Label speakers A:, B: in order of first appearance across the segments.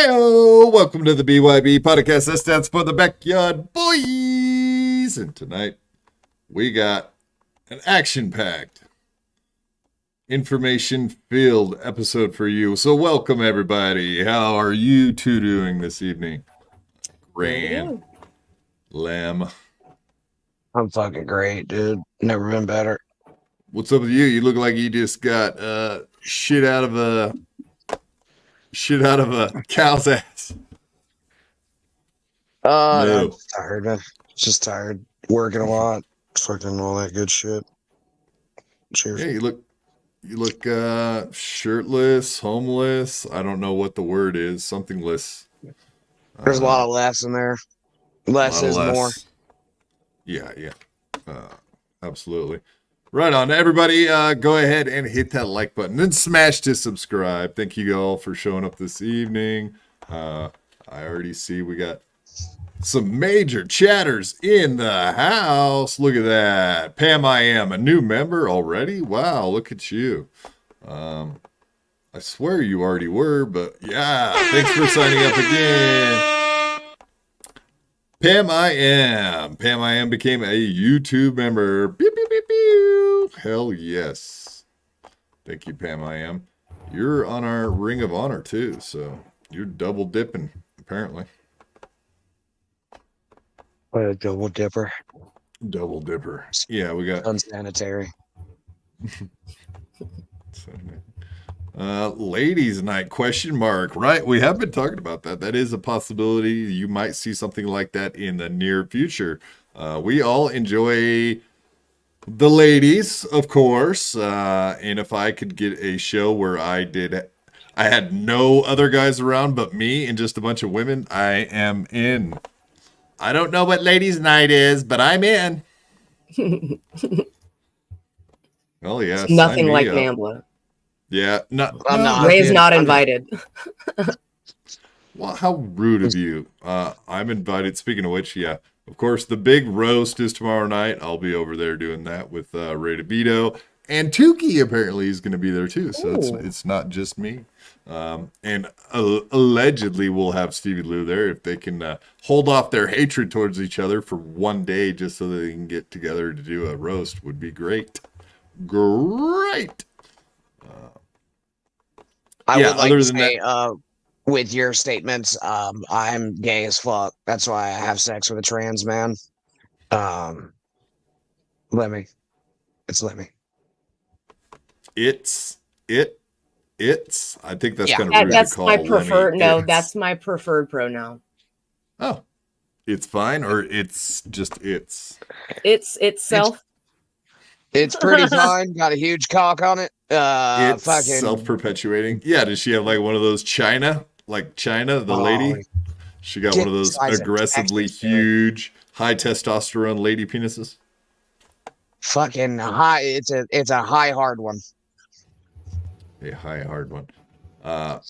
A: Heyo! Welcome to the BYB Podcast. That stands for the Backyard Boys. And tonight, we got an action-packed, information-filled episode for you. So welcome, everybody. How are you two doing this evening? Grand. Lem.
B: I'm fucking great, dude. Never been better.
A: What's up with you? You look like you just got shit out of a cow's ass.
B: No. I'm tired, man. Just tired. Working a lot. Fucking all that good shit. Cheers.
A: Yeah, you look shirtless, homeless. I don't know what the word is. Something less.
B: There's a lot of less in there. Less is more.
A: Yeah. Absolutely. Right on. Everybody, go ahead and hit that like button and smash to subscribe. Thank you all for showing up this evening. I already see we got some major chatters in the house. Look at that. Pam, I am a new member already. Wow, look at you. I swear you already were, but yeah, thanks for signing up again. Pam, I am became a YouTube member. Pew, pew, pew, pew. Hell yes. Thank you, Pam, I am. You're on our Ring of Honor too, so you're double dipping, apparently.
B: What a double dipper.
A: Double dipper. Yeah, we got
B: unsanitary.
A: Ladies night question mark, right? We have been talking about that. That is a possibility. You might see something like that in the near future. We all enjoy the ladies, of course. And if I could get a show where I had no other guys around but me and just a bunch of women, I am in. I don't know what ladies night is, but I'm in. Oh yeah.
C: It's nothing like NAMBLA.
A: Yeah,
C: Ray's not invited.
A: Well, how rude of you. I'm invited. Speaking of which, yeah, of course, the big roast is tomorrow night. I'll be over there doing that with Ray DeVito. And Tukey apparently is going to be there too. So it's not just me. And allegedly we'll have Stevie Lou there if they can hold off their hatred towards each other for one day just so that they can get together to do a roast would be great. Great.
B: I would like to say, with your statements, I'm gay as fuck. That's why I have sex with a trans man. Lemmy. It's Lemmy.
A: It's. I think that's kind of rude
C: that's
A: to call
C: my preferred.
A: Lemmy
C: No,
A: it's.
C: that's my preferred pronoun.
A: Oh, it's fine, or it's just it's.
C: It's itself.
B: It's pretty fine. Got a huge cock on it.
A: It's
B: fucking
A: self-perpetuating. Yeah, does she have like one of those China, the lady? She got one of those aggressively huge, high testosterone lady penises.
B: Fucking high. It's a high hard one.
A: A high hard one.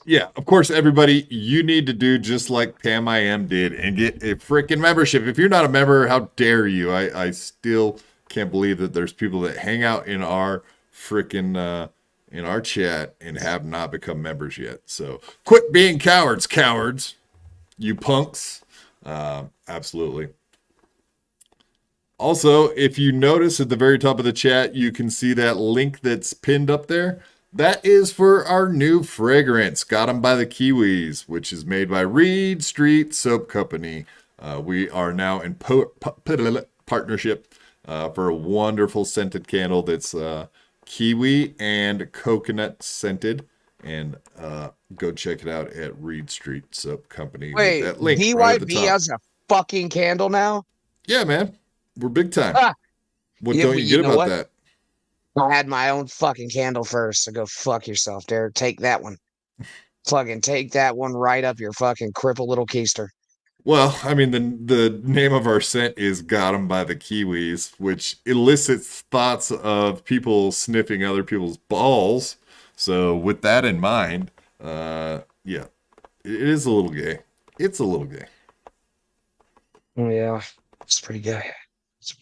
A: Yeah, of course, everybody, you need to do just like Pam I Am did and get a freaking membership. If you're not a member, how dare you? I still can't believe that there's people that hang out in our freaking in our chat and have not become members yet. So quit being cowards, you punks. Absolutely. Also, if you notice at the very top of the chat, you can see that link that's pinned up there. That is for our new fragrance, Got 'em by the Kiwis, which is made by Reed Street Soap Company. We are now in partnership for a wonderful scented candle that's kiwi and coconut scented. And go check it out at Reed Street Soap Company.
B: Wait,
A: that link
B: BYB
A: right at the top.
B: has a fucking candle now?
A: Yeah, man. We're big time. What don't you get about that?
B: I had my own fucking candle first, so go fuck yourself, Derek. Take that one. Fucking take that one right up your fucking crippled little keister.
A: Well, I mean, the name of our scent is Got 'em by the Kiwis, which elicits thoughts of people sniffing other people's balls. So with that in mind, yeah, it is a little gay. It's a little gay.
B: Yeah, it's pretty gay. It's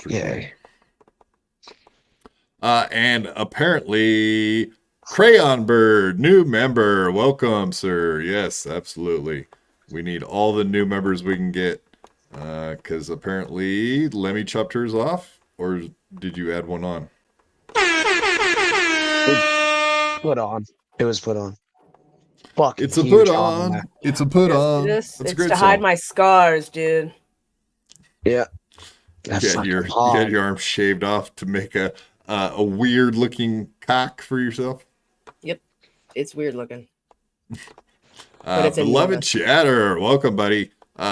B: pretty gay.
A: And apparently Crayon Bird, new member. Welcome, sir. Yes, absolutely. We need all the new members we can get. Because apparently Lemmy chopped hers off. Or did you add one on?
B: Put on. It was put on. Fucking
A: It's a
B: huge
A: put
B: on.
A: on. It's a put on.
C: It's
A: That's a great
C: to hide
A: song.
C: my scars, dude.
B: Yeah.
A: You had your arm shaved off to make a weird looking cock for yourself.
C: Yep. It's weird looking. But it's
A: Beloved
C: enormous.
A: chatter, welcome, buddy.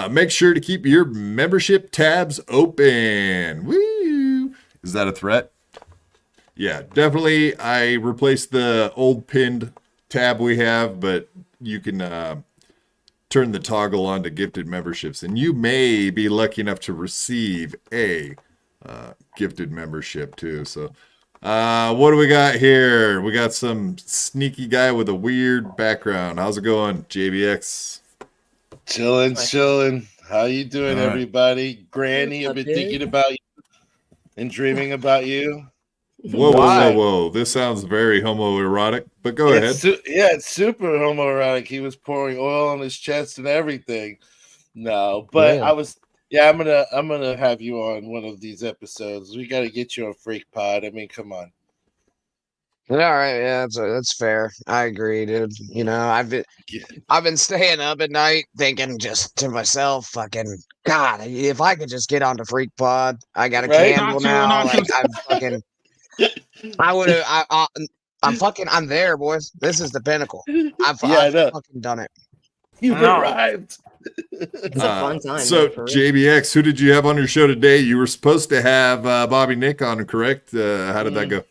A: Make sure to keep your membership tabs open. Woo! Is that a threat? Yeah, definitely. I replaced the old pinned tab we have, but you can turn the toggle on to gifted memberships, and you may be lucky enough to receive a gifted membership too. So, what do we got here? We got some sneaky guy with a weird background. How's it going, JBX?
D: Chilling. How you doing,
A: All right.
D: everybody? Granny, I've been thinking about you and dreaming about you.
A: Whoa. This sounds very homoerotic, but go ahead.
D: It's super homoerotic. He was pouring oil on his chest and everything. No, but
B: Yeah.
D: I'm gonna have you on one of these episodes. We got to get you on Freak Pod. I mean, come on.
B: All right, yeah, that's fair. I agree, dude. You know, I've been staying up at night thinking just to myself, fucking God, if I could just get onto Freak Pod, I got a
D: Right?
B: candle now. Like I'm fucking, I would have. I'm there, boys. This is the pinnacle. I've fucking done it.
D: You've arrived.
C: It's a fun time.
A: So,
C: for real.
A: JBX, who did you have on your show today? You were supposed to have Bobby Nick on, correct? How did that go?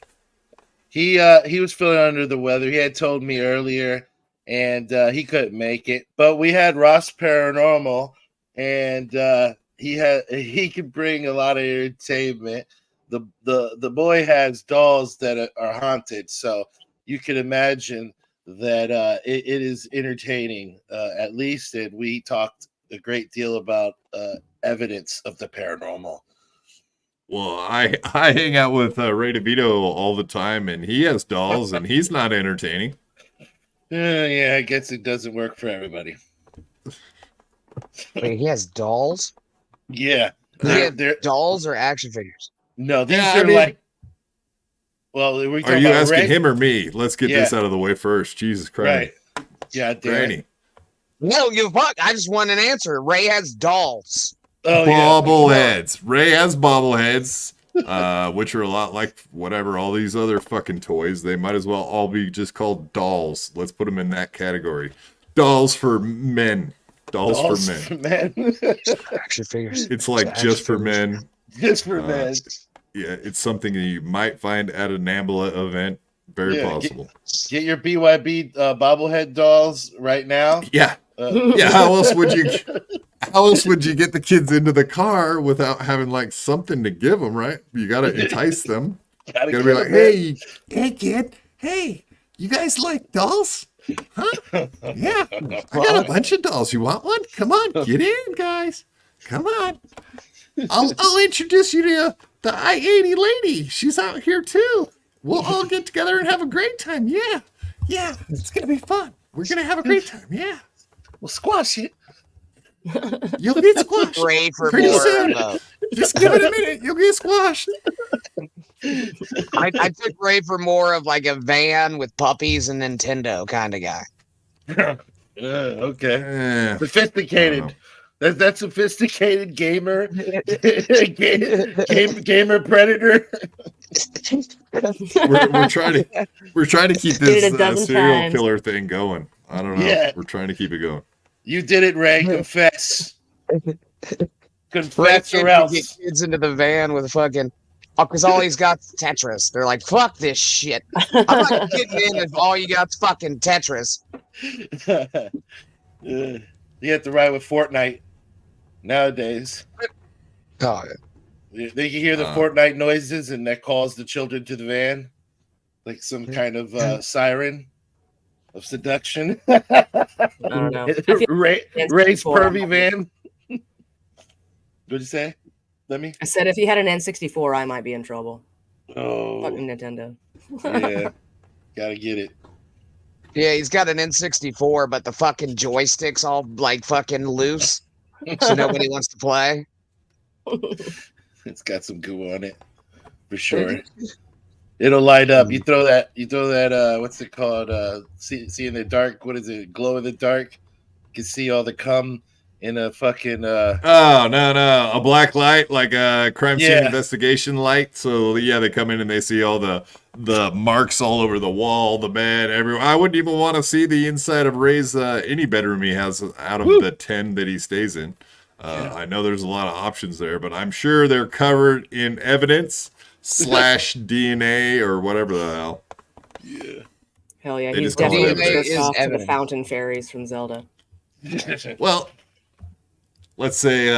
D: He was feeling under the weather. He had told me earlier, and he couldn't make it. But we had Ross Paranormal, and he could bring a lot of entertainment. The boy has dolls that are haunted, so you can imagine that it is entertaining, at least. And we talked a great deal about evidence of the paranormal.
A: Well, I hang out with Ray DeVito all the time, and he has dolls, and he's not entertaining.
D: Yeah, I guess it doesn't work for everybody.
B: Wait, he has dolls?
D: Yeah,
B: They're dolls or action figures?
D: No, these
A: Yeah,
D: are like. Well, are
A: Are you asking him or me? Let's get this out of the way first. Jesus Christ.
D: Right. Yeah,
A: Granny.
B: No, you fuck. I just want an answer. Ray has dolls.
D: Oh,
A: Bobbleheads. Ray has bobbleheads, which are a lot like whatever, all these other fucking toys. They might as well all be just called dolls. Let's put them in that category. Dolls for men. Dolls for men.
B: Action figures.
A: It's like just for men.
D: Just for men.
A: Yeah, it's something that you might find at a NAMBLA event. Very possible.
D: Get your BYB bobblehead dolls right now.
A: Yeah. Yeah. How else would you get the kids into the car without having like something to give them, right? You got to entice them. Gotta be like, hey kid, hey, you guys like dolls? Huh? Yeah, I got a bunch of dolls. You want one? Come on, get in, guys. Come on. I'll introduce you to the I-80 lady. She's out here too. We'll all get together and have a great time. Yeah, it's gonna be fun. We're gonna have a great time. Yeah,
D: we'll squash it.
A: You'll get squashed.
B: Pray for
A: pretty
B: more.
A: soon. Just give it a minute. You'll get squashed.
B: I took Ray for more of like a van with puppies and Nintendo kind of guy.
D: Okay. Sophisticated. That's sophisticated gamer. Gamer predator.
A: we're trying to keep this serial killer thing going. I don't know.
D: Yeah.
A: We're trying to keep it going.
D: You did it, Ray. Confess. Confess or else.
B: Get kids into the van with fucking. Oh, because all he's got is Tetris. They're like, fuck this shit. I'm not getting in if all you got's fucking Tetris.
D: You have to ride with Fortnite nowadays.
B: Oh,
D: They can hear the Fortnite noises, and that calls the children to the van, like some kind of siren of seduction.
C: I don't know.
D: Ray's pervy van. What'd you say? Let me.
C: I said if he had an N64, I might be in trouble.
D: Oh,
C: Fucking Nintendo.
D: yeah, gotta get it.
B: Yeah, he's got an N64, but the fucking joystick's all like fucking loose, so nobody wants to play.
D: It's got some goo on it for sure. It'll light up. You throw that. What's it called? See in the dark. What is it? Glow in the dark. You can see all the cum in a fucking.
A: Oh no, a black light, like a crime scene investigation light. So yeah, they come in and they see all the marks all over the wall, the bed, everywhere. I wouldn't even want to see the inside of Ray's any bedroom he has out of the 10 that he stays in. I know there's a lot of options there, but I'm sure they're covered in evidence / DNA or whatever the hell.
D: Yeah.
C: Hell yeah,
A: They
C: he's
A: just call it
C: definitely
B: evidence.
C: jerked off to the
B: Evidence.
C: fountain fairies from Zelda.
A: Well, let's say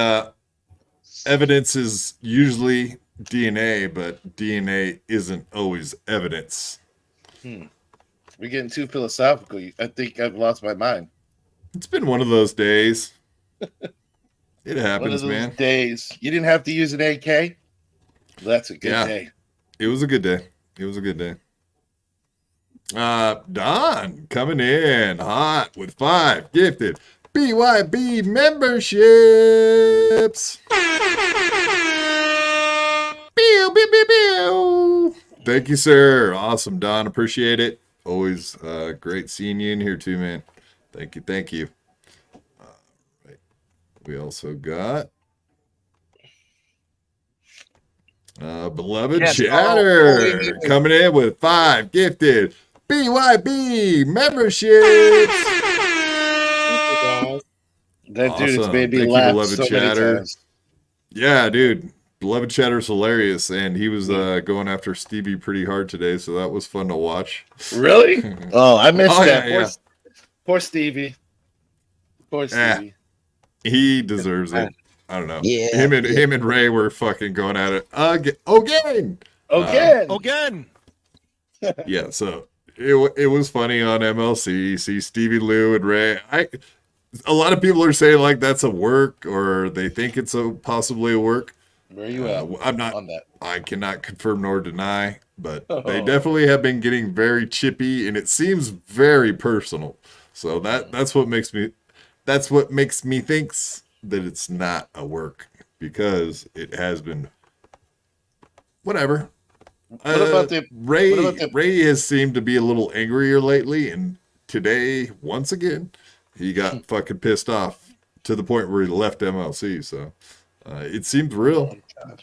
A: evidence is usually DNA, but DNA isn't always evidence.
D: We're getting too philosophical. I think I've lost my mind.
A: It's been one of those days. It
D: One of
A: happens,
D: those
A: man.
D: days. You didn't have to use an AK? That's a good day.
A: It was a good day. Don coming in hot with 5 gifted BYB memberships. Pew, pew, pew, pew. Thank you, sir. Awesome, Don. Appreciate it. Always great seeing you in here too, man. Thank you. Right. We also got beloved Chatter coming in with 5 gifted BYB memberships.
D: That dude has
A: Awesome.
D: made me
A: Thank you,
D: laugh
A: beloved
D: so many
A: Chatter.
D: times.
A: Yeah, dude. Beloved Chatter's hilarious, and he was going after Stevie pretty hard today, so that was fun to watch.
D: Really? Oh, I missed that.
A: Yeah.
D: Poor Stevie. Poor Stevie.
A: He deserves it. I don't know.
B: Yeah.
A: Him and Ray were fucking going at it again.
D: Again.
A: Yeah, so it was funny on MLC. See Stevie Lou and Ray. A lot of people are saying like that's a work, or they think it's possibly a work.
D: Where are you at?
A: I'm not
D: on that.
A: I cannot confirm nor deny, but they definitely have been getting very chippy, and it seems very personal. So that's what makes me thinks that it's not a work, because it has been whatever. Ray has seemed to be a little angrier lately, and today once again he got fucking pissed off to the point where he left MLC. So it seems real.
D: Oh, God.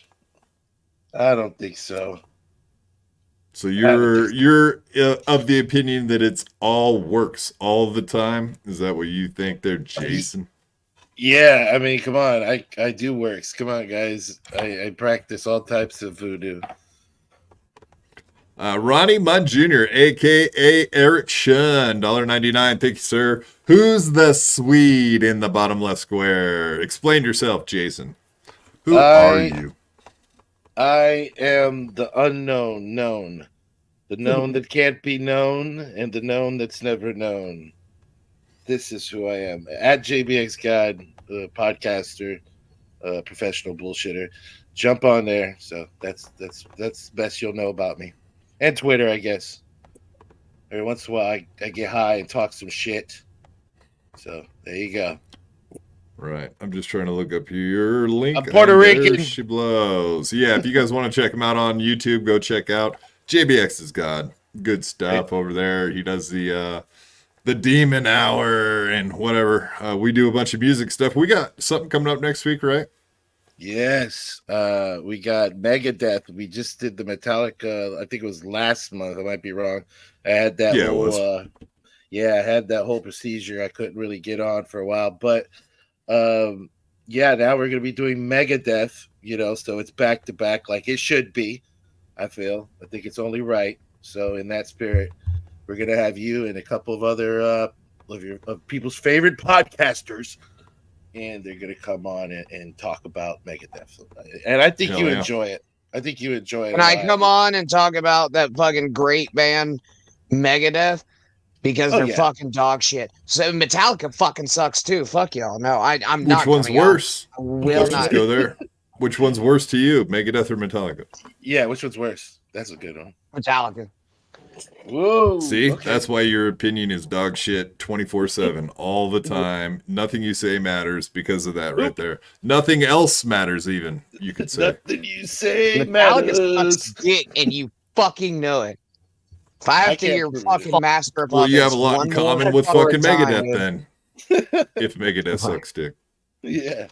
D: I don't think so.
A: So you're of the opinion that it's all works all the time? Is that what you think there, Jason?
D: Yeah, I mean, come on. I do works. Come on, guys. I practice all types of voodoo.
A: Ronnie Munn Jr., a.k.a. Eric Shun, $1.99. Thank you, sir. Who's the Swede in the bottom left square? Explain yourself, Jason. Who are you?
D: I am the unknown known. The known that can't be known, and the known that's never known. This is who I am. At JBX God, podcaster, professional bullshitter. Jump on there. So that's the best you'll know about me. And Twitter, I guess. Every once in a while, I get high and talk some shit. So there you go.
A: Right. I'm just trying to look up your link.
D: I'm Puerto Rican.
A: There she blows. Yeah, if you guys want to check him out on YouTube, go check out JBX's God. Good stuff over there. He does the Demon Hour and whatever. We do a bunch of music stuff. We got something coming up next week, right?
D: Yes. We got Megadeth. We just did the Metallica. I think it was last month. I might be wrong. I had that I had that whole procedure I couldn't really get on for a while. But now we're gonna be doing Megadeth, so it's back to back like it should be. I think it's only right. So in that spirit, we're gonna have you and a couple of other of people's favorite podcasters, and they're gonna come on and talk about Megadeth. And I think you enjoy it. I think you enjoy it.
B: Can I come on and talk about that fucking great band Megadeth? Because they're fucking dog shit. So Metallica fucking sucks too. Fuck y'all. No, I'm not.
A: Which one's worse?
B: Let's
A: just go there. Which one's worse to you, Megadeth or Metallica?
D: Yeah, which one's worse? That's a good one.
B: Metallica.
D: Whoa.
A: See,
D: okay.
A: that's why your opinion is dog shit 24/7 all the time. Nothing you say matters because of that right there. Nothing else matters even, you could say.
D: Nothing you say
B: Metallica
D: matters.
B: sucks dick, and you fucking know it. If I
D: I
B: have to
D: can't
B: hear
D: prove it.
B: fucking Master of
A: Well, you have
B: Puppets
A: a lot in
B: one more
A: common with
B: fucking
A: fucking
B: time,
A: Megadeth
B: dude.
A: then. If Megadeth sucks dick.
D: Yeah.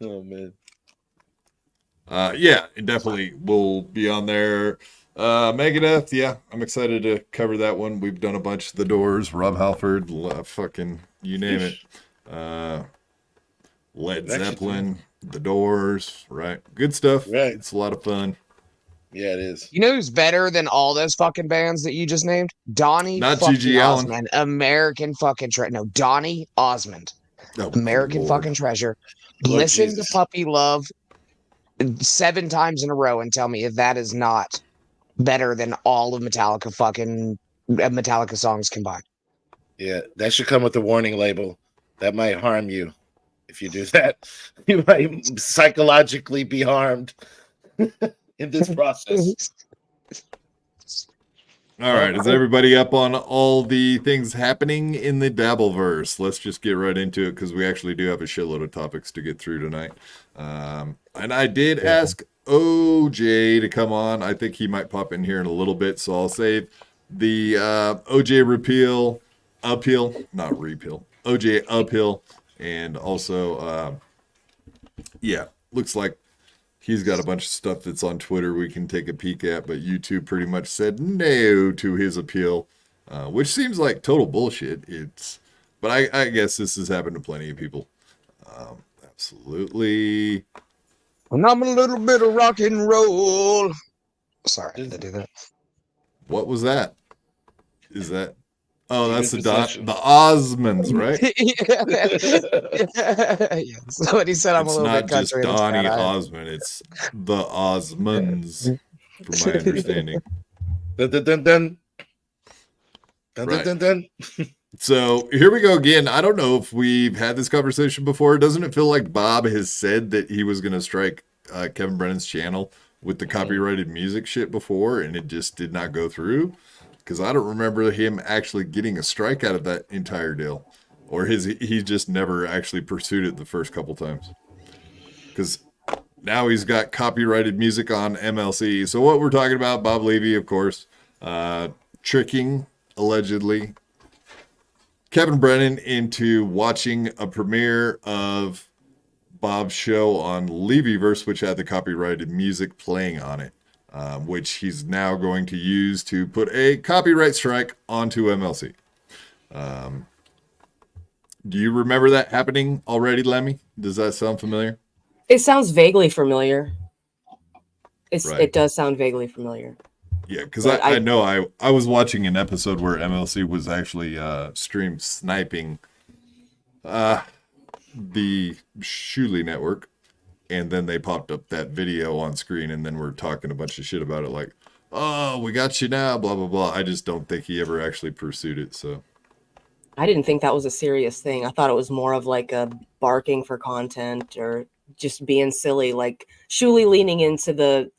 D: Oh man.
A: Yeah, it definitely will be on there. Megadeth, yeah, I'm excited to cover that one. We've done a bunch. The Doors, Rob Halford, fucking you name it. Led
D: Actually,
A: Zeppelin, The Doors, right? Good stuff.
D: Right.
A: It's a lot of fun.
D: Yeah, it is.
B: You know who's better than all those fucking bands that you just named? Donnie
A: Not
B: fucking
A: G.G. Allen.
B: Osmond. American fucking no, Donnie Osmond.
A: Oh,
B: American
A: Lord.
B: fucking treasure.
D: Lord
B: Listen
D: Jesus.
B: to Puppy Love 7 times in a row and tell me if that is not better than all of Metallica songs combined.
D: Yeah, that should come with a warning label. That might harm you if you do that. You might psychologically be harmed in this process.
A: All right, is everybody up on all the things happening in the dabbleverse? Let's just get right into it because we actually do have a shitload of topics to get through tonight. And I did ask OJ to come on. I think he might pop in here in a little bit, so I'll save the OJ not repeal, OJ uphill, and also, yeah, looks like he's got a bunch of stuff that's on Twitter we can take a peek at, but YouTube pretty much said no to his appeal, which seems like total bullshit. But I guess this has happened to plenty of people. Absolutely.
B: And I'm a little bit of rock and roll. Sorry, did I do that?
A: What was that? Is that? Oh, that's the
D: Possession.
A: the Osmonds, right?
B: Yeah, somebody said I'm
A: It's
B: a little
A: not
B: bit
A: just
B: country.
A: Donnie Osmond. It's the Osmonds, from my understanding.
D: Dun, dun, dun, dun. Dun,
A: Right.
D: dun, dun, dun.
A: So here we go again. I don't know if we've had this conversation before. Doesn't it feel like Bob has said that he was going to strike Kevin Brennan's channel with the copyrighted music shit before, and it just did not go through? Because I don't remember him actually getting a strike out of that entire deal, or he just never actually pursued it the first couple times. Because now he's got copyrighted music on MLC. So what we're talking about, Bob Levy, of course, tricking allegedly Kevin Brennan into watching a premiere of Bob's show on Levyverse, which had the copyrighted music playing on it, which he's now going to use to put a copyright strike onto MLC. Do you remember that happening already, Lemmy? Does that sound familiar?
C: It sounds vaguely familiar.
A: Right.
C: It does sound vaguely familiar.
A: Yeah, because
C: But
A: I know I was watching an episode where MLC was actually stream sniping the Shuley network, and then they popped up that video on screen, and then we're talking a bunch of shit about it, like, oh, we got you now, blah, blah, blah. I just don't think he ever actually pursued it, so.
C: I didn't think that was a serious thing. I thought it was more of like a barking for content or just being silly, like Shuley leaning into the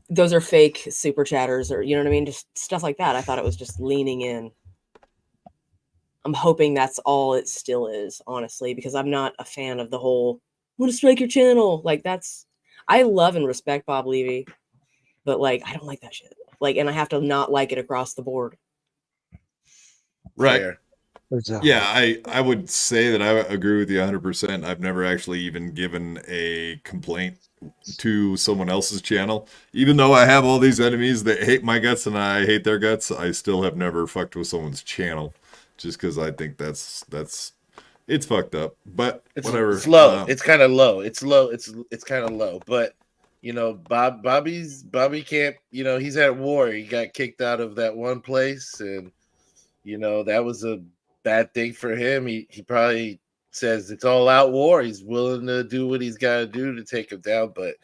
C: those are fake super chatters, or you know what I mean, just stuff like that. I thought it was just leaning in. I'm hoping that's all it still is, honestly, because I'm not a fan of the whole want to strike your channel. Like I love and respect Bob Levy, but like I don't like that shit. Like, and I have to not like it across the board.
A: Right.
D: Fair.
A: Yeah, I would say that I agree with you 100%. I've never actually even given a complaint to someone else's channel. Even though I have all these enemies that hate my guts and I hate their guts, I still have never fucked with someone's channel just because I think that's it's fucked up. But whatever.
D: It's low. It's kind of low. It's low. It's kind of low. But you know, Bobby can't. You know, he's at war. He got kicked out of that one place, and you know that was a bad thing for him. He probably says it's all out war. He's willing to do what he's got to do to take him down. But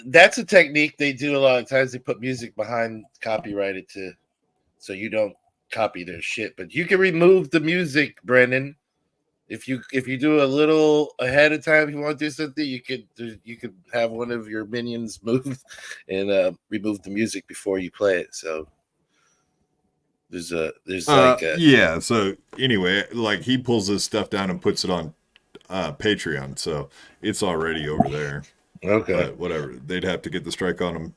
D: that's a technique they do a lot of times. They put music behind copyrighted so you don't copy their shit. But you can remove the music, Brennan, if you do a little ahead of time, if you want to do something, you could have one of your minions move and remove the music before you play it. So there's
A: yeah. So anyway, like he pulls this stuff down and puts it on Patreon, so it's already over there.
D: Okay,
A: but whatever. They'd have to get the strike on him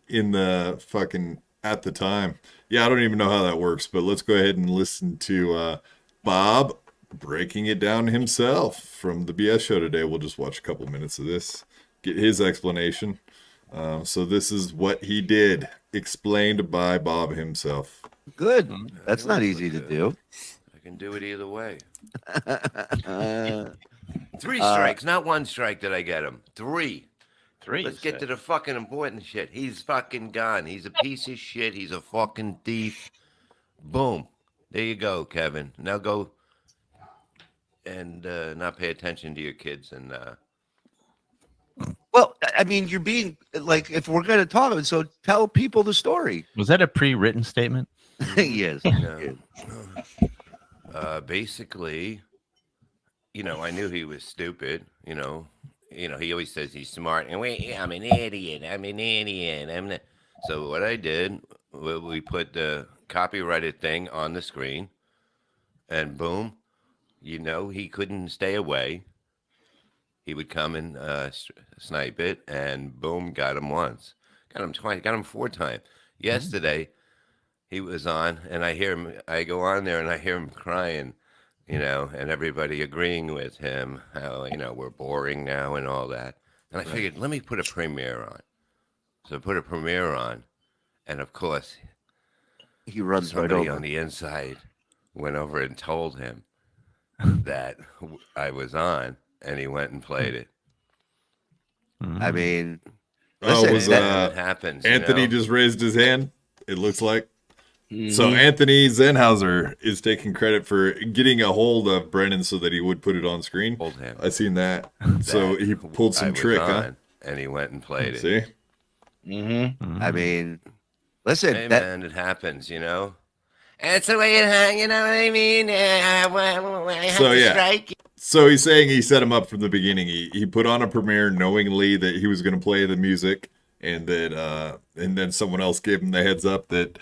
A: in the fucking at the time. Yeah, I don't even know how that works, but let's go ahead and listen to Bob breaking it down himself from the BS show today. We'll just watch a couple minutes of this, get his explanation. So this is what he did, explained by Bob himself.
E: Good. That's not easy to do.
F: I can do it either way. 3 strikes, not 1 strike that I get him. 3. Let's get to the fucking important shit. He's fucking gone. He's a piece of shit. He's a fucking thief. Boom. There you go, Kevin. Now go and not pay attention to your kids and
E: Well, I mean, you're being like, if we're going to talk, so tell people the story.
G: Was that a pre-written statement?
E: Yes.
F: Basically, I knew he was stupid. He always says he's smart, and I'm an idiot. So what I did, we put the copyrighted thing on the screen, and boom, he couldn't stay away. He would come and snipe it, and boom, got him once, got him twice, got him 4 times. Yesterday, he was on, and I go on there, and I hear him crying. And everybody agreeing with him, how, we're boring now and all that. And I figured, let me put a premiere on. So I put a premiere on. And of course,
E: He runs right
F: somebody
E: over.
F: on the inside went over and told him that I was on, and he went and played it.
E: I mean,
A: Oh,
E: listen,
A: was
F: That happens.
A: Anthony just raised his hand? It looks like. So Anthony Zenhauser is taking credit for getting a hold of Brennan so that he would put it on screen.
F: Told him
A: I seen that. So he pulled
F: I
A: some
F: was
A: trick, huh?
F: on, and he went and played it.
A: See?
E: I mean, listen,
F: Hey,
E: that,
F: man, it happens, That's the way it hung, you know what I mean? I have
A: So,
F: to
A: yeah.
F: strike.
A: So he's saying he set him up from the beginning. He put on a premiere knowingly that he was going to play the music, and that and then someone else gave him the heads up that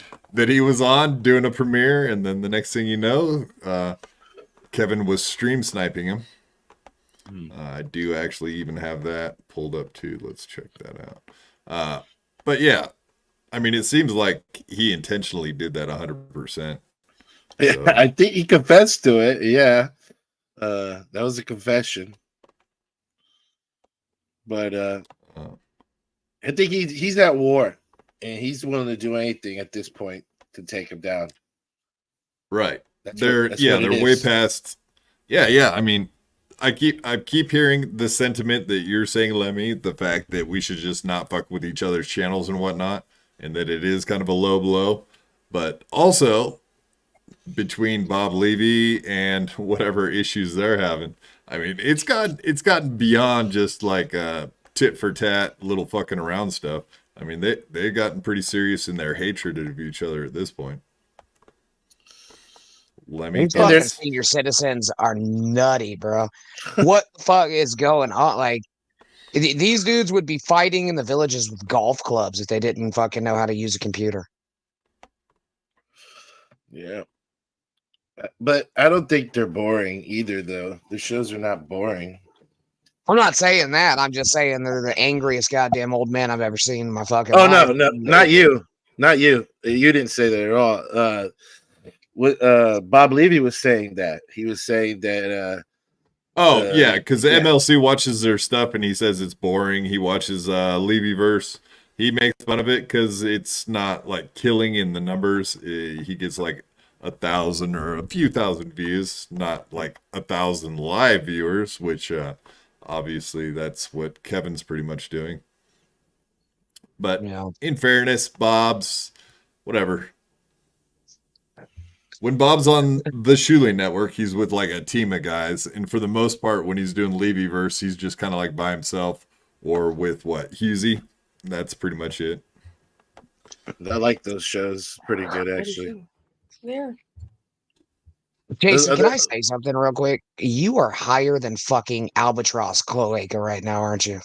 A: he was on doing a premiere, and then the next thing you know, Kevin was stream sniping him. I do actually even have that pulled up too. Let's check that out. But yeah, I mean, it seems like he intentionally did that 100%.
D: Yeah, I think he confessed to it. Yeah, that was a confession. But I think he's at war, and he's willing to do anything at this point to take him down.
A: Right.
D: That's
A: They're
D: what
A: they're
D: it
A: way
D: is.
A: past. Yeah. I mean, I keep hearing the sentiment that you're saying, Lemmy, the fact that we should just not fuck with each other's channels and whatnot, and that it is kind of a low blow. But also, between Bob Levy and whatever issues they're having, I mean, it's gotten beyond just like tit for tat, little fucking around stuff. I mean, they've gotten pretty serious in their hatred of each other at this point. Lemmy,
B: These
D: And
B: fucking
D: there's-
B: senior citizens are nutty, bro. What the fuck is going on? Like, these dudes would be fighting in the villages with golf clubs if they didn't fucking know how to use a computer.
D: Yeah. But I don't think they're boring either, though. The shows are not boring.
B: I'm not saying that. I'm just saying they're the angriest goddamn old men I've ever seen in my fucking
D: Oh
B: life.
D: no, not you, not you. You didn't say that at all. What Bob Levy was saying that he was saying that.
A: yeah, because
D: yeah.
A: MLC watches their stuff and he says it's boring. He watches Levyverse. He makes fun of it because it's not like killing in the numbers. He gets like 1,000 or a few thousand views, not like 1,000 live viewers, which obviously that's what Kevin's pretty much doing. But
B: Yeah.
A: in fairness, Bob's whatever. When Bob's on the Shuley Network, he's with like a team of guys, and for the most part, when he's doing Levyverse, he's just kind of like by himself or with Husey. That's pretty much it.
D: I like those shows. Pretty good, actually.
C: There.
B: Jason, can I say something real quick? You are higher than fucking albatross cloaca right now, aren't you?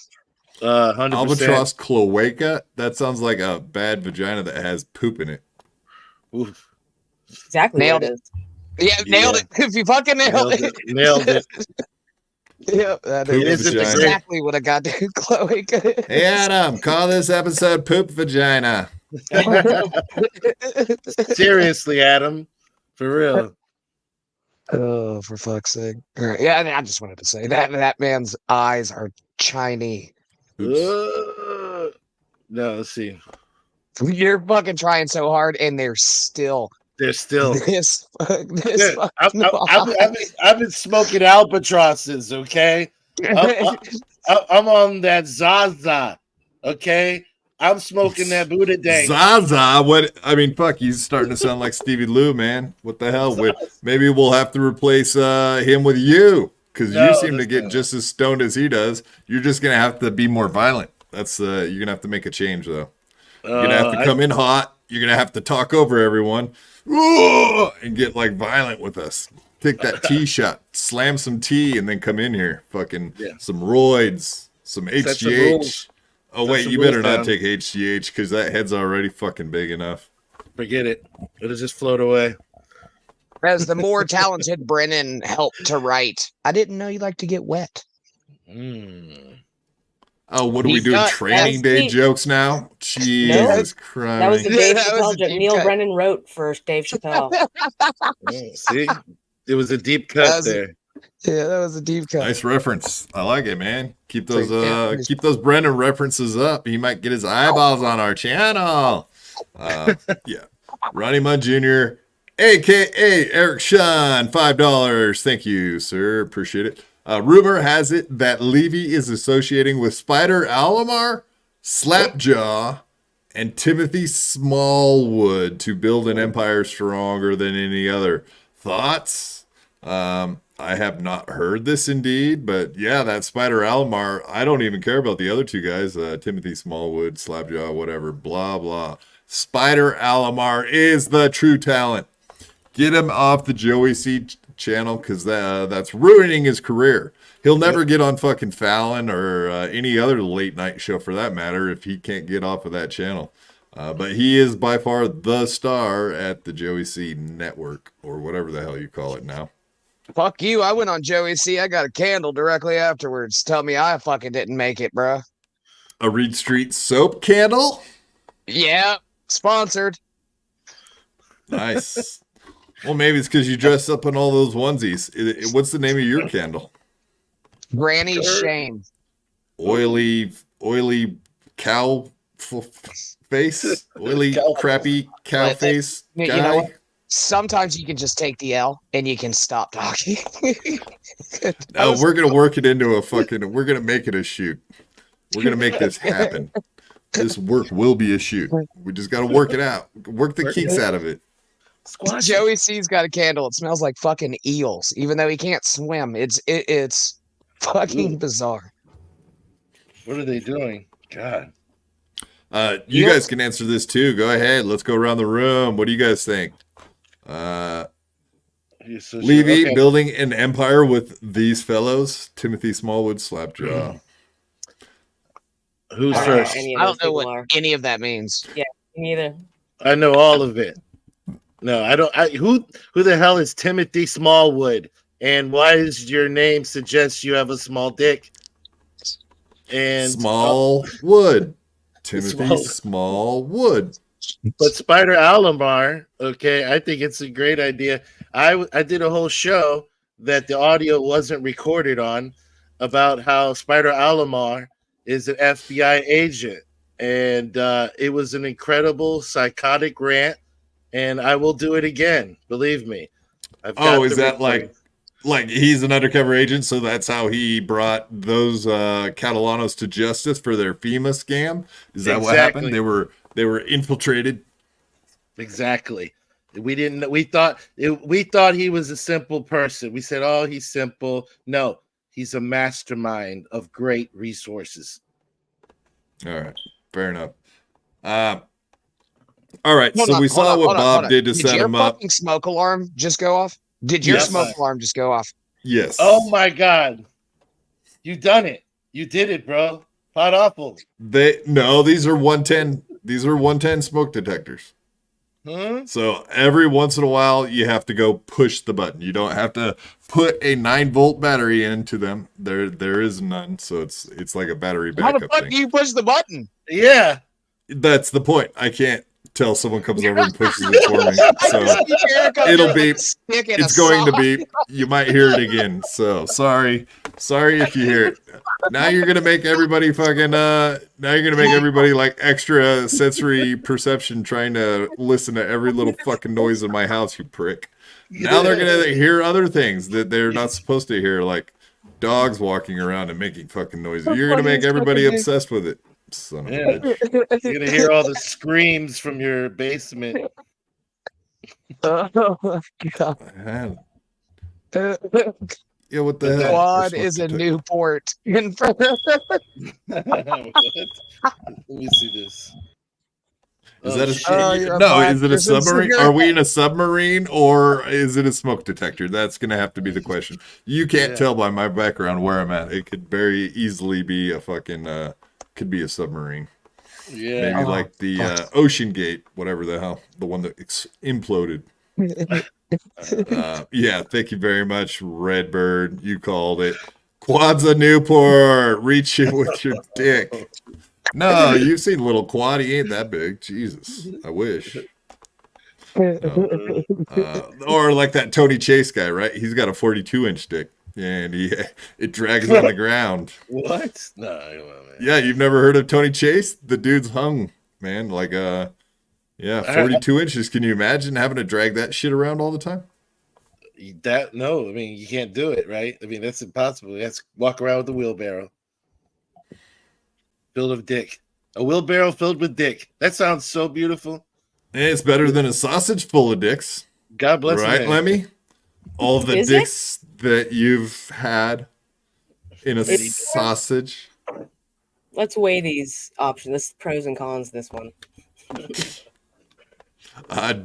D: 100%.
A: Albatross cloaca? That sounds like a bad vagina that has poop in it.
D: Oof.
C: Exactly
B: Nailed
C: what
B: it.
C: it is.
B: Yeah, nailed it. If you fucking nailed it.
D: Nailed it.
B: Yeah, that
A: Poop
B: is
A: vagina.
B: exactly what a goddamn cloaca is.
A: Hey, Adam, call this episode Poop Vagina.
D: Seriously, Adam. For real.
B: Oh, for fuck's sake. All right. Yeah, I just wanted to say that man's eyes are shiny.
A: Oops.
D: No, let's see.
B: You're fucking trying so hard, and they're still
D: They're still.
B: this
D: Yeah,
B: fucking
D: I've been smoking albatrosses, okay? I'm on that Zaza, okay? I'm smoking that Buddha Dank.
A: Zaza? What? I mean, fuck, he's starting to sound like Stevie Lou, man. What the hell? Maybe we'll have to replace him with you, because
D: No,
A: you seem to
D: that's
A: get
D: not-
A: just as stoned as he does. You're just gonna have to be more violent. That's you're gonna have to make a change, though. You're gonna have to come in hot. You're gonna have to talk over everyone, and get like violent with us. Take that tea shot, slam some tea, and then come in here. Fucking some roids, some
D: Set some
A: HGH.
D: rules.
A: Oh
D: Set
A: wait,
D: some
A: you better
D: rules
A: not
D: down.
A: take HGH because that head's already fucking big enough.
D: Forget it. It'll just float away.
B: As the more talented Brennan helped to write, I didn't know you like to get wet.
A: Oh, what are we
B: He's
A: doing?
B: not-
A: Training day
C: that's-
A: jokes now? Jesus Christ!
C: That was the Dave
B: That was
C: Chappelle
B: a
C: joke.
B: deep
C: Neil
B: cut.
C: Brennan wrote for Dave Chappelle.
D: See? It was a deep cut
B: That's-
D: there.
B: Yeah, that was a deep cut.
A: Nice reference. I like it, man. Keep those
B: Yeah.
A: keep those Brendan references up. He might get his eyeballs on our channel. Yeah. Ronnie Mudd Jr., aka Eric Sean, $5. Thank you, sir. Appreciate it. Rumor has it that Levy is associating with Spider Alomar, Slapjaw, and Timothy Smallwood to build an empire stronger than any other. Thoughts? I have not heard this indeed, but yeah, that Spider Alomar, I don't even care about the other two guys, Timothy Smallwood, Slapjaw, whatever, blah, blah. Spider Alomar is the true talent. Get him off the Joey C channel because that's ruining his career. He'll never get on fucking Fallon or any other late night show for that matter if he can't get off of that channel. But he is by far the star at the Joey C network or whatever the hell you call it now.
B: Fuck you. I went on Joey C. I got a candle directly afterwards. Tell me I fucking didn't make it, bro.
A: A Reed Street soap candle?
B: Yeah, sponsored.
A: Nice. Well, maybe it's because you dress up in all those onesies. What's the name of your candle?
B: Granny Shame.
A: Oily cow face? Oily,
D: Cow.
A: crappy cow
B: But,
A: face
B: you
A: guy?
B: know what? Sometimes you can just take the L and you can stop talking.
A: No, we're going to work it into we're going to make it a shoot. We're going to make this happen. This work will be a shoot. We just got to work it out. Work the kinks out of it.
B: Joey C's got a candle. It smells like fucking eels, even though he can't swim. It's fucking bizarre.
D: What are they doing? God.
A: You guys can answer this too. Go ahead. Let's go around the room. What do you guys think? Levy
D: Okay.
A: building an empire with these fellows. Timothy Smallwood, Slapjaw.
D: Who's
C: I don't know
D: first?
C: any of
B: I
C: those
B: don't know
C: people
B: what
C: are.
B: any of that means.
C: Neither.
D: I know all of it. No, I don't. Who the hell is Timothy Smallwood? And why does your name suggest you have a small dick? And
A: Smallwood. Timothy
D: Small-
A: Smallwood.
D: but Spider Alomar, okay, I think it's a great idea. I did a whole show that the audio wasn't recorded on about how Spider Alomar is an FBI agent, and it was an incredible psychotic rant. And I will do it again. Believe me. I've got
A: Is
D: the
A: that
D: recording.
A: like he's an undercover agent, so that's how he brought those Catalanos to justice for their FEMA scam? Is that what happened?
D: Exactly.
A: They were infiltrated.
D: Exactly. We thought he was a simple person. We said, "Oh, he's simple." No, he's a mastermind of great resources.
A: All right, fair enough. All right,
B: Hold
A: so
B: on,
A: we
B: hold
A: saw
B: on,
A: what
B: hold on,
A: Bob
B: hold on.
A: did to set
B: your
A: him up.
B: fucking smoke alarm just go off? Did your
A: Yes.
B: smoke alarm just go off?
A: Yes.
D: Oh my God. You done it. You did it, bro. Pot awful.
A: These are 110. These are 110 smoke detectors.
D: Huh?
A: So every once in a while, you have to go push the button. You don't have to put a 9-volt battery into them. There is none. So it's like a battery
B: How the
A: backup
B: fuck
A: thing.
B: do you push the button?
D: Yeah.
A: That's the point. I can't tell someone comes over and pushes it for me. So it'll beep. It's going to beep. You might hear it again. So sorry if you hear it. Now you're gonna make everybody fucking. Now you're gonna make everybody like extra sensory perception, trying to listen to every little fucking noise in my house. You prick. Now they're gonna hear other things that they're not supposed to hear, like dogs walking around and making fucking noises. You're gonna make everybody obsessed with it. Son of a bitch.
D: You're gonna hear all the screams from your basement.
B: Oh my God.
A: Man. Yeah, what the hell?
B: Quad
A: There's
B: is a
A: smoke detector.
B: Newport. In front of
D: What? Let me see this.
A: Is
D: Oh,
A: that
D: shit.
A: a no? Is it a submarine? Are we in a submarine or is it a smoke detector? That's gonna have to be the question. You can't
D: Yeah.
A: tell by my background where I'm at. It could very easily be a fucking could be a submarine.
D: Yeah.
A: Maybe like the Ocean Gate, whatever the hell, the one that imploded. Yeah, thank you very much, Redbird. You called it. Quad's a Newport. Reach it with your dick. No, you've seen little Quad. He ain't that big. Jesus, I wish. No. Or like that Tony Chase guy, right? He's got a 42-inch dick, and it drags on the ground.
D: What? No, I don't know, man.
A: Yeah, you've never heard of Tony Chase? The dude's hung, man. Like, yeah, 42 inches. Can you imagine having to drag that shit around all the time?
D: No, I mean, you can't do it, right? I mean, that's impossible. You have to walk around with a wheelbarrow filled with dick. A wheelbarrow filled with dick. That sounds so beautiful.
A: It's better than a sausage full of dicks.
D: God bless
A: Right,
D: man.
A: Lemmy? All the
C: Is it?
A: dicks that you've had in a sausage.
C: Let's weigh these options. This pros and cons. This one.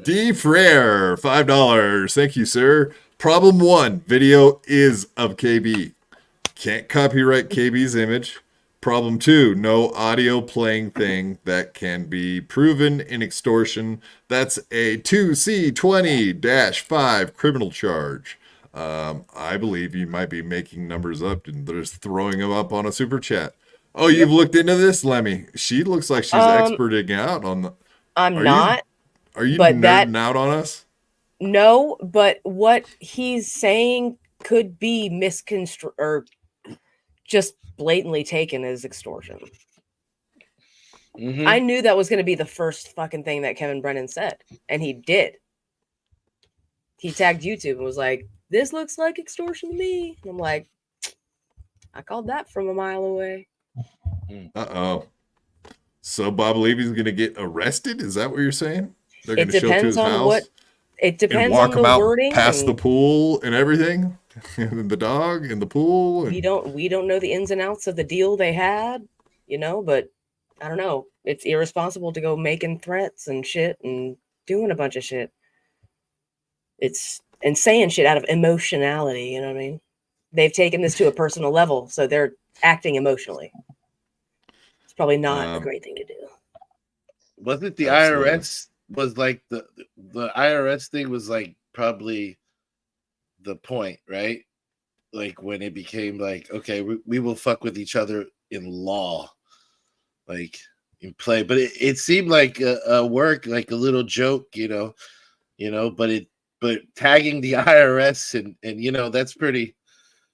A: D. Frere, $5. Thank you, sir. Problem 1, video is of KB. Can't copyright KB's image. Problem 2, no audio playing thing that can be proven in extortion. That's a 2C20-5 criminal charge. I believe you might be making numbers up and just throwing them up on a super chat. Oh, you've looked into this, Lemmy? She looks like she's experting out on the.
C: I'm not.
A: Are you
C: but
A: nerding out on us?
C: No, but what he's saying could be misconstrued or just blatantly taken as extortion.
D: Mhm.
C: I knew that was going to be the first fucking thing that Kevin Brennan said, and he did. He tagged YouTube and was like, "This looks like extortion to me." And I'm like, I called that from a mile away.
A: Uh-oh. So Bob Levy's going to get arrested? Is that what you're saying? They're
C: It
A: going to show up to his
C: depends on
A: house
C: what. It
A: and
C: depends
A: walk
C: on
A: him
C: the
A: out
C: wording.
A: past the
C: and
A: pool and everything? And the dog and the pool?
C: we
A: And...
C: don't know the ins and outs of the deal they had, but I don't know. It's irresponsible to go making threats and shit and doing a bunch of shit. And saying shit out of emotionality, you know what I mean? They've taken this to a personal level, so they're acting emotionally. It's probably not a great thing to do.
D: Wasn't the
A: Absolutely.
D: IRS was like the IRS thing was like probably the point, right? Like when it became like, okay, we will fuck with each other in law, like in play. But it seemed like a work, like a little joke, but tagging the IRS and that's pretty.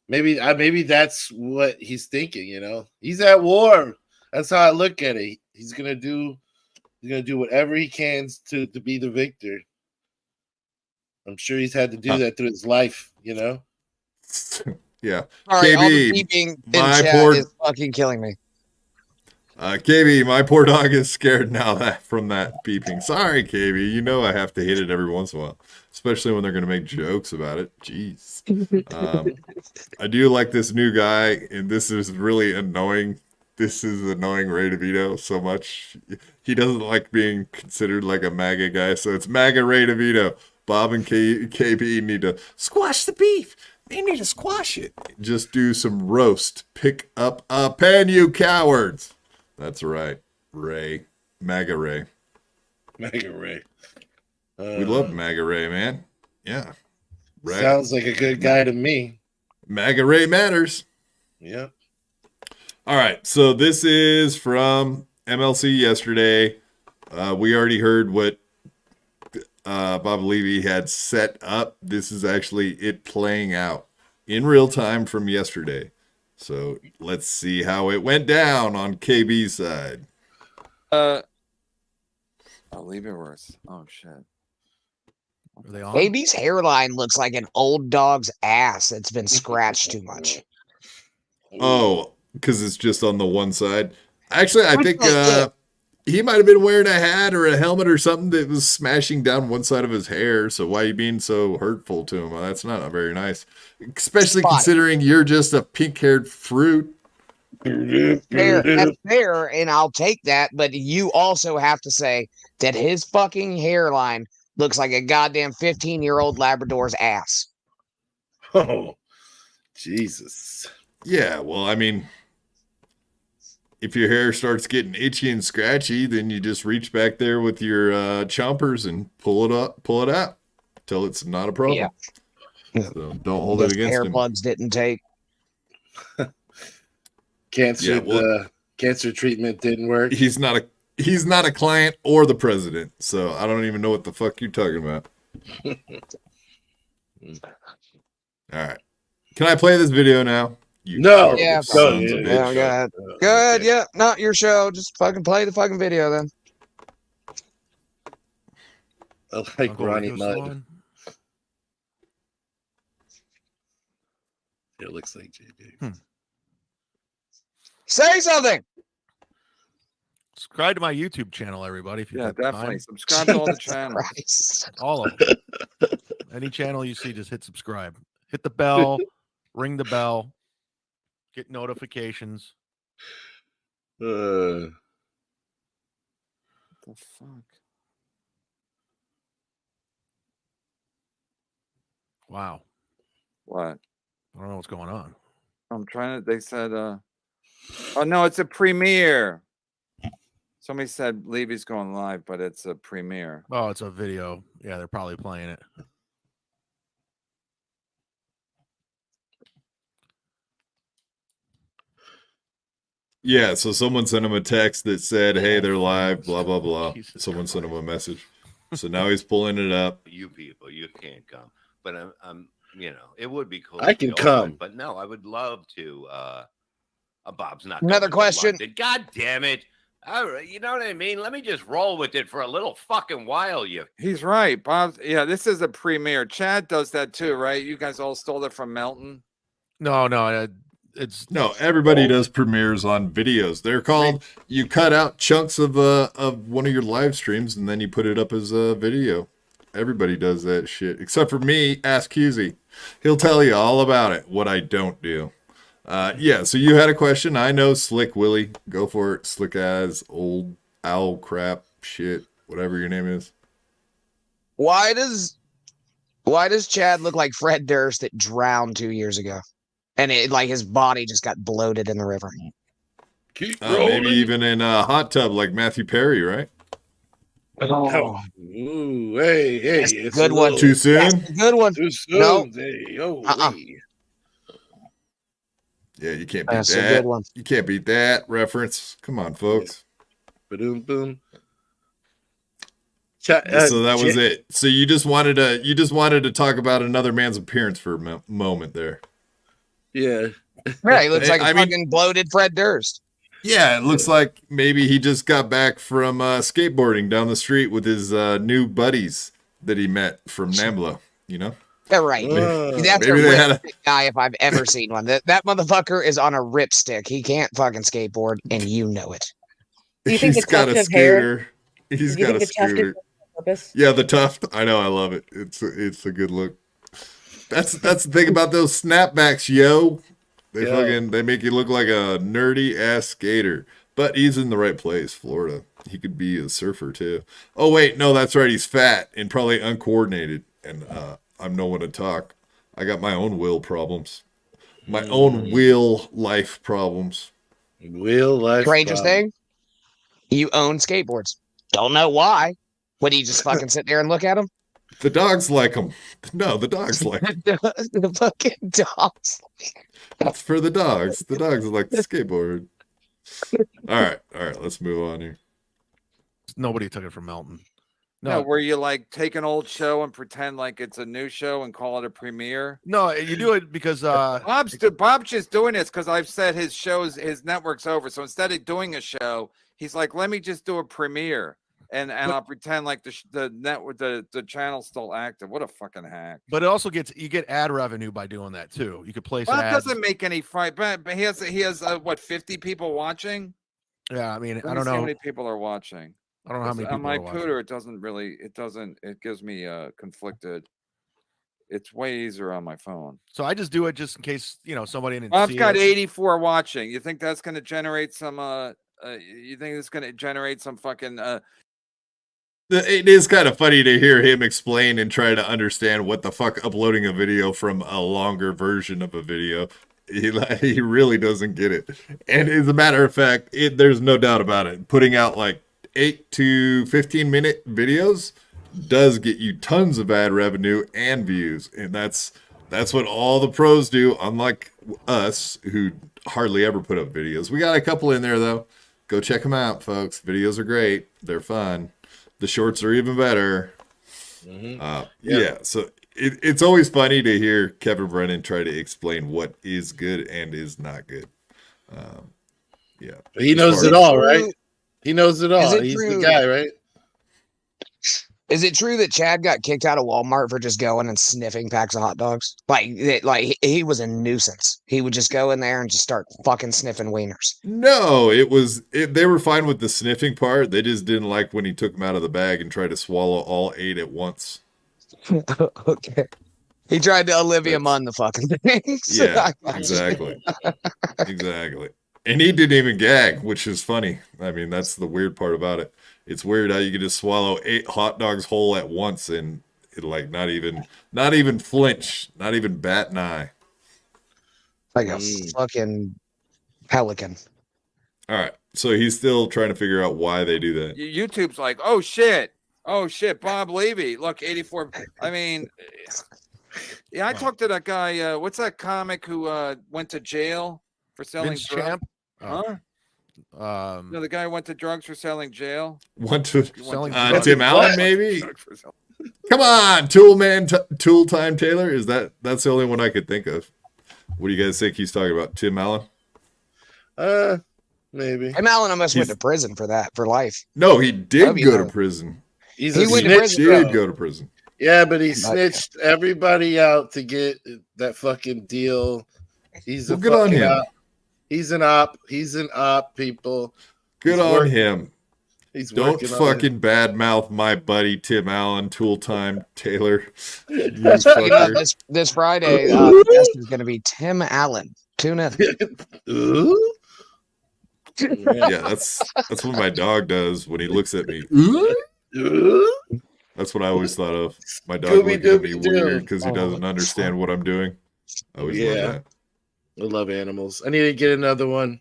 D: Maybe that's what he's thinking. He's at war. That's how I look at it. He's gonna do whatever he can to be the victor. I'm sure he's had to do that through his life.
A: Yeah.
B: All right, all the
A: KB,
B: beeping
A: my
B: in chat
A: poor-
B: is fucking killing me.
A: KB, my poor dog is scared now from that beeping. Sorry, KB. You know I have to hit it every once in a while, especially when they're going to make jokes about it. Jeez. I do like this new guy, and this is really annoying. This is annoying Ray DeVito so much. He doesn't like being considered like a MAGA guy, so it's MAGA Ray DeVito. Bob and KB need to squash the beef. They need to squash it. Just do some roast. Pick up a pen, you cowards. That's right. Ray. MAGA Ray.
D: Mega Ray.
A: We love MAGA Ray, man. Yeah. Right.
D: Sounds like a good guy to me.
A: MAGA Ray matters.
D: Yep.
A: All right. So this is from MLC yesterday. We already heard what Bob Levy had set up. This is actually it playing out in real time from yesterday. So let's see how it went down on KB's side.
G: I'll leave it worse. Oh shit.
H: Are they on?
B: Baby's hairline looks like an old dog's ass that's been scratched too much.
A: Oh, because it's just on the one side. Actually, I think he might have been wearing a hat or a helmet or something that was smashing down one side of his hair. So why are you being so hurtful to him? Well, that's not very nice. Especially considering you're just a pink-haired fruit.
B: Fair, that's fair, and I'll take that. But you also have to say that his fucking hairline looks like a goddamn 15-year-old Labrador's ass.
D: Oh, Jesus.
A: Yeah, well, I mean, if your hair starts getting itchy and scratchy, then you just reach back there with your chompers and pull it out till it's not a problem.
B: Yeah.
A: So don't hold
B: Those
A: it against
B: hair
A: him.
B: plugs didn't take.
D: Cancer treatment didn't work.
A: He's not a client or the president, so I don't even know what the fuck you're talking about. All right. Can I play this video now? You
D: No.
B: Yeah,
A: sons of
D: yeah,
A: bitch.
B: Yeah, go ahead. Good, yeah, not your show. Just fucking play the fucking video then.
D: I like
H: I'll go
D: Ronnie
H: with this
D: Mudd.
H: one.
D: It looks like JB.
B: Say something.
H: Subscribe to my YouTube channel, everybody. If you
G: Yeah,
H: have
G: definitely.
H: time.
G: Subscribe to all the
B: Jesus
G: channels.
B: Christ.
H: All of them. Any channel you see, just hit subscribe. Hit the bell. Ring the bell. Get notifications.
G: The fuck?
H: Wow.
G: What?
H: I don't know what's going on.
G: I'm trying to. They said, oh no, it's a premiere. Somebody said Levy's going live, but it's a premiere.
H: Oh, it's a video. Yeah, they're probably playing it.
A: Yeah, so someone sent him a text that said, hey, they're live, blah, blah, blah.
H: Jesus
A: Someone sent him a message. So now he's pulling it up.
F: You people, you can't come. But I'm you know, it would be cool.
D: I
F: to
D: can
F: go,
D: come.
F: but no, I would love to. Bob's not.
B: Another
F: going to
B: question.
F: London. God damn it! All right, you know what I mean? Let me just roll with it for a little fucking while. You.
G: He's right, Bob. Yeah, this is a premiere. Chad does that too, right? You guys all stole it from Melton.
H: No, it's
A: No, everybody does premieres on videos. They're called, you cut out chunks of one of your live streams and then you put it up as a video. Everybody does that shit. Except for me, ask Husey. He'll tell you all about it, what I don't do. Yeah, so you had a question. I know Slick Willie. Go for it. Slick as old owl crap shit, whatever your name is.
B: Why does Chad look like Fred Durst that drowned 2 years ago? And it like his body just got bloated in the river.
D: Keep
A: Maybe even in a hot tub like Matthew Perry, right?
D: Oh. Ooh, hey,
B: That's a
D: it's
B: good one.
A: Too soon?
B: That's a good one.
D: Too soon.
B: No.
D: Hey, oh, hey.
A: Yeah, you can't beat
B: That's a
A: that.
B: good one.
A: You can't beat that reference. Come on, folks.
D: Ba-doom, boom.
A: So that was it. So you just wanted to talk about another man's appearance for a moment there.
D: Yeah.
B: Yeah, he looks like a
A: I mean-
B: fucking bloated Fred Durst.
A: Yeah, it looks like maybe he just got back from skateboarding down the street with his new buddies that he met from NAMBLA, you know?
B: Yeah, right. That's
A: maybe
B: a
A: they had
B: ripstick guy if I've ever seen one. That motherfucker is on a ripstick. He can't fucking skateboard, and you know it.
C: Do you think
A: He's
C: the
A: got
C: tuft
A: a
C: of hair-
A: scooter. He's
C: Do you
A: got a
C: think the tuft is
A: scooter.
C: on purpose?
A: Yeah, the tuft. I know, I love it. It's a good look. That's the thing about those snapbacks, yo. They make you look like a nerdy ass skater. But he's in the right place, Florida. He could be a surfer too. Oh wait, no, that's right. He's fat and probably uncoordinated. and I'm no one to talk. I got my own will problems, my own will life problems.
D: Real life.
B: Strangest
D: problem.
B: thing, you own skateboards. Don't know why. Would you just fucking sit there and look at them?
A: The dogs like them. No, the dogs like them.
B: The fucking dogs.
A: It's for the dogs. The dogs like the skateboard. All right, let's move on here.
H: Nobody took it from Melton.
G: No,
H: No,
G: where you like take an old show and pretend like it's a new show and call it a premiere.
H: no, you do it because
G: Bob's just doing this because I've said his network's over. So instead of doing a show, he's like, let me just do a premiere and I'll pretend like the network the channel's still active. What a fucking hack!
H: but it also you get ad revenue by doing that too. You could place
G: Well, that
H: ads.
G: doesn't make any fight, but he has what 50 people watching.
H: Yeah, I mean,
G: Let
H: I
G: me
H: don't
G: see how
H: know.
G: many people are watching.
H: I don't know how many
G: On
H: people
G: my
H: are watching.
G: Pooter, it gives me conflicted. It's way easier on my phone.
H: So I just do it just in case somebody didn't
G: Bob's
H: see
G: got
H: it.
G: 84 watching. You think that's going to generate some? You think it's going to generate some fucking?
A: It is kind of funny to hear him explain and try to understand what the fuck uploading a video from a longer version of a video. He really doesn't get it. And as a matter of fact, there's no doubt about it. Putting out like 8 to 15-minute videos does get you tons of ad revenue and views. And that's what all the pros do, unlike us who hardly ever put up videos. We got a couple in there though. Go check them out, folks. Videos are great. They're fun. The shorts are even better. Yeah, so it's always funny to hear Kevin Brennan try to explain what is good and is not good. Yeah.
D: But he knows it all, right? He knows it all.
B: Is it
D: He's
B: true?
D: the guy, right?
B: Is it true that Chad got kicked out of Walmart for just going and sniffing packs of hot dogs? Like he was a nuisance. He would just go in there and just start fucking sniffing wieners.
A: No, they were fine with the sniffing part. They just didn't like when he took them out of the bag and tried to swallow all 8 at once.
B: Okay. He tried to Olivia Munn the fucking things.
A: Yeah, exactly. Exactly. And he didn't even gag, which is funny. I mean, that's the weird part about it. It's weird how you can just swallow 8 hot dogs whole at once and it like not even flinch, not even bat an eye.
B: Like a fucking pelican.
A: All right. So he's still trying to figure out why they do that.
G: YouTube's like, oh shit, Bob Levy, look, 84. I mean, yeah, I talked to that guy. What's that comic who went to jail for selling
H: Vince
G: drugs?
H: Champ.
G: Huh? No, the guy who went to drugs for selling jail.
H: Selling
A: Tim Allen, maybe? Come on, Tool Time Taylor. That's the only one I could think of. What do you guys think he's talking about? Tim Allen?
D: Maybe.
B: Tim Allen almost went to prison for that, for life.
A: No, he did
B: That'd be
A: go to
B: nice.
A: prison.
D: He
B: went to
A: He
B: prison.
A: did go to prison.
D: Yeah, but he snitched everybody out to get that fucking deal. He's
A: Well, good on him.
D: op. He's an op. He's an op, people.
A: Good
D: He's
A: on
D: working-
A: him.
D: He's
A: Don't
D: working on it.
A: fucking badmouth my buddy Tim Allen, Tool Time Taylor. You
B: You know,
A: fucker.
B: this Friday, the guest is going to be Tim Allen. Tune in.
D: Ooh.
A: Yeah, that's what my dog does when he looks at me.
D: Ooh.
A: That's what I always thought of. My dog looking at me
D: Scooby-Dooby-Doo.
A: weird because he doesn't understand what I'm doing. I always love
D: Yeah.
A: that.
D: I love animals. I need to get another one.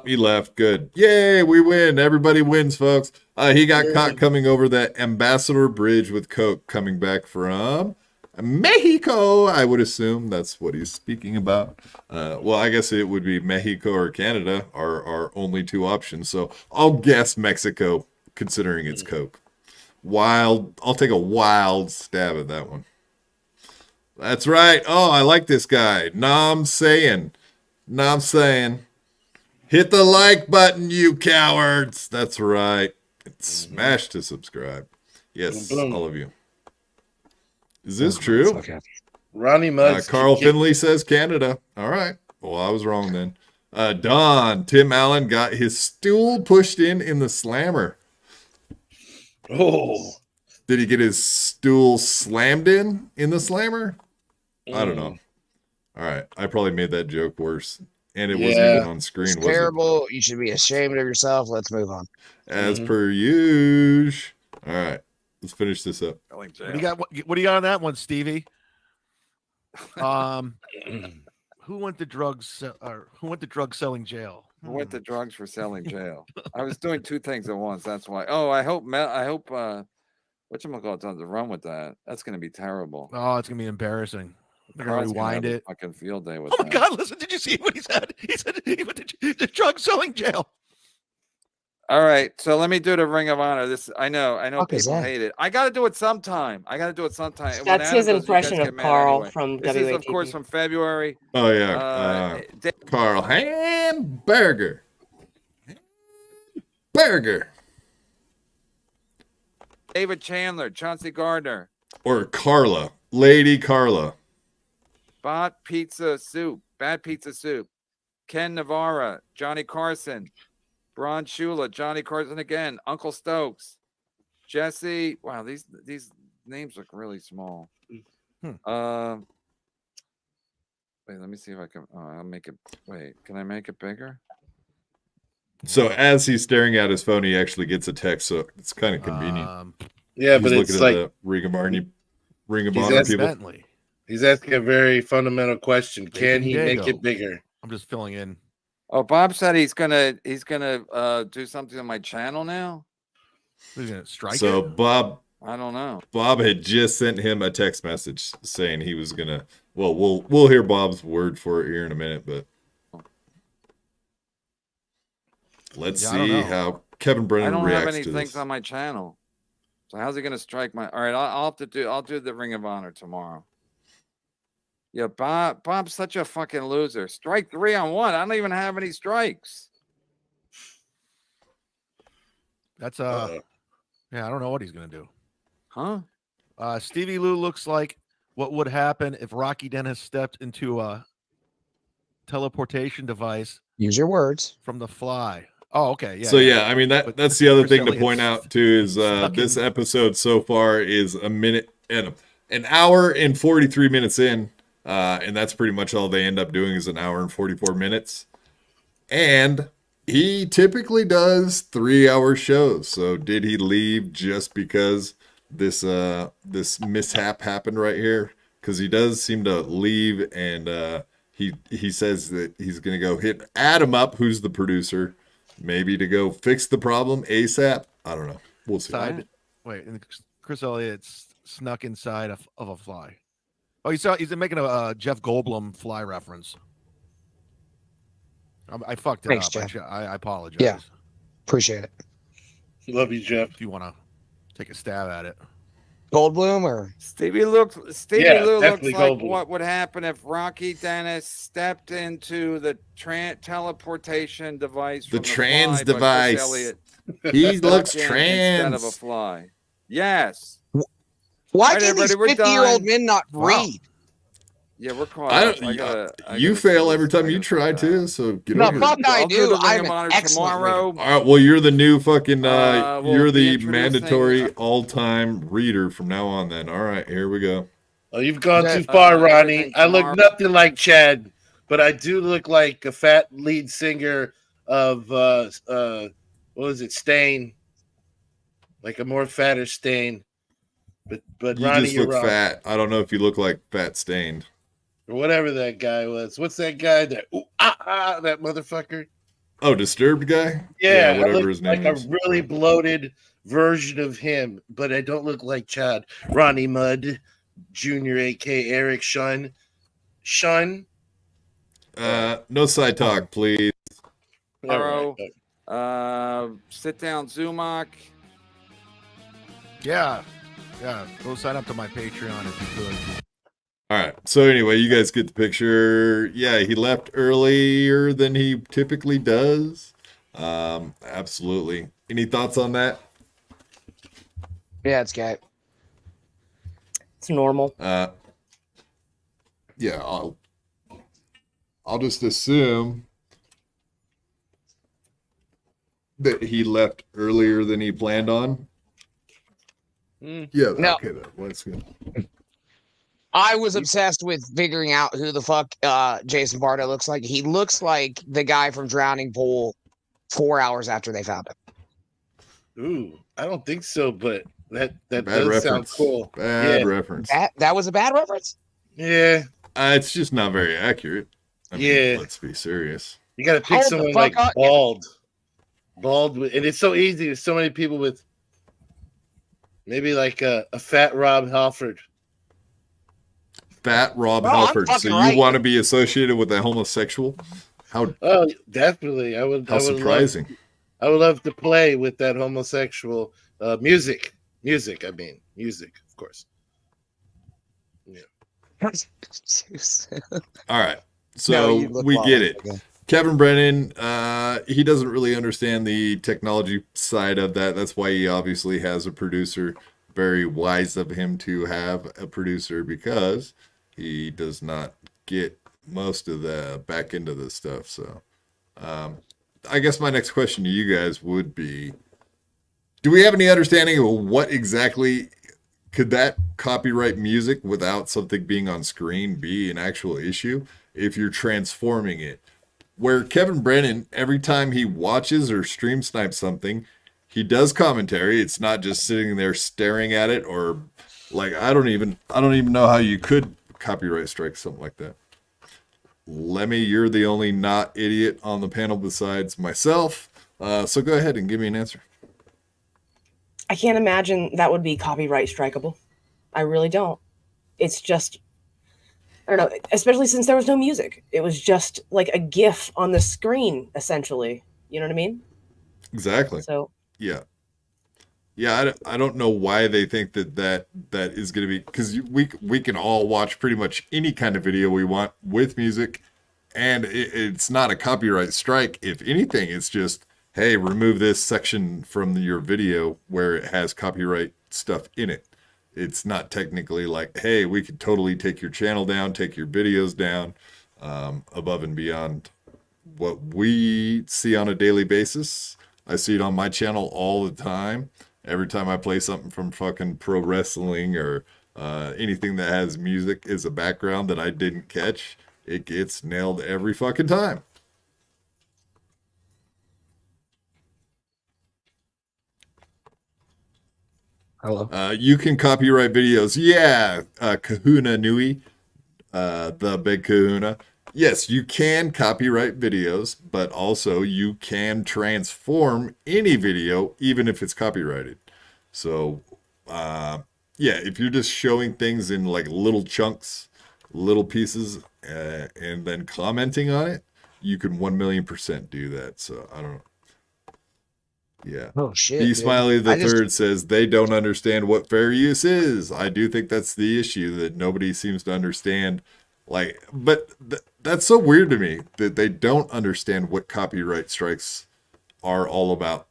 A: He left. Good. Yay, we win. Everybody wins, folks. He got caught coming over that Ambassador Bridge with Coke coming back from Mexico. I would assume that's what he's speaking about. Well, I guess it would be Mexico or Canada are our only 2 options. So I'll guess Mexico, considering it's Coke. I'll take a wild stab at that one. That's right. Oh, I like this guy. Nam saying. Hit the like button, you cowards. That's right. And smash to subscribe. Yes,
D: Boom.
A: all of you. Is this true?
B: Okay.
D: Ronnie Mudds.
A: Carl Finley says Canada. All right. Well, I was wrong then. Don, Tim Allen got his stool pushed in the slammer.
D: Oh.
A: Did he get his stool slammed in the slammer? I don't know. All right. I probably made that joke worse. And it wasn't even on screen,
B: It's
A: was it?
B: terrible. You should be ashamed of yourself. Let's move on.
A: As per usual. All right. Let's finish this up.
G: Selling
H: What do
G: jail.
H: you got? What do you got on that one, Stevie? Who went to drugs? Or who went to drug selling jail?
G: Who went to drugs for selling jail? I was doing two things at once. That's why. Oh, I hope whatchamacallit doesn't run with that. That's gonna be terrible.
H: Oh, it's gonna be embarrassing. They're gonna
G: Carl's gonna
H: rewind
G: have a
H: it.
G: fucking field day with
H: Oh
G: that.
H: God! Listen, did you see what he said? He said he went to drug selling jail.
G: All right, so let me do the Ring of Honor. This I know
B: Fuck is
G: people
B: that?
G: hate it. I got to do it sometime. And when
C: That's
G: Adam
C: his
G: does it, you guys
C: impression
G: get
C: of
G: mad
C: Carl
G: anyway.
C: from
G: This is, of course,
C: WATP.
G: from February.
A: Oh yeah, Carl Hamburger. Burger
G: David Chandler, Chauncey Gardner,
A: or Carla, Lady Carla.
G: Bad Pizza Soup, Ken Navarra, Johnny Carson, Bron Shula, Johnny Carson again, Uncle Stokes, Jesse. Wow, these names look really small. Wait, let me see if I can. Oh, I'll make it. Wait, can I make it bigger?
A: So as he's staring at his phone, he actually gets a text. So it's kind of convenient.
D: Yeah,
A: He's
D: but
A: looking
D: it's
A: at
D: like
A: the Ring of Honor
D: He's
A: people.
H: Bentley.
D: he's asking a very fundamental question. Can he make
H: Diego.
D: it bigger?
H: I'm just filling in.
G: Oh, Bob said he's gonna do something on my channel now.
H: Who's gonna strike
A: So
H: it?
G: I don't know.
A: Bob had just sent him a text message saying he was gonna. Well, we'll hear Bob's word for it here in a minute, but let's
H: Yeah, I don't
A: see
H: know.
A: how Kevin
G: I
A: Brennan
G: don't have
A: reacts
G: any
A: to
G: things
A: this.
G: on my channel. So how's he gonna strike my? All right, I'll do the Ring of Honor tomorrow. Yeah, Bob's such a fucking loser. Strike 3 on 1. I don't even have any strikes.
H: That's
D: Uh-oh.
H: yeah. I don't know what he's gonna do.
G: Huh?
H: Stevie Lou looks like what would happen if Rocky Dennis stepped into a teleportation device
B: Use your words.
H: from The Fly. Oh, okay. Yeah.
A: So yeah, I mean
H: But
A: that's the other
H: Chris
A: thing to
H: Elliott's
A: point out too is
H: stuck
A: this
H: in-
A: episode so far is a minute and an hour and 43 minutes in, and that's pretty much all they end up doing is an hour and 44 minutes. And he typically does 3-hour shows. So did he leave just because this mishap happened right here? Because he does seem to leave, and he says that he's gonna go hit Adam up, who's the producer, maybe to go fix the problem ASAP. I don't know. We'll see.
H: Side, wait, and Chris Elliott's snuck inside of a fly. Oh, he's making a Jeff Goldblum fly reference. I fucked it
B: Thanks,
H: up.
B: Jeff.
H: I apologize.
B: Yeah. Appreciate it.
D: Love you, Jeff.
H: If you want to take a stab at it.
B: Goldblum or
G: Stevie Lou
D: Yeah,
G: looks
D: definitely
G: like
D: Goldblum.
G: what would happen if Rocky Dennis stepped into the teleportation device.
A: The
G: from
A: trans
G: Fly, but Chris
A: device.
G: Elliott
A: He looks
G: stepped in instead of a
A: trans.
G: fly. Yes.
B: why
G: Right,
B: can these
G: everybody, we're
B: 50-year-old
G: done.
B: men not
H: Wow.
B: read?
G: Yeah, we're caught
A: I
G: up.
A: don't.
G: I
A: You
G: gotta
A: fail
G: see
A: every
G: this.
A: time
G: I
A: you
G: gotta
A: try
G: check it out.
A: to. So get
B: The
A: over
B: fuck
A: it.
B: I
G: I'll do
B: do.
G: the Ring
B: I'm
G: of
B: an
G: Honor
B: excellent
G: tomorrow.
B: reader.
A: All right. Well, you're the new fucking.
G: We'll
A: You're
G: be
A: the
G: introducing,
A: mandatory all-time reader from now on. Then. All right. Here we go.
D: Oh, you've gone
B: That-
D: too far, Ronnie.
G: everything
D: I look
G: tomorrow.
D: nothing like Chad, but I do look like a fat lead singer of what was it, Stain? Like a more fatter Stain. But
A: You
D: Ronnie,
A: just
D: you're
A: look
D: wrong.
A: fat. I don't know if you look like fat stained.
D: Or whatever that guy was. What's that guy? That that motherfucker.
A: Oh, disturbed guy.
D: Yeah, I
A: whatever
D: look
A: his name
D: like
A: is.
D: a really bloated version of him, but I don't look like Chad. Ronnie Mudd Jr., aka Eric Shun.
A: No side talk, please.
G: Tomorrow. Sit down Zumach.
H: Yeah. Go sign up to my Patreon if you could.
A: All right. So anyway, you guys get the picture. Yeah, he left earlier than he typically does. Absolutely. Any thoughts on that?
B: Yeah, it's gay.
C: It's normal.
A: Yeah, I'll just assume that he left earlier than he planned on. Yeah.
B: No.
A: Okay. That's good.
B: I was obsessed with figuring out who the fuck Jason Bardo looks like. He looks like the guy from Drowning Pool 4 hours after they found him.
D: Ooh, I don't think so, but That
A: Bad
D: does sound
A: reference.
D: cool.
A: Bad
D: Yeah.
A: reference.
B: That was a bad reference.
D: Yeah,
A: It's just not very accurate. I mean,
D: Yeah.
A: let's be serious.
D: you got to pick
B: Hold the
D: someone
B: fuck
D: like
B: on.
D: bald, and it's so easy. There's so many people with maybe like a fat Rob Halford.
A: Fat Rob
B: Well, I'm
A: Halford. So
B: fucking
A: you
B: right.
A: want to be associated with a homosexual? How
D: Oh, definitely. I would.
A: how
D: I would
A: surprising.
D: I would love to play with that homosexual. Music. I mean, music, of course.
A: All right.
B: No,
A: So
B: you look
A: we
B: a lot
A: get
B: like
A: it.
B: that guy.
A: Kevin Brennan, he doesn't really understand the technology side of that. That's why he obviously has a producer. Very wise of him to have a producer because he does not get most of the back end of this stuff. So I guess my next question to you guys would be, do we have any understanding of what exactly could that copyright music without something being on screen be an actual issue if you're transforming it? Where Kevin Brennan, every time he watches or stream snipes something, he does commentary. It's not just sitting there staring at it or like I don't even know how you could copyright strike something like that. Lemmy, you're the only not idiot on the panel besides myself. So go ahead and give me an answer.
C: I can't imagine that would be copyright strikeable. I really don't. It's just, I don't know, especially since there was no music. It was just like a GIF on the screen, essentially. You know what I mean?
A: Exactly.
C: So,
A: Yeah. Yeah, I don't know why they think that is going to be, because we can all watch pretty much any kind of video we want with music, and it's not a copyright strike. If anything, it's just, hey, remove this section from your video where it has copyright stuff in it. It's not technically like, hey, we could totally take your channel down, take your videos down, above and beyond what we see on a daily basis. I see it on my channel all the time. Every time I play something from fucking pro wrestling or anything that has music as a background that I didn't catch, it gets nailed every fucking time.
B: Hello.
A: You can copyright videos. Yeah, Kahuna Nui, the big Kahuna. Yes, you can copyright videos, but also you can transform any video, even if it's copyrighted. So, yeah, if you're just showing things in like little chunks, little pieces, and then commenting on it, you can 1,000,000% do that. So, I don't know. Yeah.
B: Oh shit.
A: B
B: dude.
A: Smiley the
B: I just-
A: third says they don't understand what fair use is. I do think that's the issue that nobody seems to understand. Like, but that's so weird to me that they don't understand what copyright strikes are all about,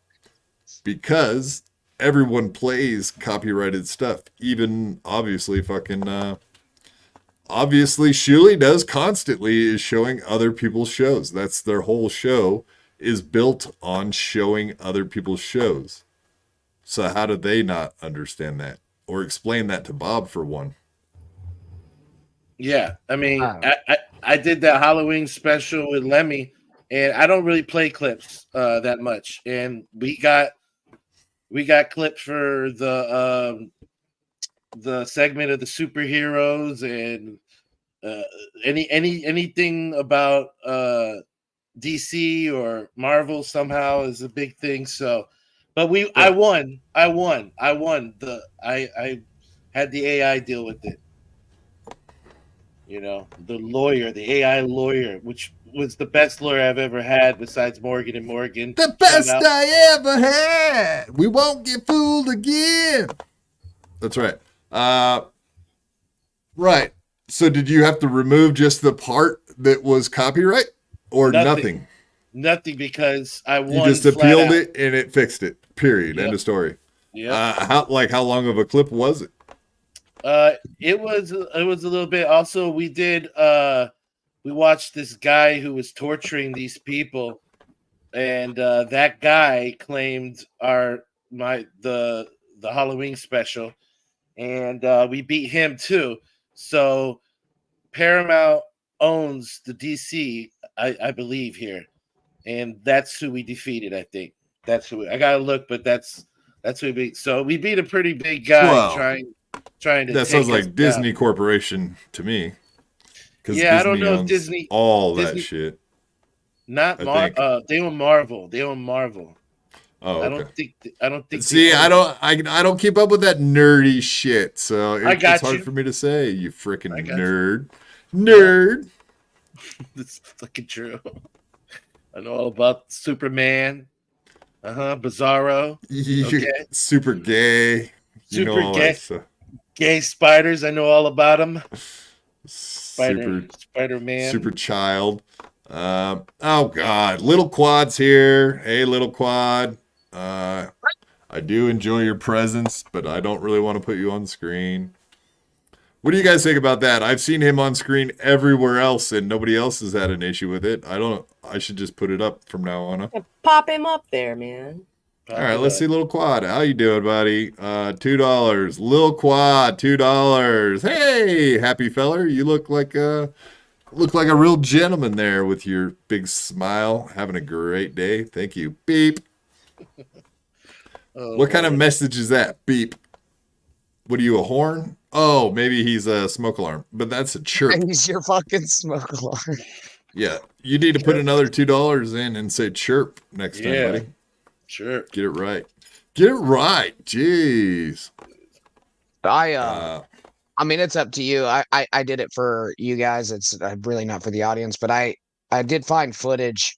A: because everyone plays copyrighted stuff. Even obviously obviously Shuli does constantly is showing other people's shows. That's their whole show is built on showing other people's shows. So how do they not understand that or explain that to Bob for one?
D: Yeah, I mean,
B: Wow.
D: I did that Halloween special with Lemmy, and I don't really play clips that much, and we got clips for the segment of the superheroes and anything about DC or Marvel somehow is a big thing. So, but I won. I had the AI deal with it. You know, the AI lawyer, which was the best lawyer I've ever had besides Morgan and Morgan.
A: The best I ever had. We won't get fooled again. That's right. Right. So did you have to remove just the part that was copyright or nothing?
D: Nothing, because I won.
A: You just appealed it and it fixed it. Period. End of story.
D: Yeah.
A: How long of a clip was it?
D: It was a little bit. Also, we watched this guy who was torturing these people, and that guy claimed the Halloween special, and we beat him too. So Paramount owns the DC, I believe here, and that's who we defeated. I think that's who I gotta look, but that's That's who we beat. So we beat a pretty big guy
A: Wow.
D: trying to.
A: That sounds
D: take us
A: like Disney
D: down.
A: Corporation to me. 'Cause
D: Yeah, I don't know if
A: owns
D: Disney-
A: all that
D: Disney-
A: shit.
D: Not
A: I
D: Mar.
A: think.
D: They own Marvel. They own Marvel.
A: Oh,
D: I
A: okay.
D: don't think.
A: See,
D: they
A: I
D: own-
A: don't keep up with that nerdy shit, so
D: I got
A: it's hard
D: you.
A: for me to say. You freaking
D: I got
A: nerd, nerd.
D: That's fucking true. I know all about Superman. Bizarro. Okay.
A: Super gay.
D: Super
A: all
D: gay.
A: that stuff.
D: Gay spiders. I know all about them. Spider-Man.
A: Super child. Oh god, little quad's here. Hey, little quad. I do enjoy your presence, but I don't really want to put you on screen. What do you guys think about that? I've seen him on screen everywhere else, and nobody else has had an issue with it. I should just put it up from now on. Huh?
C: Pop him up there, man.
A: All right, let's see, little quad. How you doing, buddy? $2. Lil quad, $2. Hey, happy feller. You look like a real gentleman there with your big smile. Having a great day. Thank you. Beep. What kind of message is that? Beep. What are you, a horn? Oh, maybe he's a smoke alarm, but that's a chirp.
B: He's your fucking smoke alarm.
A: Yeah, you need to put another $2 in and say chirp next time,
D: Yeah.
A: buddy.
D: Sure.
A: Get it right. Get it right. Jeez.
B: I mean, it's up to you. I did it for you guys. It's really not for the audience, but I did find footage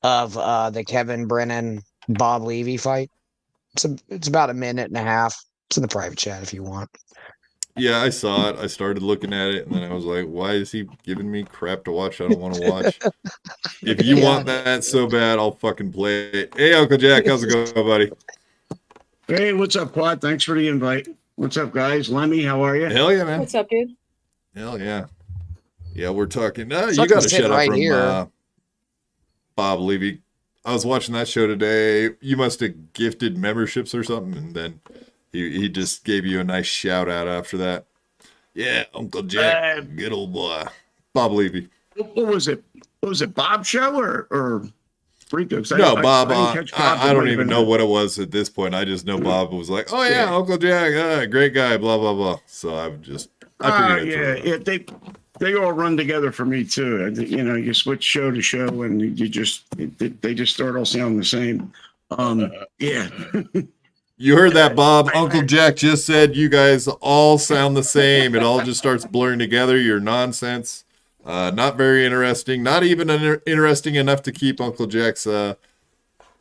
B: of the Kevin Brennan Bob Levy fight. It's about a minute and a half. It's in the private chat if you want.
A: Yeah, I saw it. I started looking at it, and then I was like, why is he giving me crap to watch I don't want to watch? If you want that so bad, I'll fucking play it. Hey, Uncle Jack, how's it going, buddy?
I: Hey, what's up, Quad? Thanks for the invite. What's up, guys? Lemmy, how are you?
A: Hell yeah, man.
C: What's up, dude?
A: Hell yeah. Yeah, we're talking. You
B: Fucking
A: got to
B: sit
A: shut up
B: right
A: from
B: here.
A: Bob Levy. I was watching that show today. You must have gifted memberships or something, and then he just gave you a nice shout out after that. Yeah, Uncle Jack, good old boy. Bob Levy.
I: What was it? What was it, Bob show or Rico?
A: No, Bob.
I: didn't catch Bob.
A: I
I: It
A: don't
I: might have
A: even
I: been
A: know what it was at this point. I just know Bob was like, "Oh yeah, Uncle Jack, great guy." Blah blah blah. So I figured. I'd throw it out.
I: yeah. They all run together for me too. You know, you switch show to show, and they just start all sounding the same. Yeah.
A: You heard that, Bob? Uncle Jack just said you guys all sound the same. It all just starts blurring together. You're nonsense. Not very interesting. Not even interesting enough to keep Uncle Jack's.
I: Nope.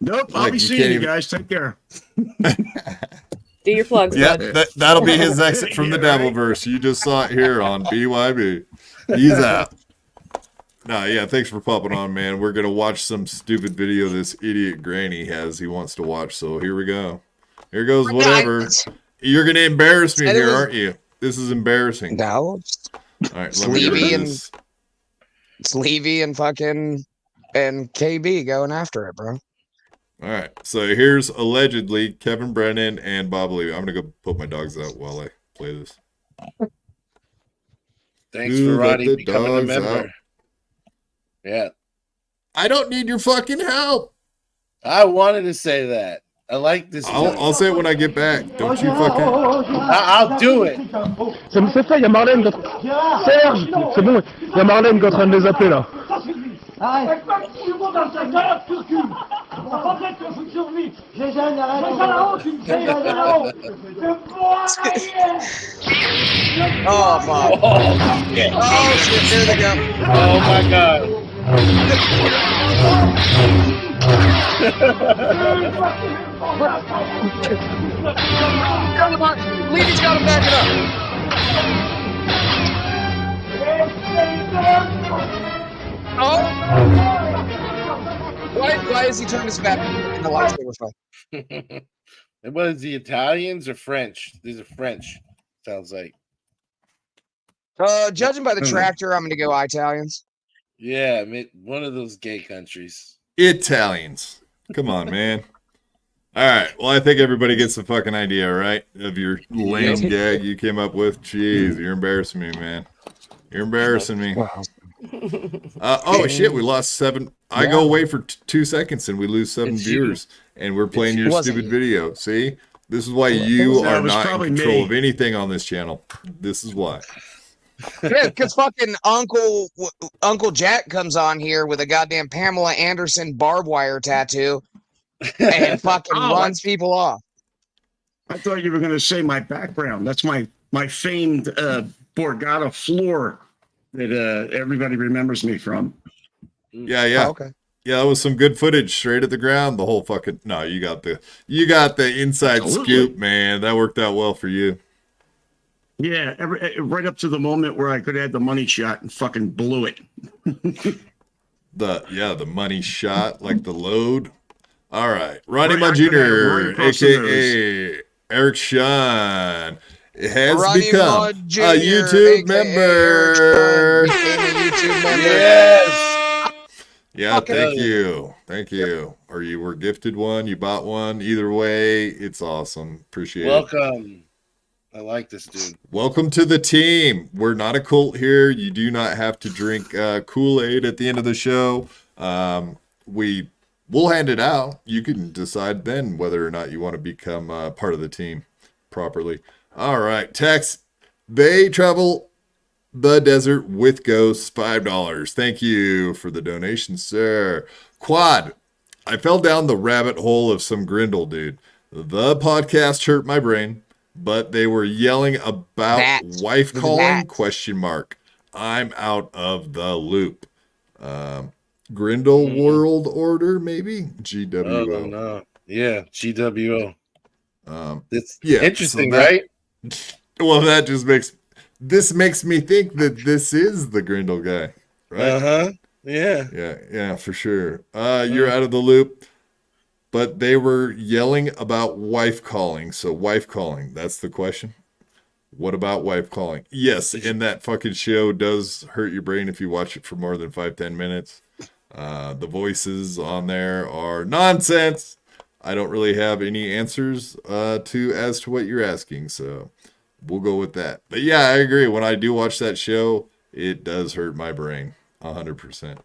I: I'll
A: Like,
I: be
A: you
I: seeing
A: can't
I: you
A: even-
I: guys. Take care.
C: Do your plugs,
A: Yeah,
C: bud.
A: that'll be his exit from the
I: Yeah, right.
A: dabbleverse. You just saw it here on BYB. He's out. No, yeah, thanks for popping on, man. We're gonna watch some stupid video this idiot granny has. He wants to watch. So here we go. Here goes whatever. You're gonna embarrass me here, aren't you? This is embarrassing.
B: No,
A: All right,
B: it's
A: let me get rid
B: Levy
A: of
B: and-
A: this.
B: it's Levy and fucking and KB going after it, bro.
A: All right, so here's allegedly Kevin Brennan and Bob Levy. I'm gonna go put my dogs out while I play this.
D: Thanks
A: Ooh,
D: for
A: let
D: Roddy
A: the
D: becoming a
A: dogs
D: member.
A: out.
D: Yeah.
A: I don't need your fucking help.
D: I wanted to say that. I like this.
A: I'll say it when I get back. Don't you fucking.
D: I'll do it.
J: C'est ça, il y a Marlène. Serge, c'est bon, il y a Marlène qui est en train de les appeler là.
B: Oh fuck! Oh shit! There they go.
D: Oh my god.
B: Levy's got him backing up. Oh! Why is he turning his back in the lightsaber fight?
D: And what is the Italians or French? These are French. Sounds like.
B: Judging by the tractor, I'm gonna go Italians.
D: Yeah, one of those gay countries.
A: Italians. Come on, man. All right. Well, I think everybody gets the fucking idea, right? Of your lame gag you came up with. Jeez, you're embarrassing me, man. You're embarrassing me.
B: Wow.
A: Oh shit, we lost 7. I go away for 2 seconds and we lose 7
D: It's you.
A: viewers, and we're playing your
B: Wasn't
A: stupid
B: you.
A: video. See, this is why you
I: That
A: are
I: was
A: not in
I: probably
A: control
I: me.
A: of anything on this channel. This is why.
B: Yeah, because fucking Uncle Jack comes on here with a goddamn Pamela Anderson barbed wire tattoo and fucking
I: Oh,
B: runs people off.
I: I thought you were going to say my background. That's my famed Borgata floor that everybody remembers me from.
A: Yeah.
B: Oh, okay.
A: Yeah, that was some good footage straight at the ground. The whole fucking no, you got the inside
I: Absolutely.
A: scoop, man. That worked out well for you.
I: Yeah, right up to the moment where I could have had the money shot and fucking blew it.
A: The money shot, like the load. All right, Ronnie
I: Right,
A: Mud
I: I could have
A: Jr.,
I: right across the
A: aka Eric Sean, has
B: Ronnie
A: become
B: Mud Jr.,
A: a YouTube
B: aka Eric
A: member.
B: Sean, became a YouTube member.
D: Yes.
A: Yeah,
B: Fucking
A: thank you. Or you were gifted one, you bought one. Either way, it's awesome. Appreciate it.
D: Welcome. I like this dude.
A: Welcome to the team. We're not a cult here. You do not have to drink Kool-Aid at the end of the show. We'll hand it out. You can decide then whether or not you want to become part of the team properly. All right, Tex. They travel the desert with ghosts, $5. Thank you for the donation, sir. Quad. I fell down the rabbit hole of some Grindle, dude. The podcast hurt my brain, but they were yelling about wife calling, question mark. I'm out of the loop. Grindle World Order, maybe? GWO.
D: Oh, no. Yeah, GWO. It's
A: yeah,
D: interesting,
A: so that-
D: right?
A: Well, this makes me think that this is the Grindle guy, right?
D: Uh-huh. Yeah.
A: Yeah, for sure. You're out of the loop. But they were yelling about wife calling. So wife calling, that's the question. What about wife calling? Yes, and that fucking show does hurt your brain if you watch it for more than 5-10 minutes. The voices on there are nonsense. I don't really have any answers as to what you're asking, so we'll go with that. But yeah, I agree. When I do watch that show, it does hurt my brain 100%.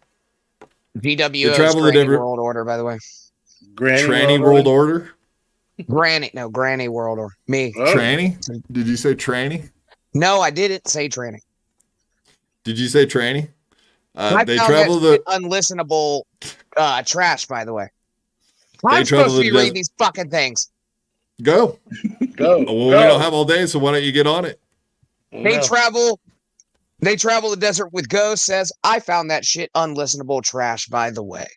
B: GWO is
A: travel the
B: Granny
A: different-
B: World Order, by the way.
A: Tranny World Order?
B: Granny World Order. Me.
D: Oh.
A: Tranny? Did you say tranny?
B: No, I didn't say tranny.
A: Did you say tranny?
B: I
A: They
B: found
A: travel
B: that
A: the
B: unlistenable trash, by the way.
A: They
B: I'm
A: travel
B: supposed to
A: the
B: be reading
A: desert-
B: these fucking things.
A: go.
D: Go.
A: Well, we
D: go.
A: don't have all day, so why don't you get on it?
B: They
D: No.
B: travel the desert with ghosts. Says I found that shit unlistenable trash, by the way.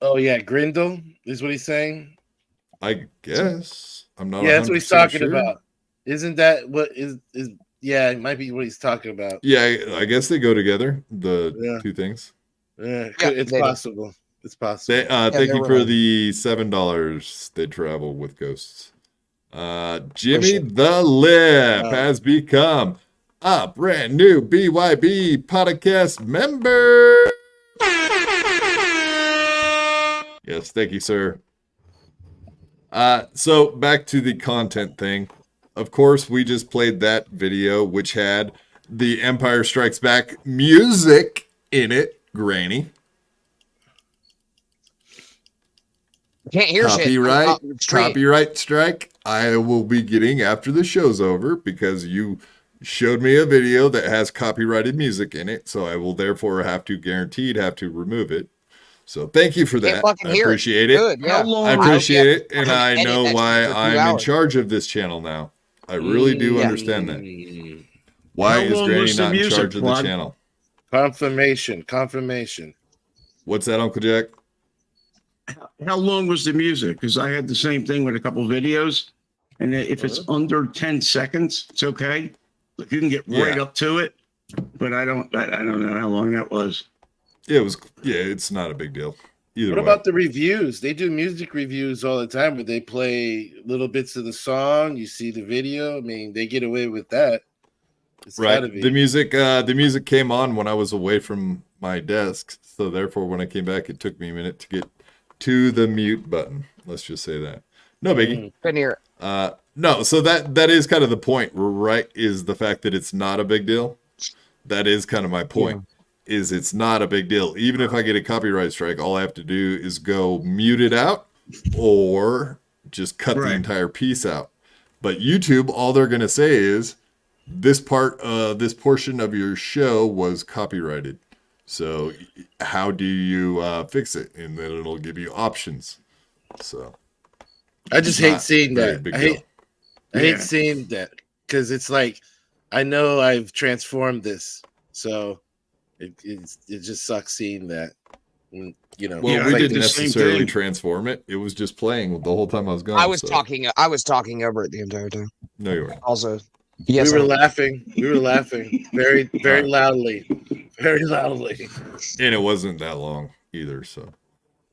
D: Oh, yeah, Grindle is what he's saying?
A: I guess. I'm not.
D: Yeah, that's what he's
A: 100%
D: talking
A: sure.
D: about. Isn't that what is yeah, it might be what he's talking about.
A: Yeah, I guess they go together. The
D: Yeah.
A: two things.
D: Yeah,
B: Yeah,
D: it's
B: they do.
D: possible. It's possible.
A: Thank
B: they're
A: you for
B: related.
A: the $7. They travel with ghosts. Jimmy
B: Appreciate
A: the Lip
D: Wow.
A: has become a brand new BYB Podcast member. Yes, thank you, sir. So back to the content thing. Of course, we just played that video, which had the Empire Strikes Back music in it, Granny.
B: Can't hear
A: Copyright,
B: shit.
A: copyright strike. I will be getting after the show's over because you showed me a video that has copyrighted music in it, so I will therefore have to remove it. So thank you for
B: Can't
A: that.
B: fucking
A: I
B: hear it.
A: appreciate it.
B: Good, yeah.
I: How long?
A: I appreciate it,
B: I
A: and
B: hope
A: I
B: you edit
A: know
B: that
A: why
B: shit for 2
A: I'm in
B: hours.
A: charge of this channel now. I really do
B: Yeah.
A: understand that. Why
I: How
A: is
I: long
A: Granny
I: was the
A: not in
I: music,
A: charge of the
I: Claude?
A: channel?
D: Confirmation.
A: What's that, Uncle Jack?
I: How long was the music? Because I had the same thing with a couple videos, and if it's under 10 seconds, it's okay. Like you can get right
A: Yeah.
I: up to it, but I don't know how long that was.
A: It's not a big deal. Either
D: What
A: way.
D: about the reviews? They do music reviews all the time where they play little bits of the song, you see the video. I mean, they get away with that. It's gotta
A: Right.
D: be.
A: The music came on when I was away from my desk. So therefore when I came back, it took me a minute to get to the mute button. Let's just say that. No biggie.
B: Couldn't hear it.
A: No, so that is kind of the point, right? Is the fact that it's not a big deal. That is kind of my point. Is it's not a big deal. Even if I get a copyright strike, all I have to do is go mute it out or just cut the entire piece out. But YouTube, all they're going to say is this portion of your show was copyrighted. So how do you fix it? And then it'll give you options. So
D: I just hate seeing
A: very
D: that.
A: big
D: I
A: deal.
D: hate seeing that because it's like I know I've transformed this, so it just sucks seeing that. You know,
A: Well,
I: I
A: we
I: did
A: didn't
I: the same
A: necessarily
I: thing.
A: transform it. It was just playing the whole time I was gone.
B: I was
A: so-
B: talking over it the entire time.
A: No, you weren't.
B: Also, yes,
D: we were
B: I-
D: laughing. We were laughing very loudly, very loudly.
A: And it wasn't that long either. So,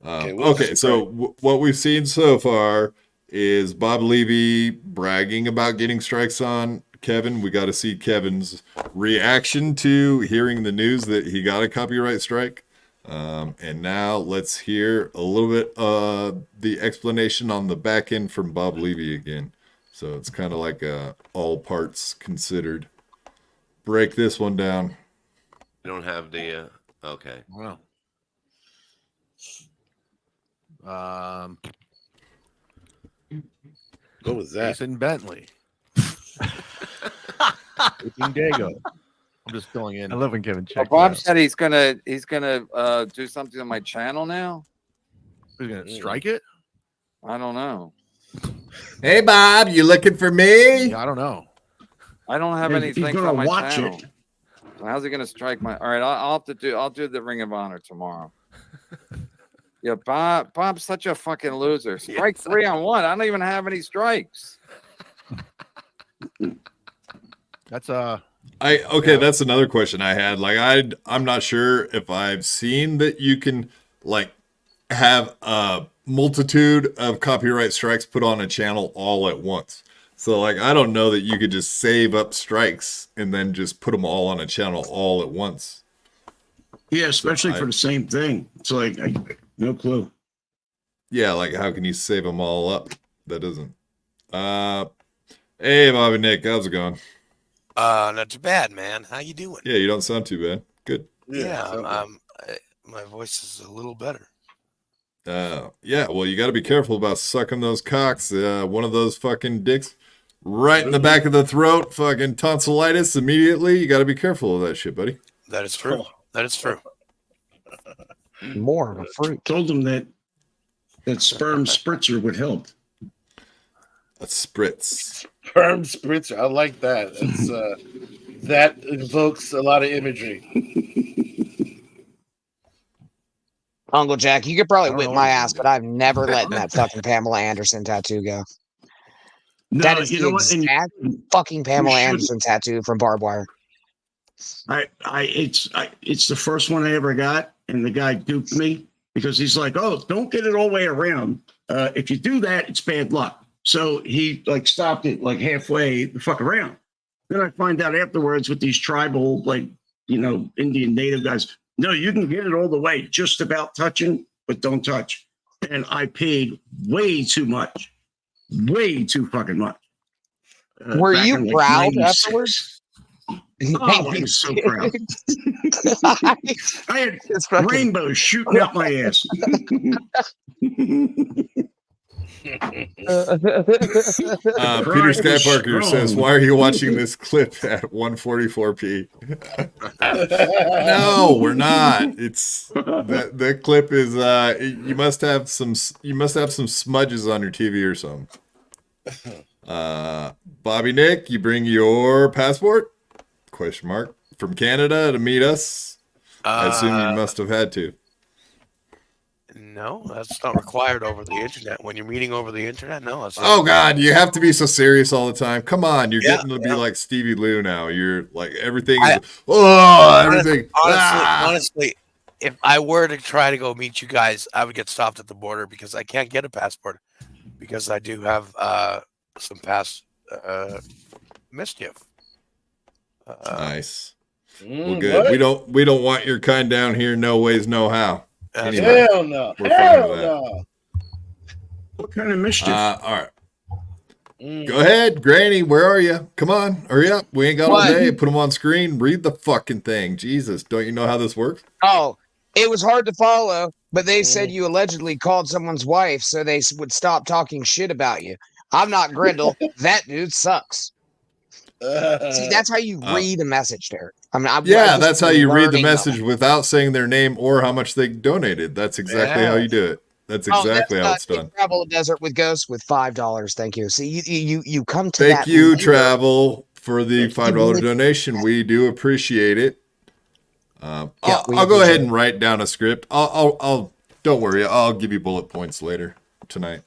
D: Okay,
A: okay. So what we've seen so far is Bob Levy bragging about getting strikes on Kevin. We got to see Kevin's reaction to hearing the news that he got a copyright strike. And now let's hear a little bit the explanation on the back end from Bob Levy again. So it's kind of like all parts considered. Break this one down.
F: You don't have the okay.
H: Wow.
D: What was that?
H: Jason Bentley. Dago. I'm just filling in.
E: I love when Kevin
G: Well,
E: checks.
G: Bob
E: out.
G: said he's gonna do something on my channel now.
H: Who's gonna strike it?
G: I don't know.
A: Hey, Bob, you looking for me?
H: Yeah, I don't know.
G: I don't have
I: He's
G: anything
I: gonna
G: on my
I: watch
G: channel.
I: it.
G: How's he gonna strike my? All right, I'll do the Ring of Honor tomorrow. Yeah, Bob's such a fucking loser. Strike 3 on 1. I don't even have any strikes.
H: That's
A: That's another question I had. Like I'm not sure if I've seen that you can like have a multitude of copyright strikes put on a channel all at once. So like I don't know that you could just save up strikes and then just put them all on a channel all at once.
I: Yeah, especially for the same thing. It's like no clue.
A: Yeah, like how can you save them all up? That doesn't. Hey, Bobby Nick, how's it going?
K: Not too bad, man. How you doing?
A: Yeah, you don't sound too bad. Good.
K: Yeah, my voice is a little better.
A: Yeah, well, you got to be careful about sucking those cocks. One of those fucking dicks right in the back of the throat, fucking tonsillitis immediately. You got to be careful of that shit, buddy.
K: That is true. That is true.
B: more of a fruit.
I: Told him that sperm spritzer would help.
A: A spritz.
D: Sperm spritzer. I like that. It's that evokes a lot of imagery.
B: Uncle Jack, you could probably
H: I don't
B: whip
H: know
B: my
H: what
B: ass, but I've never letting that fucking Pamela Anderson tattoo go.
I: No,
B: That is
I: you
B: the
I: know what? And
B: exact fucking Pamela
I: shouldn't-
B: Anderson tattoo from Barbed Wire.
I: it's the first one I ever got, and the guy duped me because he's like, "Oh, don't get it all the way around. If you do that, it's bad luck." So he like stopped it like halfway the fuck around. Then I find out afterwards with these tribal, like, Indian native guys, no, you can get it all the way, just about touching, but don't touch. And I paid way too much, way too fucking much.
B: Were
I: back
B: you
I: in, like,
B: proud
I: 96.
B: afterwards?
I: Oh, I was so proud. I had rainbows shooting out my ass.
A: Peter Skyparker says, "Why are you watching this clip at 144p?" No, we're not. It's that clip is you must have some smudges on your TV or something. Bobby Nick, you bring your passport? Question mark. From Canada to meet us? I assume you must have had to.
K: No, that's not required over the internet. When you're meeting over the internet, no. That's
A: Oh God, you have to be so serious all the time. Come on, you're getting to be like Stevie Lou now. You're like everything is everything.
K: Honestly, if I were to try to go meet you guys, I would get stopped at the border because I can't get a passport because I do have some past mischief.
A: Nice. Well, good.
D: What?
A: We don't want your kind down here. No ways, no how.
K: Anyway,
D: Hell no.
A: We're fine
D: Hell
A: with that.
D: no.
I: What kind of mischief?
A: All right. Go ahead, Granny. Where are you? Come on, hurry up. We ain't got all
B: What?
A: day. Put them on screen. Read the fucking thing. Jesus, don't you know how this works?
B: Oh, it was hard to follow, but they said you allegedly called someone's wife so they would stop talking shit about you. I'm not Grindel. That dude sucks. See, that's how you read a message, Derek. I mean,
A: that's how you read the message without saying their name or how much they donated. That's exactly how you do it. That's exactly how it's done.
B: Travel a desert with ghosts with $5. Thank you. See, you come to
A: Thank
B: that.
A: you,
B: later.
A: Travel, for the $5 donation. We do appreciate it. I'll go ahead and write down a script. I'll don't worry. I'll give you bullet points later tonight,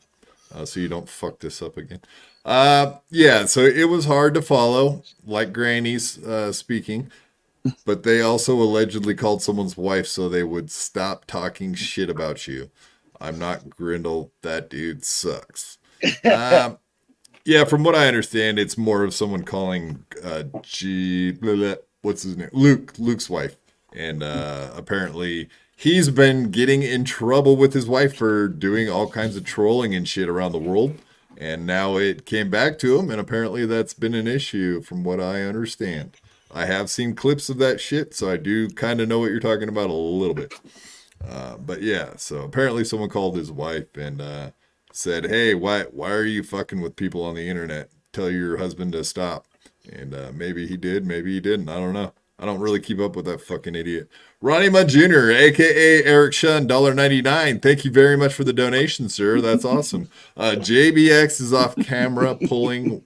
A: so you don't fuck this up again. Yeah. So it was hard to follow, like Granny's speaking, but they also allegedly called someone's wife so they would stop talking shit about you. I'm not Grindel. That dude sucks. Yeah, from what I understand, it's more of someone calling what's his name? Luke's wife. And apparently he's been getting in trouble with his wife for doing all kinds of trolling and shit around the world. And now it came back to him, and apparently that's been an issue from what I understand. I have seen clips of that shit, so I do kind of know what you're talking about a little bit. But yeah, so apparently someone called his wife and said, hey, why are you fucking with people on the internet? Tell your husband to stop. And maybe he did, maybe he didn't. I don't know. I don't really keep up with that fucking idiot. Ronnie Mudd Jr., a.k.a. Eric Shun, $1.99. Thank you very much for the donation, sir. That's awesome. JBX is off camera pulling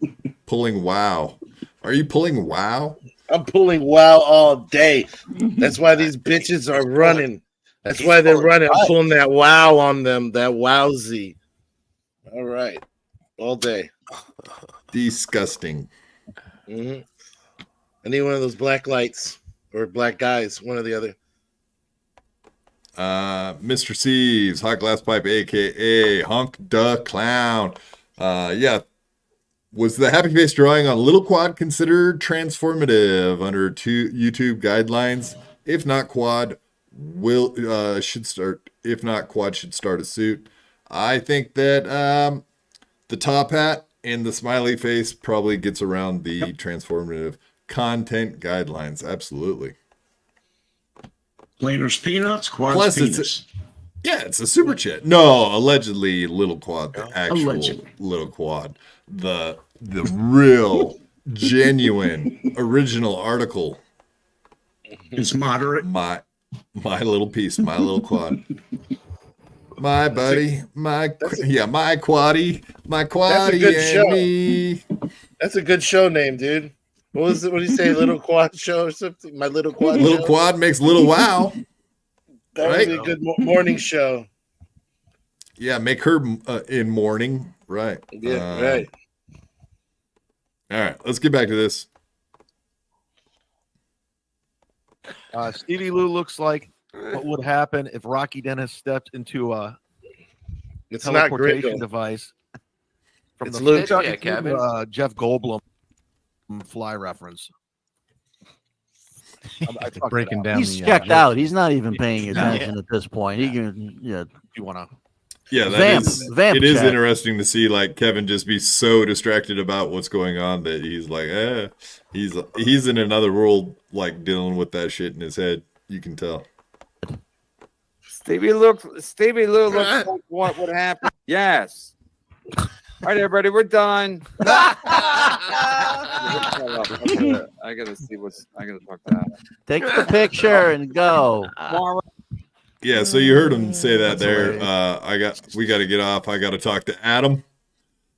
A: WoW. Are you pulling WoW?
D: I'm pulling WoW all day. That's why these bitches are running. That's why they're running. I'm pulling that WoW on them, that wowsy. All right. All day.
A: Disgusting.
D: Mm-hmm. I need one of those black lights or black guys, one or the other.
A: Mr. Seaves, Hot Glass Pipe, a.k.a. Honk the Clown. Yeah. Was the happy face drawing on Little Quad considered transformative under YouTube guidelines? If not, Quad should start. If not, Quad should start a suit. I think that the top hat and the smiley face probably gets around the transformative content guidelines. Absolutely.
I: Planers peanuts, Quad's
A: Plus,
I: penis.
A: It's a super chat. No, allegedly Little Quad, the actual
I: Allegedly.
A: Little Quad, the real, genuine, original article.
I: It's moderate.
A: My little piece, my little quad. My buddy, my quaddy,
D: That's a good
A: and
D: show.
A: me.
D: That's a good show name, dude. What was it? What do you say? Little Quad show or something? My Little Quad
A: Little
D: show?
A: Quad makes Little Wow.
D: That would be a good morning show.
A: Yeah, make her in mourning. Right.
D: Yeah, right.
A: All right, let's get back to this.
H: Stevie Lou looks like what would happen if Rocky Dennis stepped into a
D: It's not
H: teleportation
D: Gringo.
H: device from
D: It's
H: the
D: Luke.
F: Yeah, Kevin.
H: Jeff Goldblum fly reference. I fucked
L: Breaking
H: it out.
L: down.
M: He's checked out. He's not even paying attention at this point. He
H: Yeah.
M: can,
H: You want to?
A: Yeah,
M: Vamp
A: it is
M: chat.
A: interesting to see like Kevin just be so distracted about what's going on that he's like, he's in another world, like dealing with that shit in his head. You can tell.
G: Stevie Lou looks like what would happen. Yes. All right, everybody, we're done. I gotta see I gotta talk to Adam.
M: take the picture and go.
A: Yeah, so you heard him say that there. We got to get off. I got to talk to Adam.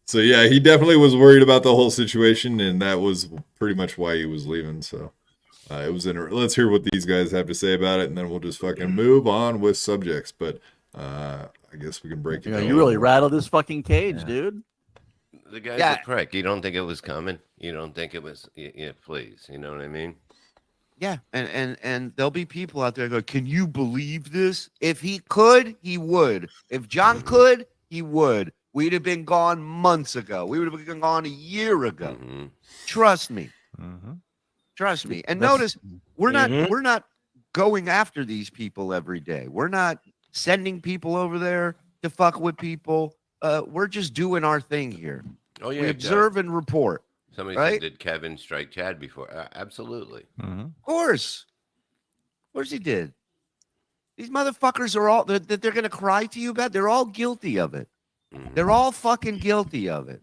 A: So yeah, he definitely was worried about the whole situation, and that was pretty much why he was leaving. So it was let's hear what these guys have to say about it, and then we'll just fucking move on with subjects. But I guess we can break it.
M: Yeah,
A: down.
M: you really rattled this fucking cage, dude.
F: The guy's a prick. You don't think it was coming? You don't think it was? Yeah, please. You know what I mean?
E: Yeah, and there'll be people out there go, can you believe this? If he could, he would. If John could, he would. We'd have been gone months ago. We would have been gone a year ago.
F: Mm-hmm.
E: Trust me. Trust me. And notice we're not going after these people every day. We're not sending people over there to fuck with people. We're just doing our thing here.
F: Oh yeah,
E: We observe and report.
F: Somebody
E: right?
F: said, "Did Kevin strike Chad before?" Absolutely.
E: Of course he did. These motherfuckers are all that they're going to cry to you about. They're all guilty of it. They're all fucking guilty of it.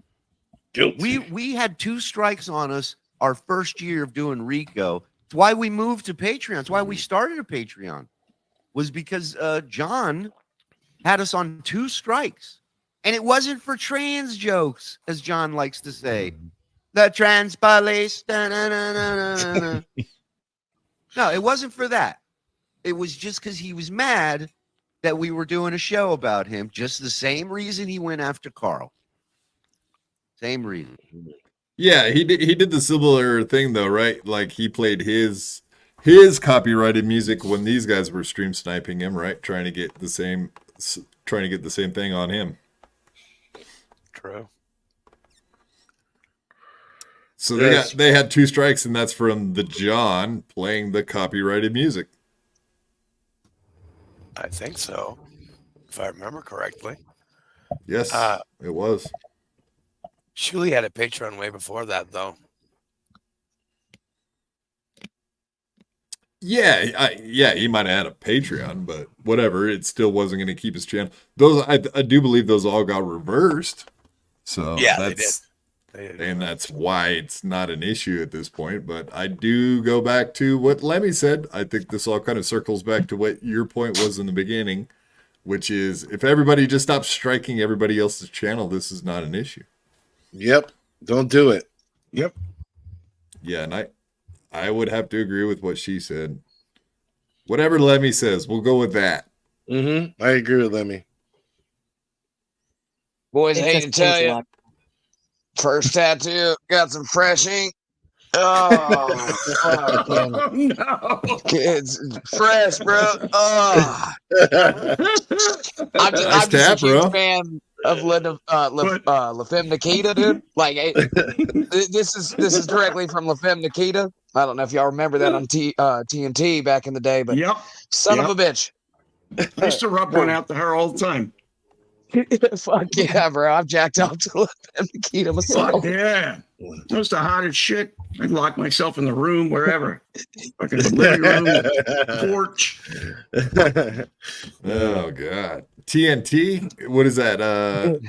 D: Guilty.
E: We had 2 strikes on us our first year of doing Rico. It's why we moved to Patreon. It's why we started a Patreon. Was because John had us on 2 strikes. And it wasn't for trans jokes, as John likes to say. The trans police. No, it wasn't for that. It was just because he was mad that we were doing a show about him. Just the same reason he went after Carl. Same reason.
A: Yeah, he did the similar thing though, right? Like he played his copyrighted music when these guys were stream sniping him, right? Trying to get the same thing on him.
K: True.
A: So they had 2 strikes, and that's from the John playing the copyrighted music.
K: I think so, if I remember correctly.
A: Yes, it was.
K: Shuli had a Patreon way before that, though.
A: Yeah, he might have had a Patreon, but whatever. It still wasn't going to keep his channel. Those I do believe those all got reversed. So
K: Yeah,
A: that's
K: they did.
A: and that's why it's not an issue at this point. But I do go back to what Lemmy said. I think this all kind of circles back to what your point was in the beginning, which is if everybody just stops striking everybody else's channel, this is not an issue.
D: Yep. Don't do it.
I: Yep.
A: Yeah, and I would have to agree with what she said. Whatever Lemmy says, we'll go with that.
D: I agree with Lemmy.
B: Boys, I
C: It
B: hate to
C: just
B: tell
C: means a
B: you,
C: lot.
B: first tattoo, got some fresh ink. Oh, fucking,
I: No.
B: it's fresh, bro. Oh. I'm
A: Nice
B: just
A: tap,
B: a huge
A: bro.
B: fan of La Femme Nikita, dude. Like, this is directly from La Femme Nikita. I don't know if y'all remember that on TNT back in the day, but
I: Yep.
B: son of a bitch.
I: I used to rub one out to her all the time.
B: Fuck yeah, bro. I've jacked off to La Femme Nikita myself.
I: Fuck yeah. That was the hottest shit. I'd lock myself in the room, wherever. Fucking living room, porch.
A: Oh God. TNT? What is that?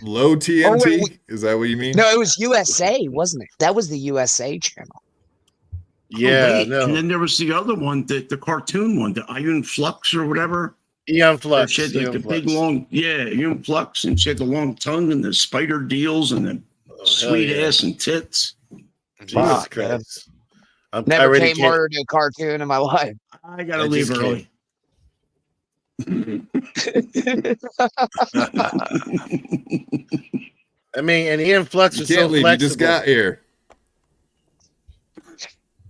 A: Low TNT? Is that what you mean?
B: No, it was USA, wasn't it? That was the USA channel.
D: Yeah,
I: wait,
D: no.
I: And then there was the other one, the cartoon one, the Iron Flux or whatever.
D: Eon Flux.
I: She had like
D: Eon
I: the
D: Flux.
I: big long, Ian Flux, and she had the long tongue and the spider deals and the sweet
D: yeah.
I: ass and tits.
D: Jesus
B: Fuck,
D: Christ. I
B: Never
D: already
B: came
D: can't-
B: harder to a cartoon in my life.
I: I gotta
D: I
I: leave
D: just
I: early.
D: I mean, and Ian Flux
A: You
D: was so
A: can't leave. You just
D: flexible.
A: got here.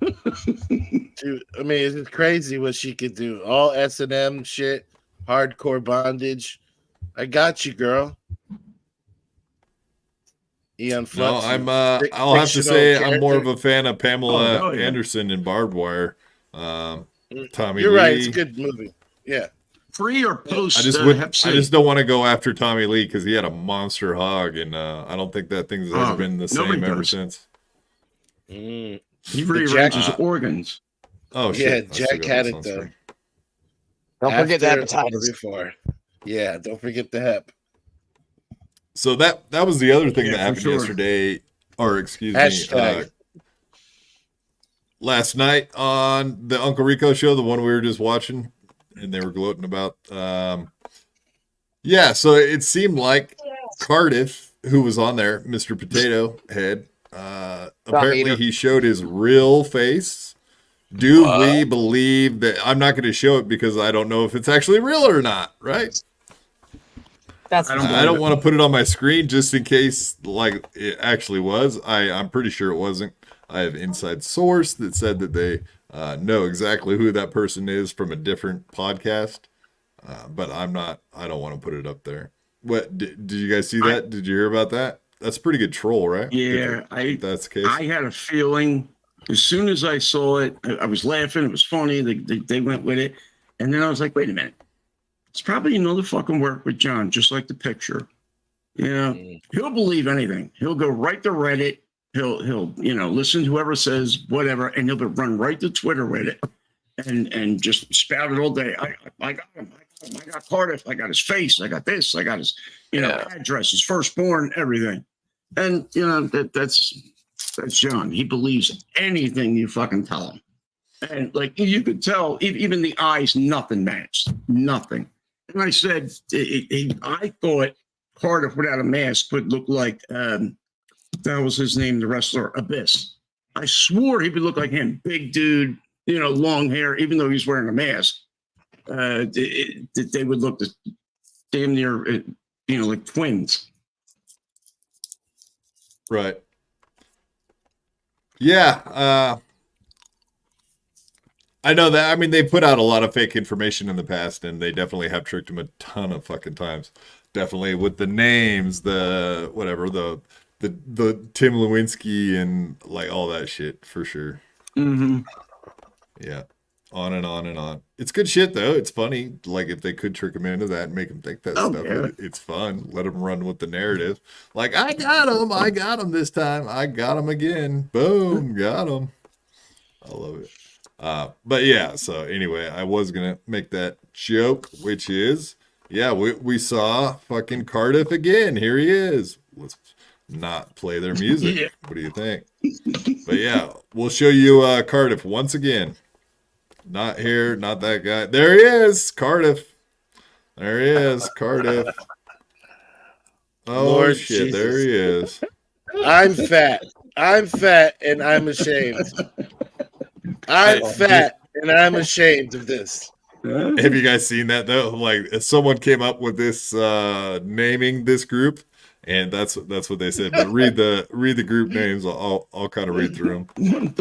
D: Dude, I mean, it's just crazy what she could do. All S&M shit, hardcore bondage. I got you, girl. Eon
A: No,
D: Flux.
A: I'm. I'll have to
D: fictional
A: say I'm more of
D: character.
A: a fan of Pamela
I: Oh, yeah.
A: Anderson in Barbed Wire. Tommy
D: You're
A: Lee.
D: right. It's a good movie. Yeah.
I: Pre or post
A: I just
I: Hep C?
A: I just don't want to go after Tommy Lee because he had a monster hog, and I don't think that thing's ever been the
I: nobody
A: same ever
I: does.
A: since.
I: He
D: The
I: rearranges
A: Jack-
I: organs.
A: Oh
D: Yeah,
A: shit! I still
D: Jack
A: got
D: had
A: this
D: it
A: on
D: though.
A: screen.
B: Don't forget the
D: After or
B: hepatitis.
D: Before. Yeah, don't forget the hep.
A: So that was the other thing
I: Yeah,
A: that
I: for
A: happened
I: sure.
A: yesterday, or excuse me,
D: Hashtag.
A: last night on the Uncle Rico show, the one we were just watching, and they were gloating about. Yeah, so it seemed like Cardiff, who was on there, Mr. Potato Head, apparently
B: eater.
A: he showed his real face. Do we believe that? I'm not going to show it because I don't know if it's actually real or not, right?
C: That's
A: I don't want to put it on my screen just in case, like, it actually was. I'm pretty sure it wasn't. I have inside source that said that they know exactly who that person is from a different podcast, but I don't want to put it up there. What did you guys see that? Did you hear about that? That's a pretty good troll, right?
I: Yeah,
A: If that's the case.
I: I had a feeling as soon as I saw it, I was laughing. It was funny. They went with it. And then I was like, wait a minute. It's probably another fucking work with John, just like the picture. You know, he'll believe anything. He'll go right to Reddit. He'll listen to whoever says whatever, and he'll run right to Twitter with it and just spout it all day. I got him. I got Cardiff. I got his face. I got this. I got his, address, his firstborn, everything. And that's John. He believes anything you fucking tell him. And like you could tell, even the eyes, nothing matched. Nothing. And I said, I thought Cardiff without a mask would look like, that was his name, the wrestler, Abyss. I swore he would look like him. Big dude, long hair, even though he's wearing a mask. They would look damn near, like twins.
A: Right. Yeah. I know that. I mean, they put out a lot of fake information in the past, and they definitely have tricked him a ton of fucking times. Definitely with the names, the whatever, the Tim Lewinsky and like all that shit for sure.
I: Mm-hmm.
A: Yeah. On and on and on. It's good shit though. It's funny. Like if they could trick him into that and make him think that stuff,
I: yeah.
A: It's fun. Let him run with the narrative. Like I got him this time. I got him again. Boom, got him. I love it. But yeah, so anyway, I was gonna make that joke, which is, yeah, we saw fucking Cardiff again. Here he is. Let's not play their music.
I: Yeah.
A: What do you think? But yeah, we'll show you Cardiff once again. Not here, not that guy. There he is, Cardiff. There he is, Cardiff. Oh
D: Lord
A: shit,
D: Jesus.
A: there he is.
D: I'm fat, and I'm ashamed. I'm fat, and I'm ashamed of this.
A: Have you guys seen that though? Like someone came up with this naming this group, and that's what they said. But read the group names. I'll kind of read through them. One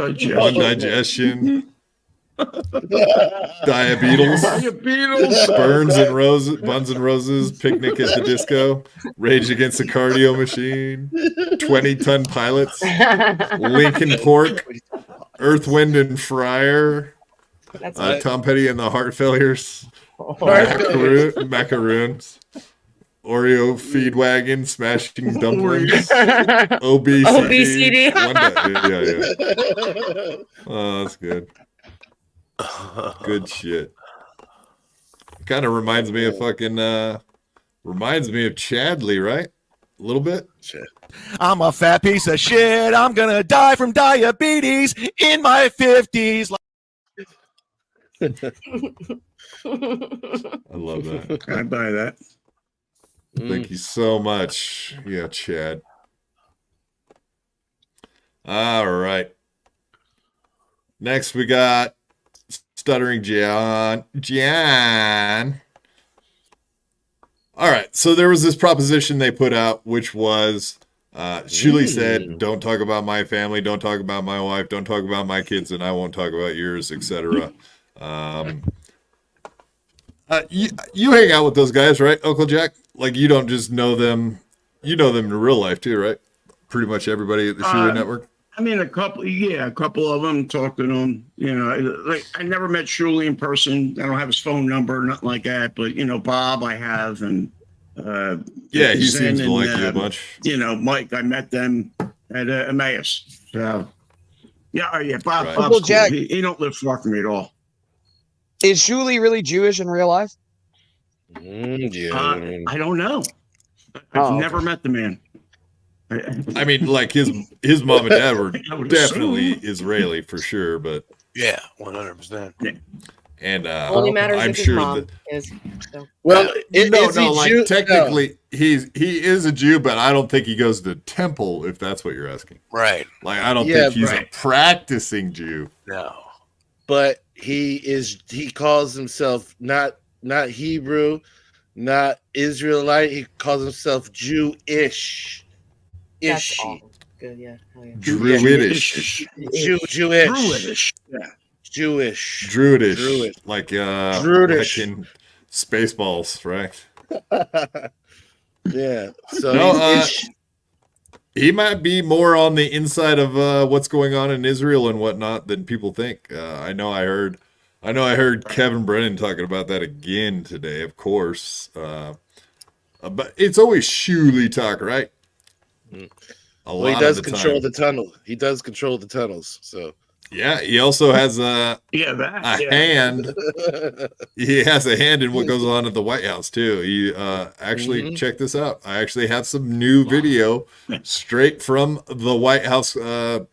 A: digestion. Diabetes, Burns and Roses, Buns and Roses, Picnic at the Disco, Rage Against the Cardio Machine, 20-ton Pilots, Lincoln Pork, Earth, Wind and Fryer, Tom Petty and the Heart Failures, Macaroons, Oreo Feed Wagon, Smashing Dumplings, obesity. One day. Yeah. Oh, that's good. Good shit. Kind of reminds me of Chadley, right? A little bit.
D: Shit.
H: I'm a fat piece of shit. I'm gonna die from diabetes in my 50s.
A: I love that.
I: I buy that.
A: Thank you so much. Yeah, Chad. All right. Next we got Stuttering John. All right. So there was this proposition they put out, which was Shuli said, don't talk about my family, don't talk about my wife, don't talk about my kids, and I won't talk about yours, etc. You hang out with those guys, right, Uncle Jack? Like you don't just know them, you know them in real life too, right? Pretty much everybody at the Shuli Network.
I: I mean, a couple of them, talked to them. Like I never met Shuli in person. I don't have his phone number, nothing like that. But Bob, I have, and
A: he seems to like you a bunch.
I: Mike, I met them at Emmaus. So yeah, Bob.
A: Right.
I: Bob's
B: Uncle Jack.
I: cool. He don't live far from me at all.
B: Is Shuli really Jewish in real life?
I: I don't know. I've never met the man.
A: I mean, like his mom and dad were definitely Israeli for sure, but
K: Yeah, 100%.
A: and
C: Only matters
A: I'm
C: if his
A: sure
C: mom
A: that
C: is. So.
D: Well,
A: technically he is a Jew, but I don't think he goes to temple if that's what you're asking.
K: Right.
A: Like I don't think he's a practicing Jew.
K: No.
D: But he calls himself not Hebrew, not Israelite. He calls himself Jewish.
C: That's all. Good, yeah. Hell yeah.
A: Druidish.
D: Jewish. Yeah. Jewish.
A: Druidish. Like
D: Druidish.
A: in Spaceballs, right?
D: Yeah. So
A: No, he might be more on the inside of what's going on in Israel and whatnot than people think. I know I heard Kevin Brennan talking about that again today, of course. But it's always Shuley talk, right?
D: Mm.
A: A
D: Well, he
A: lot
D: does
A: of the
D: control
A: time.
D: the tunnel. He does control the tunnels. So
A: Yeah, he also has a
I: Yeah,
A: hand. He has a hand in what goes on at the White House too. He actually check this out. I actually have some new video straight from the White House. What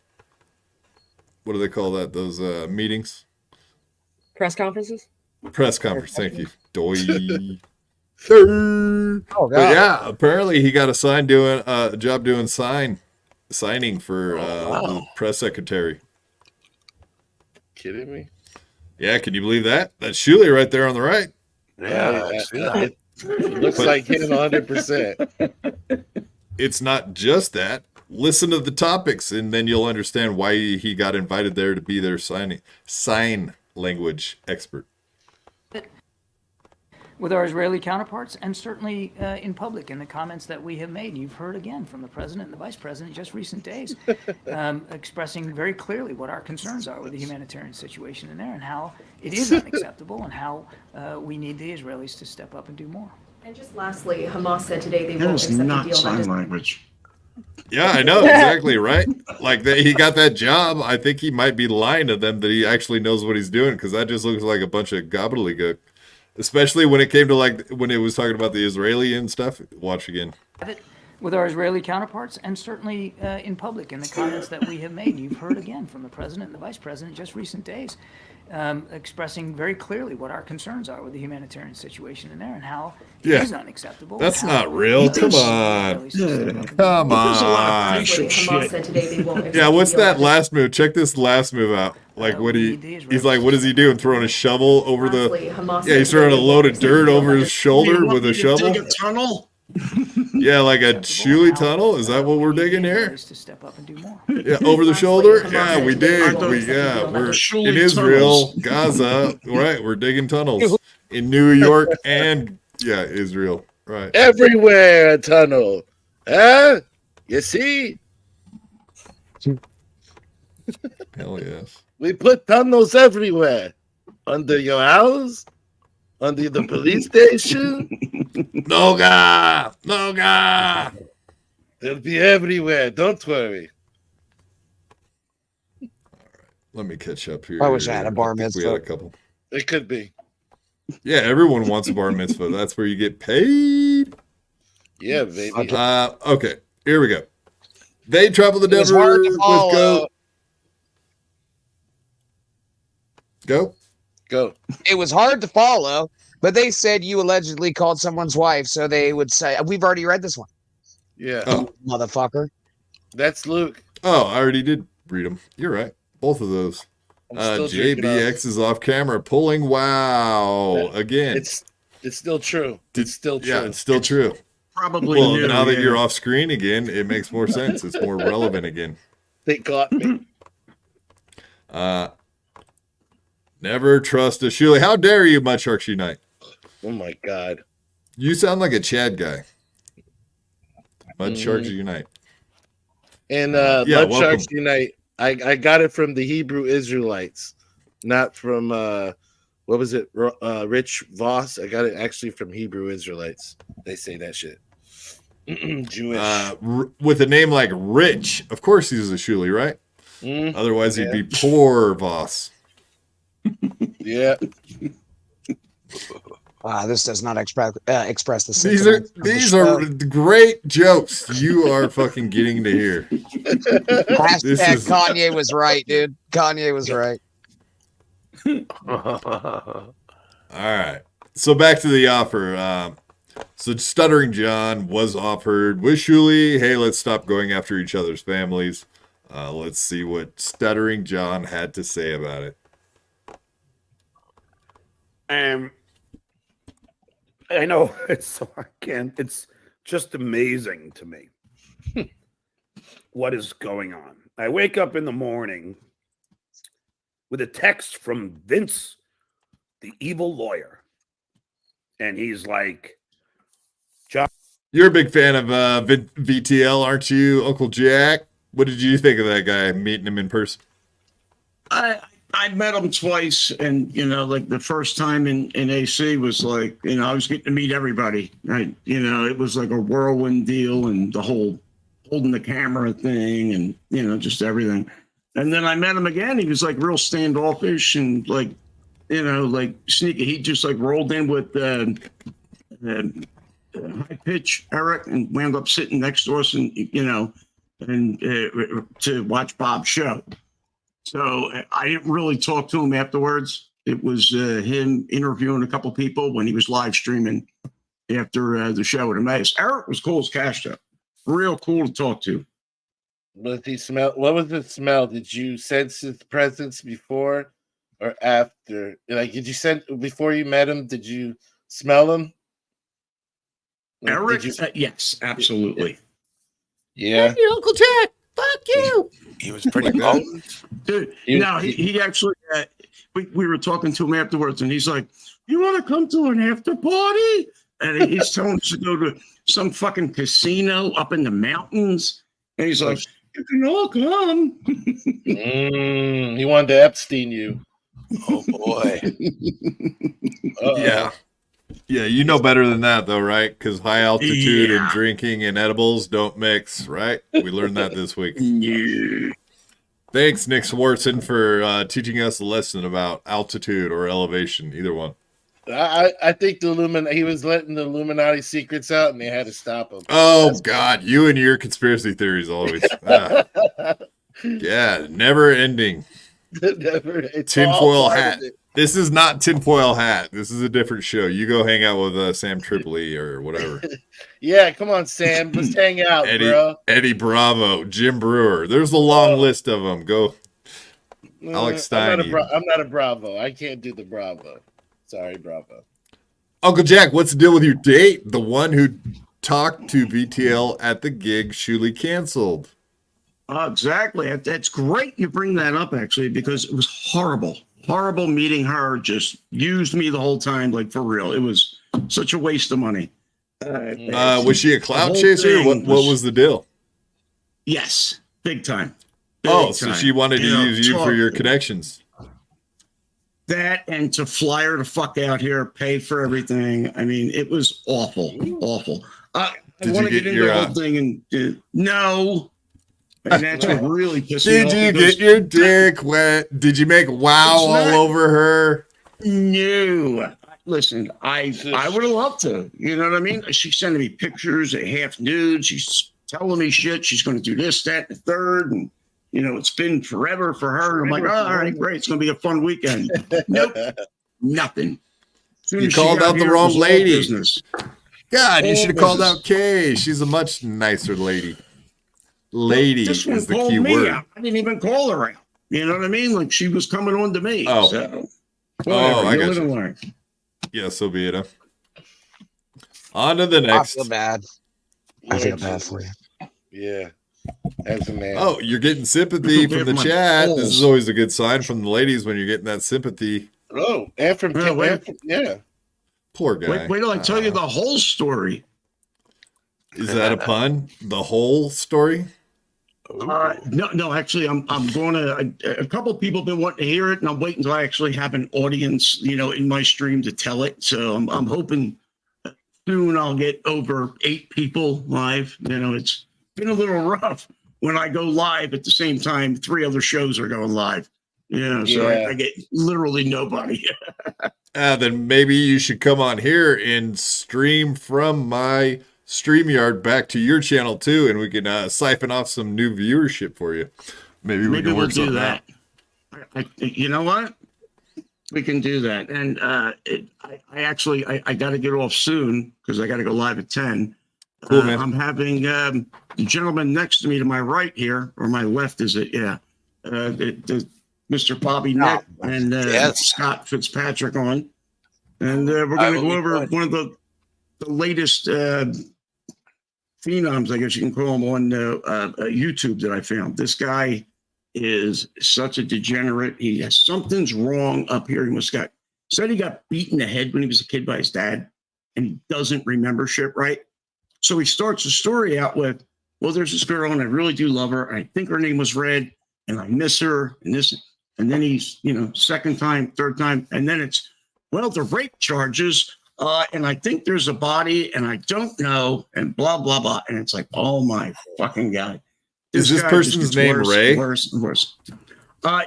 A: do they call that? Those meetings?
C: Press conferences?
A: Press conference. Thank you. Doy.
B: Oh,
A: But yeah, apparently he got a job doing signing for the press secretary.
D: kidding me?
A: Yeah, can you believe that? That's Shuley right there on the right.
K: Yeah, I see that.
D: It looks like him 100%.
A: It's not just that. Listen to the topics, and then you'll understand why he got invited there to be their sign language expert.
L: With our Israeli counterparts, and certainly in public in the comments that we have made. You've heard again from the president and the vice president just recent days, expressing very clearly what our concerns are with the humanitarian situation in there and how it is unacceptable and how we need the Israelis to step up and do more.
N: And just lastly, Hamas said today they
I: That
N: won't
I: is
N: accept a
I: not
N: deal
I: sign
N: that
I: language.
A: Yeah, I know exactly, right? Like he got that job. I think he might be lying to them that he actually knows what he's doing, because that just looks like a bunch of gobbledygook. Especially when it came to when it was talking about the Israeli and stuff. Watch again.
L: With our Israeli counterparts, and certainly in public in the comments that we have made. You've heard again from the president and the vice president just recent days, expressing very clearly what our concerns are with the humanitarian situation in there and how it is unacceptable.
A: That's not real. Come on. Come on.
N: Hamas said today they won't accept
A: Yeah,
N: a
A: what's
N: deal
A: that last move? Check this last move out. Like he's like, what is he doing? Throwing a shovel over he's throwing a load of dirt over his shoulder with a shovel.
I: Dig a tunnel?
A: Yeah, like a Shuley tunnel. Is that what we're digging here?
L: To step up and do more.
A: Yeah, over the shoulder. Yeah, we dig. We're in Israel, Gaza. Right, we're digging tunnels in New York and Israel. Right.
D: Everywhere a tunnel. Huh? You see?
A: Hell yes.
D: We put tunnels everywhere. Under your house, under the police station.
A: Noga! Noga!
D: They'll be everywhere. Don't worry.
A: Let me catch up here.
B: I wish I had a bar
A: We had
B: mitzvah.
A: a couple.
D: It could be.
A: Yeah, everyone wants a bar mitzvah. That's where you get paid.
D: Yeah, baby.
A: Okay, here we go. They travel the
B: It was
A: Denver
B: hard
A: with
B: to follow.
A: Go.
B: It was hard to follow, but they said you allegedly called someone's wife, so they would say, "We've already read this one."
D: Yeah.
A: Oh.
B: Motherfucker.
D: That's Luke.
A: Oh, I already did read them. You're right. Both of those.
D: I'm still drinking
A: JBX is off camera pulling. Wow. Again.
D: It's still true. It's still true.
A: Yeah, it's still true.
I: Probably
A: Well,
I: new,
A: now that
I: yeah.
A: you're off screen again, it makes more sense. It's more relevant again.
D: They got me.
A: Never trust a Shuley. How dare you, Mud Sharks Unite?
D: Oh my God.
A: You sound like a Chad guy. Mud Sharks Unite.
D: And
A: Yeah,
D: Mud Sharks
A: welcome.
D: Unite. I got it from the Hebrew Israelites, not from what was it? Rich Voss. I got it actually from Hebrew Israelites. They say that shit. Jewish.
A: With a name like Rich, of course he's a Shuley, right? Otherwise he'd be poor Voss.
D: Yeah.
B: This does not express the
A: These
B: sentiments of the
A: these
B: show.
A: are great jokes you are fucking getting to hear. This
B: Hashtag
A: is-
B: Kanye was right, dude. Kanye was right.
A: All right. So back to the offer. So Stuttering John was offered with Shuley, hey, let's stop going after each other's families. Let's see what Stuttering John had to say about it.
O: I know it's so it's just amazing to me what is going on. I wake up in the morning with a text from Vince, the evil lawyer, and he's like, "John,
A: You're a big fan of VTL, aren't you, Uncle Jack? What did you think of that guy, meeting him in person?
I: I I met him twice, and like the first time in AC was like, I was getting to meet everybody. Right, it was like a whirlwind deal, and the whole holding the camera thing, and just everything. And then I met him again. He was like real standoffish and like, like sneaky. He just like rolled in with high pitch Eric and wound up sitting next to us, and and to watch Bob's show. So I didn't really talk to him afterwards. It was him interviewing a couple people when he was live streaming after the show at Emmaus. Eric was cool as cash, though. Real cool to talk to.
D: What was the smell? Did you sense his presence before or after? Like, did you sense before you met him? Did you smell him? Like,
I: Eric, yes, absolutely.
D: Yeah.
I: Your Uncle Jack. Fuck you.
K: He was pretty potent.
I: Dude, he actually, we were talking to him afterwards, and he's like, "You want to come to an after party?" And he's telling us to go to some fucking casino up in the mountains. And he's like, "You can all come."
D: He wanted to Epstein you.
K: Oh, boy.
A: Yeah. Yeah, you know better than that, though, right? Because high altitude and drinking and edibles don't mix, right? We learned that this week. Thanks, Nick Swartzen, for teaching us a lesson about altitude or elevation, either one.
D: I think he was letting the Illuminati secrets out, and they had to stop him.
A: Oh, God, you and your conspiracy theories always. Yeah, never ending. Tinfoil hat. This is not Tinfoil Hat. This is a different show. You go hang out with Sam Tripoli or whatever.
D: Yeah, come on, Sam. Let's hang out, bro.
A: Eddie Bravo, Jim Brewer. There's a long list of them. Go. Alex Stein.
D: I'm not a Bravo. I can't do the Bravo. Sorry, Bravo.
A: Uncle Jack, what's the deal with your date? The one who talked to VTL at the gig, Shuley canceled.
I: Exactly. That's great you bring that up, actually, because it was horrible. Horrible meeting her. Just used me the whole time, like for real. It was such a waste of money.
A: Was she a clout chaser? What was the deal?
I: Yes, big time.
A: So she wanted to use you for your connections.
I: That and to fly her the fuck out here, pay for everything. I mean, it was awful, awful. I want to get into the whole thing and no. And that's what really pissed me off.
A: Did you get your dick wet? Did you make wow all over her?
I: No. Listen, I would have loved to. You know what I mean? She's sending me pictures of half nude. She's telling me shit. She's going to do this, that, and the third. And, it's been forever for her. I'm like, all right, great. It's going to be a fun weekend. Nope. Nothing.
A: You called out the wrong lady. God, you should have called out Kay. She's a much nicer lady. Lady is the key word.
I: I didn't even call her out. You know what I mean? Like she was coming on to me.
A: Oh,
I: so,
A: I got you. Yeah, so be it. On to the next.
B: I feel bad. I feel bad for you.
D: Yeah, as a man.
A: Oh, you're getting sympathy from the chat. This is always a good sign from the ladies when you're getting that sympathy.
D: Oh, and from yeah.
A: Poor guy.
I: Wait till I tell you the whole story.
A: Is that a pun? The whole story?
I: No. Actually, I'm going to. A couple people have been wanting to hear it, and I'm waiting until I actually have an audience, in my stream to tell it. So I'm hoping soon I'll get over 8 people live. It's been a little rough when I go live at the same time 3 other shows are going live. So I get literally nobody.
A: Then maybe you should come on here and stream from my StreamYard back to your channel too, and we can siphon off some new viewership for you. Maybe we can work do that.
I: You know what? We can do that. And I got to get off soon because I got to go live at 10.
A: Cool, man.
I: I'm having the gentleman next to me to my right here, or my left, is it? Yeah. Mr. Bobby Nick and Scott Fitzpatrick on. And we're going to go over one of the latest phenoms, I guess you can call him, on YouTube that I found. This guy is such a degenerate. He has something's wrong up here. He said he got beaten in the head when he was a kid by his dad, and he doesn't remember shit right. So he starts the story out with, well, there's this girl and I really do love her. And I think her name was Red and I miss her and this. And then he's, second time, third time. And then it's, well, the rape charges. And I think there's a body and I don't know. And blah, blah, blah. And it's like, oh my fucking God.
A: Is this
I: guy
A: person's
I: just gets
A: name
I: worse,
A: Ray?
I: Worse and worse. I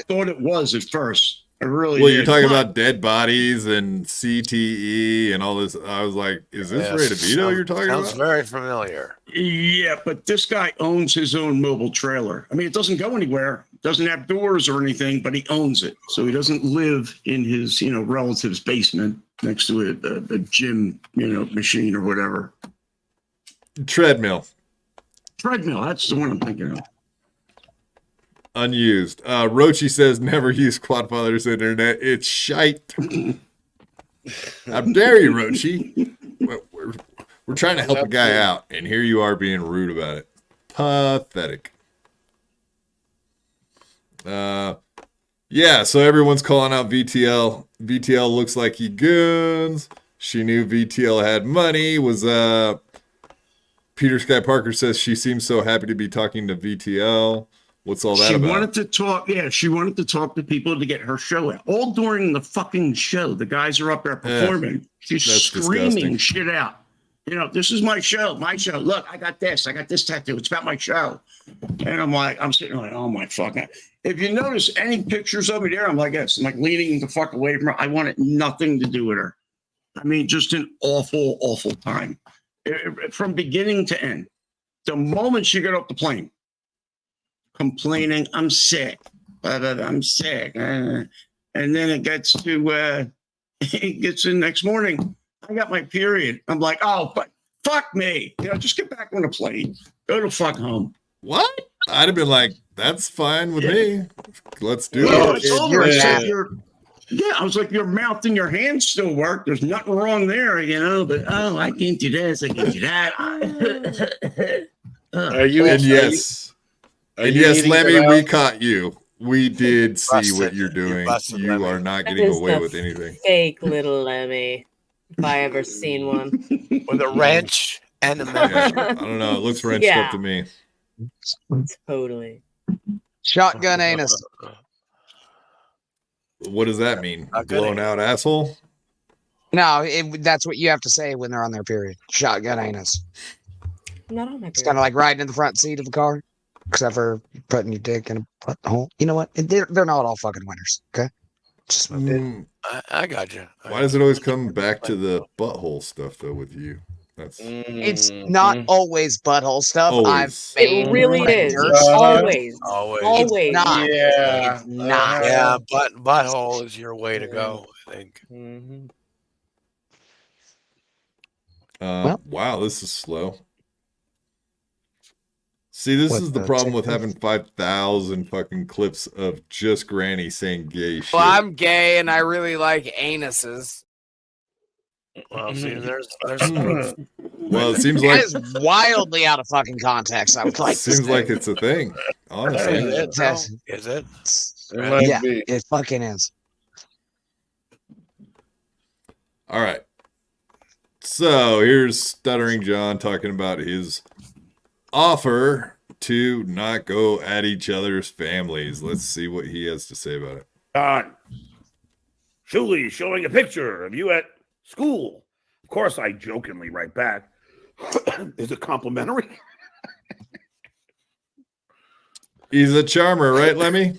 I: thought it was at first. I really
A: Well,
I: did.
A: you're talking about dead bodies and CTE and all this. I was like, is this Ray DeVito you're talking
K: sounds
A: about?
K: very familiar.
I: Yeah, but this guy owns his own mobile trailer. I mean, it doesn't go anywhere. It doesn't have doors or anything, but he owns it. So he doesn't live in his, relative's basement next to a gym, machine or whatever.
A: Treadmill.
I: That's the one I'm thinking of.
A: Unused. Rochi says never use Quadfather's internet. It's shite. How dare you, Rochi? We're trying to help a guy out, and here you are being rude about it. Pathetic. Yeah, so everyone's calling out VTL. VTL looks like he goons. She knew VTL had money. Peter Sky Parker says she seems so happy to be talking to VTL. What's all that
I: She
A: about?
I: wanted to talk. Yeah, she wanted to talk to people to get her show out. All during the fucking show, the guys are up there performing. She's screaming
A: disgusting.
I: shit out. This is my show. My show. Look, I got this tattoo. It's about my show. And I'm sitting like, oh my fucking. If you notice any pictures of me there, I'm like this. I'm like leaning the fuck away from her. I wanted nothing to do with her. I mean, just an awful, awful time. From beginning to end. The moment she got off the plane, complaining, I'm sick. I'm sick. And then it gets to the next morning. I got my period. I'm like, oh, but fuck me. Just get back on the plane. Go to fuck home.
A: What? I'd have been like, that's fine with me. Let's do
I: No,
A: it.
I: it's over. I was like, your mouth and your hands still work. There's nothing wrong there, but I can't do this. I can't do that.
D: Are you?
A: And yes,
D: eating
A: Lemmy,
D: it
A: we
D: out?
A: caught you. We did see
K: Busted.
A: what you're doing.
K: busted,
A: You
K: Lemmy.
A: are not
C: That
A: getting
C: is
A: away
C: the
A: with anything.
C: Fake little Lemmy, if I ever seen one.
K: With a wrench and a
A: Yeah,
K: membership.
A: I don't know. It looks wrenched
C: Yeah.
A: up to me.
C: Totally.
B: Shotgun anus.
A: What does that mean?
K: Not good.
A: Blown out asshole?
B: No, that's what you have to say when they're on their period. Shotgun anus.
C: I'm not on my
B: It's kind of like riding in the front seat of the car, except for putting your dick in a butthole. You know what? They're not all fucking winners. Okay. Just
K: I got you.
A: Why does it always come back to the butthole stuff though with you?
B: It's not always butthole stuff.
A: Always.
C: It really is. Always.
K: Always.
B: It's not.
D: Yeah.
B: It's not.
K: Yeah, butthole is your way to go, I think.
A: Wow, this is slow. See, this
B: What
A: is the
B: the
A: problem with
B: TikTok?
A: having 5,000 fucking clips of just Granny saying gay shit.
G: Well, I'm gay and I really like anuses.
K: Well, see, there's
A: Well, it seems
B: That
A: like
B: is wildly out of fucking context. I would like to
A: seems
B: say.
A: like it's a thing. Honestly,
K: Is it? though?
B: Yes.
K: Is it?
D: It might
B: Yeah,
D: be.
B: it fucking is.
A: all right. So here's Stuttering John talking about his offer to not go at each other's families. Let's see what he has to say about it.
O: John, Julie's showing a picture of you at school. Of course, I jokingly write back, is it complimentary?
A: He's a charmer, right, Lemmy?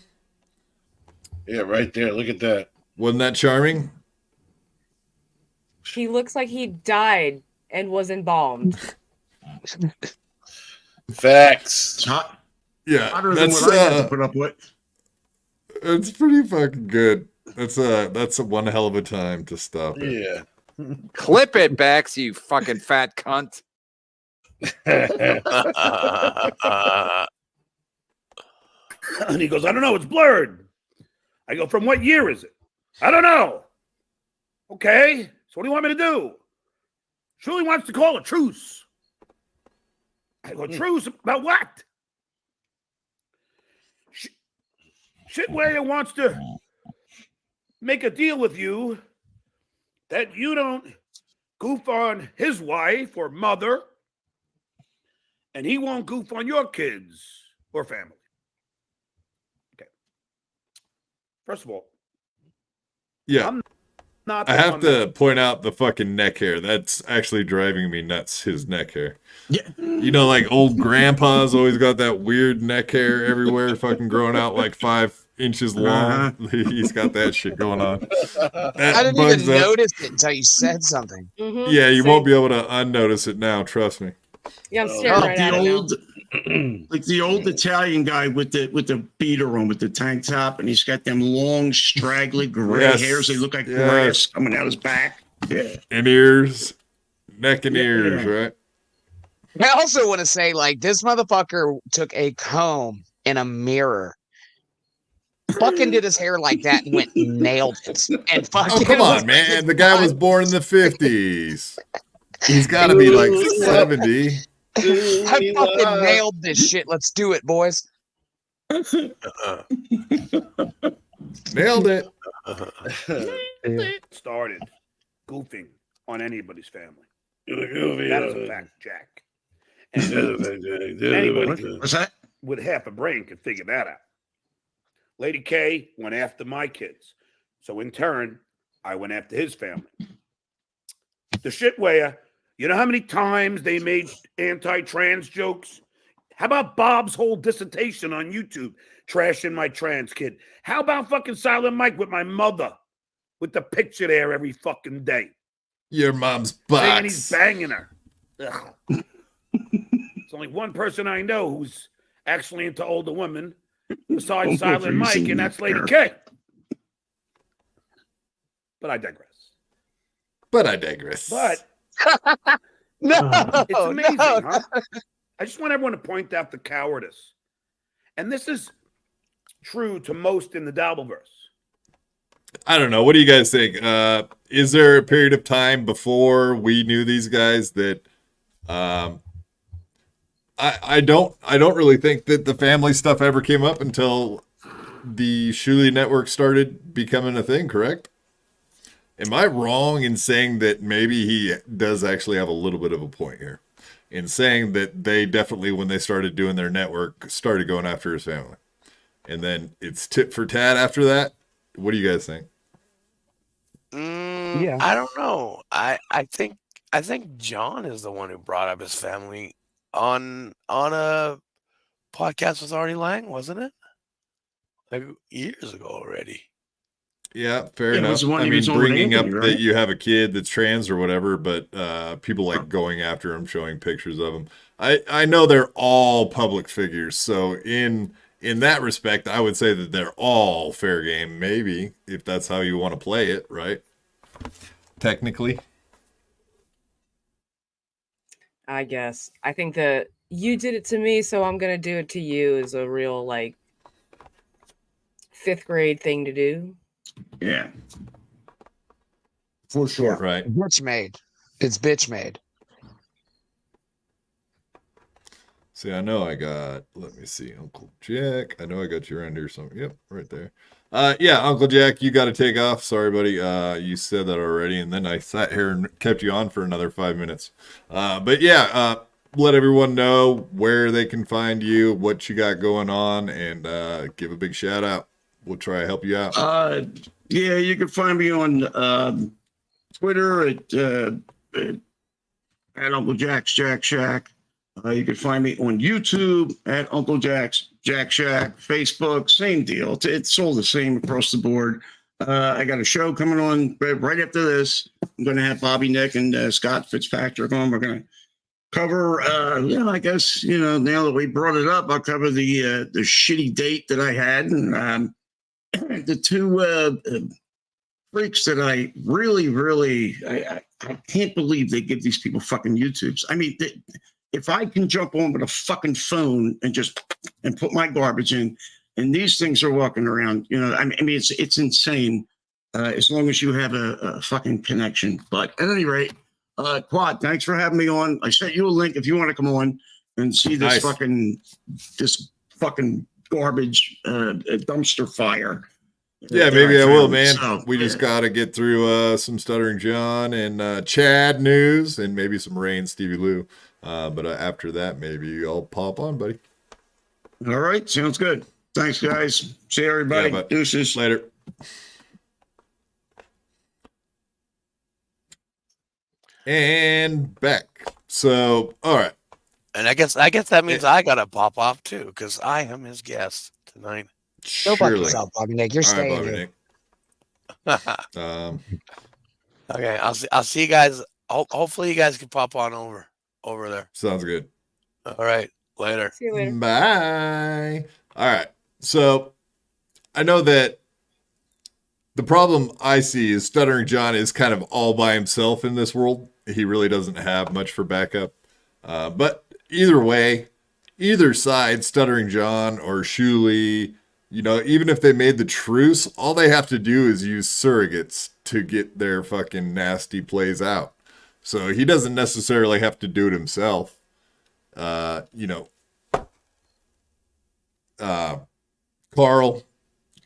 D: Yeah, right there. Look at that.
A: Wasn't that charming?
C: He looks like he died and was embalmed.
D: Facts.
I: It's hot.
A: Yeah,
I: Hotter than
A: that's
I: what I had to put up with.
A: it's pretty fucking good. That's a one hell of a time to stop it.
D: Yeah.
G: Clip it, Bex, you fucking fat cunt.
O: And he goes, I don't know, it's blurred. I go, from what year is it? I don't know. Okay, so what do you want me to do? Julie wants to call a truce. I go, truce about what? Shitway wants to make a deal with you that you don't goof on his wife or mother, and he won't goof on your kids or family. Okay. First of all,
A: Yeah.
O: I'm not.
A: I
O: the
A: have
O: one
A: to point out the fucking neck hair. That's actually driving me nuts, his neck hair.
I: Yeah.
A: You know, like old grandpa's always got that weird neck hair everywhere, fucking growing out like 5 inches long. He's got that shit going on. That
B: I didn't
A: bugs
B: even
A: up.
B: notice it until you said something.
A: Yeah, you won't be able to unnotice it now, trust me.
C: Yeah, I'm staring right at it now.
I: Like the old Italian guy with the beater on, with the tank top, and he's got them long, straggly gray
A: Yes,
I: hairs. They look like
A: yes.
I: grass coming out his back. Yeah.
A: And ears, neck and ears, right?
B: I also want to say, like, this motherfucker took a comb and a mirror, fucking did his hair like that, and went and nailed it. And fucking
A: Oh, come on, man. The guy was born in the 50s. He's got to be like 70.
B: I fucking nailed this shit. Let's do it, boys.
A: Nailed it.
O: Started goofing on anybody's family. That is a fact, Jack. And anybody
I: What's that?
O: with half a brain can figure that out. Lady K went after my kids. So in turn, I went after his family. The shit where, you know how many times they made anti-trans jokes? How about Bob's whole dissertation on YouTube, trashing my trans kid? How about fucking Silent Mike with my mother, with the picture there every fucking day?
A: Your mom's
O: Saying he's
A: box.
O: banging her. Ugh. There's only one person I know who's actually into older women besides Silent Mike, and that's Lady K. But I digress.
A: But I digress.
O: But
B: No,
O: it's amazing,
B: no.
O: huh? I just want everyone to point out the cowardice. And this is true to most in the dabbleverse.
A: I don't know. What do you guys think? Is there a period of time before we knew these guys that I don't really think that the family stuff ever came up until the Shuli network started becoming a thing, correct? Am I wrong in saying that maybe he does actually have a little bit of a point here in saying that they definitely, when they started doing their network, started going after his family, and then it's tit for tat after that? What do you guys think?
K: Yeah. I don't know. I think John is the one who brought up his family on a podcast with Artie Lang, wasn't it? Like years ago already.
A: Yeah, fair
I: Yeah, it was
A: enough.
I: the one
A: I
I: he
A: mean,
I: was on with
A: bringing up
I: Anthony, right?
A: that you have a kid that's trans or whatever, but people like going after him, showing pictures of him. I know they're all public figures, so in that respect, I would say that they're all fair game. Maybe if that's how you want to play it, right? Technically,
C: I guess. I think that you did it to me, so I'm gonna do it to you is a real like 5th grade thing to do.
I: Yeah. For sure.
A: right?
B: Bitch made. It's bitch made.
A: See, I know I got. Let me see, Uncle Jack. I know I got you around here somewhere. Yep, right there. Yeah, Uncle Jack, you got to take off. Sorry, buddy. You said that already, and then I sat here and kept you on for another 5 minutes. But yeah, let everyone know where they can find you, what you got going on, and give a big shout out. We'll try to help you out.
I: Yeah, you can find me on Twitter at Uncle Jack's Jack Shack. You can find me on YouTube at Uncle Jack's Jack Shack. Facebook, same deal. It's all the same across the board. I got a show coming on right after this. I'm going to have Bobby Nick and Scott Fitzpatrick on. We're going to cover, I guess, now that we brought it up, I'll cover the shitty date that I had. And the two freaks that I really, I can't believe they give these people fucking YouTubes. I mean, if I can jump on with a fucking phone and put my garbage in, and these things are walking around, I mean, it's insane. As long as you have a fucking connection. But at any rate, Quad, thanks for having me on. I sent you a link if you want to come on and see this
A: Nice.
I: fucking garbage dumpster fire.
A: Yeah,
I: that
A: maybe I will,
I: found.
A: man.
I: So,
A: We just got to get through some Stuttering John and Chad news and maybe some Rain Stevie Lou. But after that, maybe I'll pop on, buddy.
I: All right, sounds good. Thanks, guys. See everybody.
A: Yeah, bud.
I: Deuces.
A: Later. And back. So, all right.
K: And I guess that means I gotta pop off too, because I am his guest tonight.
B: Go fuck
A: Surely.
B: yourself, Bobby Nick. You're
A: All right,
B: staying
A: Bobby
B: here.
A: Nick.
K: Okay, I'll see you guys. Hopefully, you guys can pop on over there.
A: Sounds good.
K: All right, later.
C: See you later.
A: Bye. All right. So I know that the problem I see is Stuttering John is kind of all by himself in this world. He really doesn't have much for backup. But either way, either side, Stuttering John or Shuli, you know, even if they made the truce, all they have to do is use surrogates to get their fucking nasty plays out. So he doesn't necessarily have to do it himself. Carl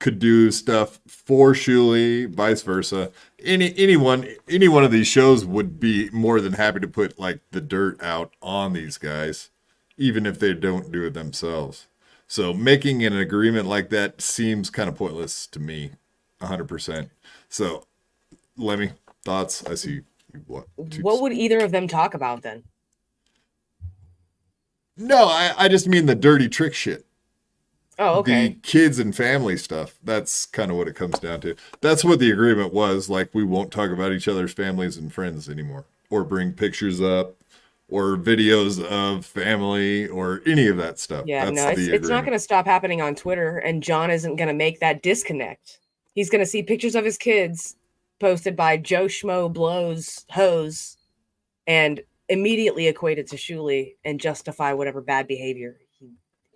A: could do stuff for Shuli, vice versa. Any one of these shows would be more than happy to put like the dirt out on these guys, even if they don't do it themselves. So making an agreement like that seems kind of pointless to me, 100%. So, Lemmy, thoughts? I see what.
C: What would either of them talk about then?
A: No, I just mean the dirty trick shit.
C: Oh, okay.
A: The kids and family stuff. That's kind of what it comes down to. That's what the agreement was. Like, we won't talk about each other's families and friends anymore, or bring pictures up, or videos of family, or any of that stuff.
C: Yeah,
A: That's
C: no, it's not going to stop happening on Twitter, and John isn't going to make that disconnect. He's going to see pictures of his kids posted by Joe Schmo Blows Hose and immediately equate it to Shuli and justify whatever bad behavior he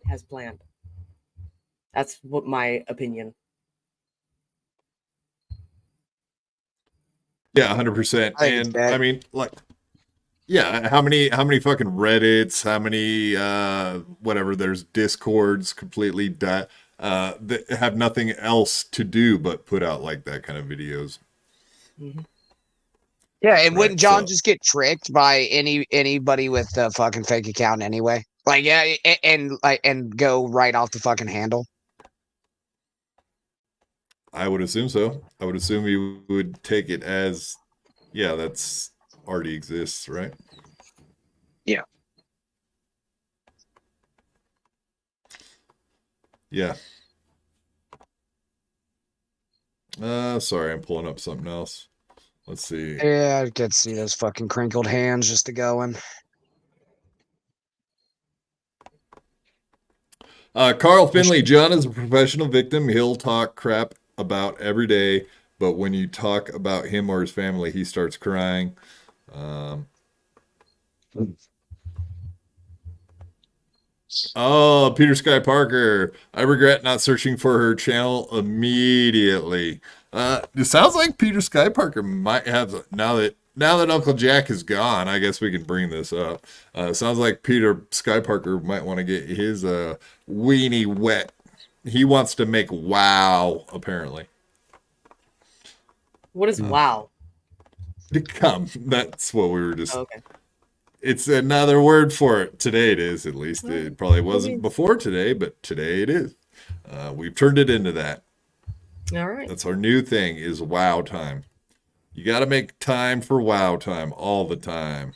C: has planned. That's what my opinion.
A: Yeah, 100%. And I mean, like, yeah, how many fucking Reddits, how many whatever, there's Discords completely that have nothing else to do but put out like that kind of videos.
C: Mm-hmm.
B: Yeah, and wouldn't John just get tricked by anybody with a fucking fake account anyway? Like, yeah, and go right off the fucking handle.
A: I would assume so. I would assume he would take it as, yeah, that's already exists, right?
B: Yeah.
A: Yeah. Sorry, I'm pulling up something else. Let's see.
B: Yeah, I could see those fucking crinkled hands just a going.
A: Carl Finley, John is a professional victim. He'll talk crap about every day, but when you talk about him or his family, he starts crying. Oh, Peter Sky Parker. I regret not searching for her channel immediately. It sounds like Peter Sky Parker might have, now that Uncle Jack is gone, I guess we can bring this up. Sounds like Peter Sky Parker might want to get his weenie wet. He wants to make WoW, apparently.
C: What is WoW?
A: Come, that's what we were just.
C: Okay.
A: It's another word for it. Today it is, at least. It probably wasn't before today, but today it is. We've turned it into that.
C: All right.
A: That's our new thing, is WoW time. You got to make time for WoW time all the time.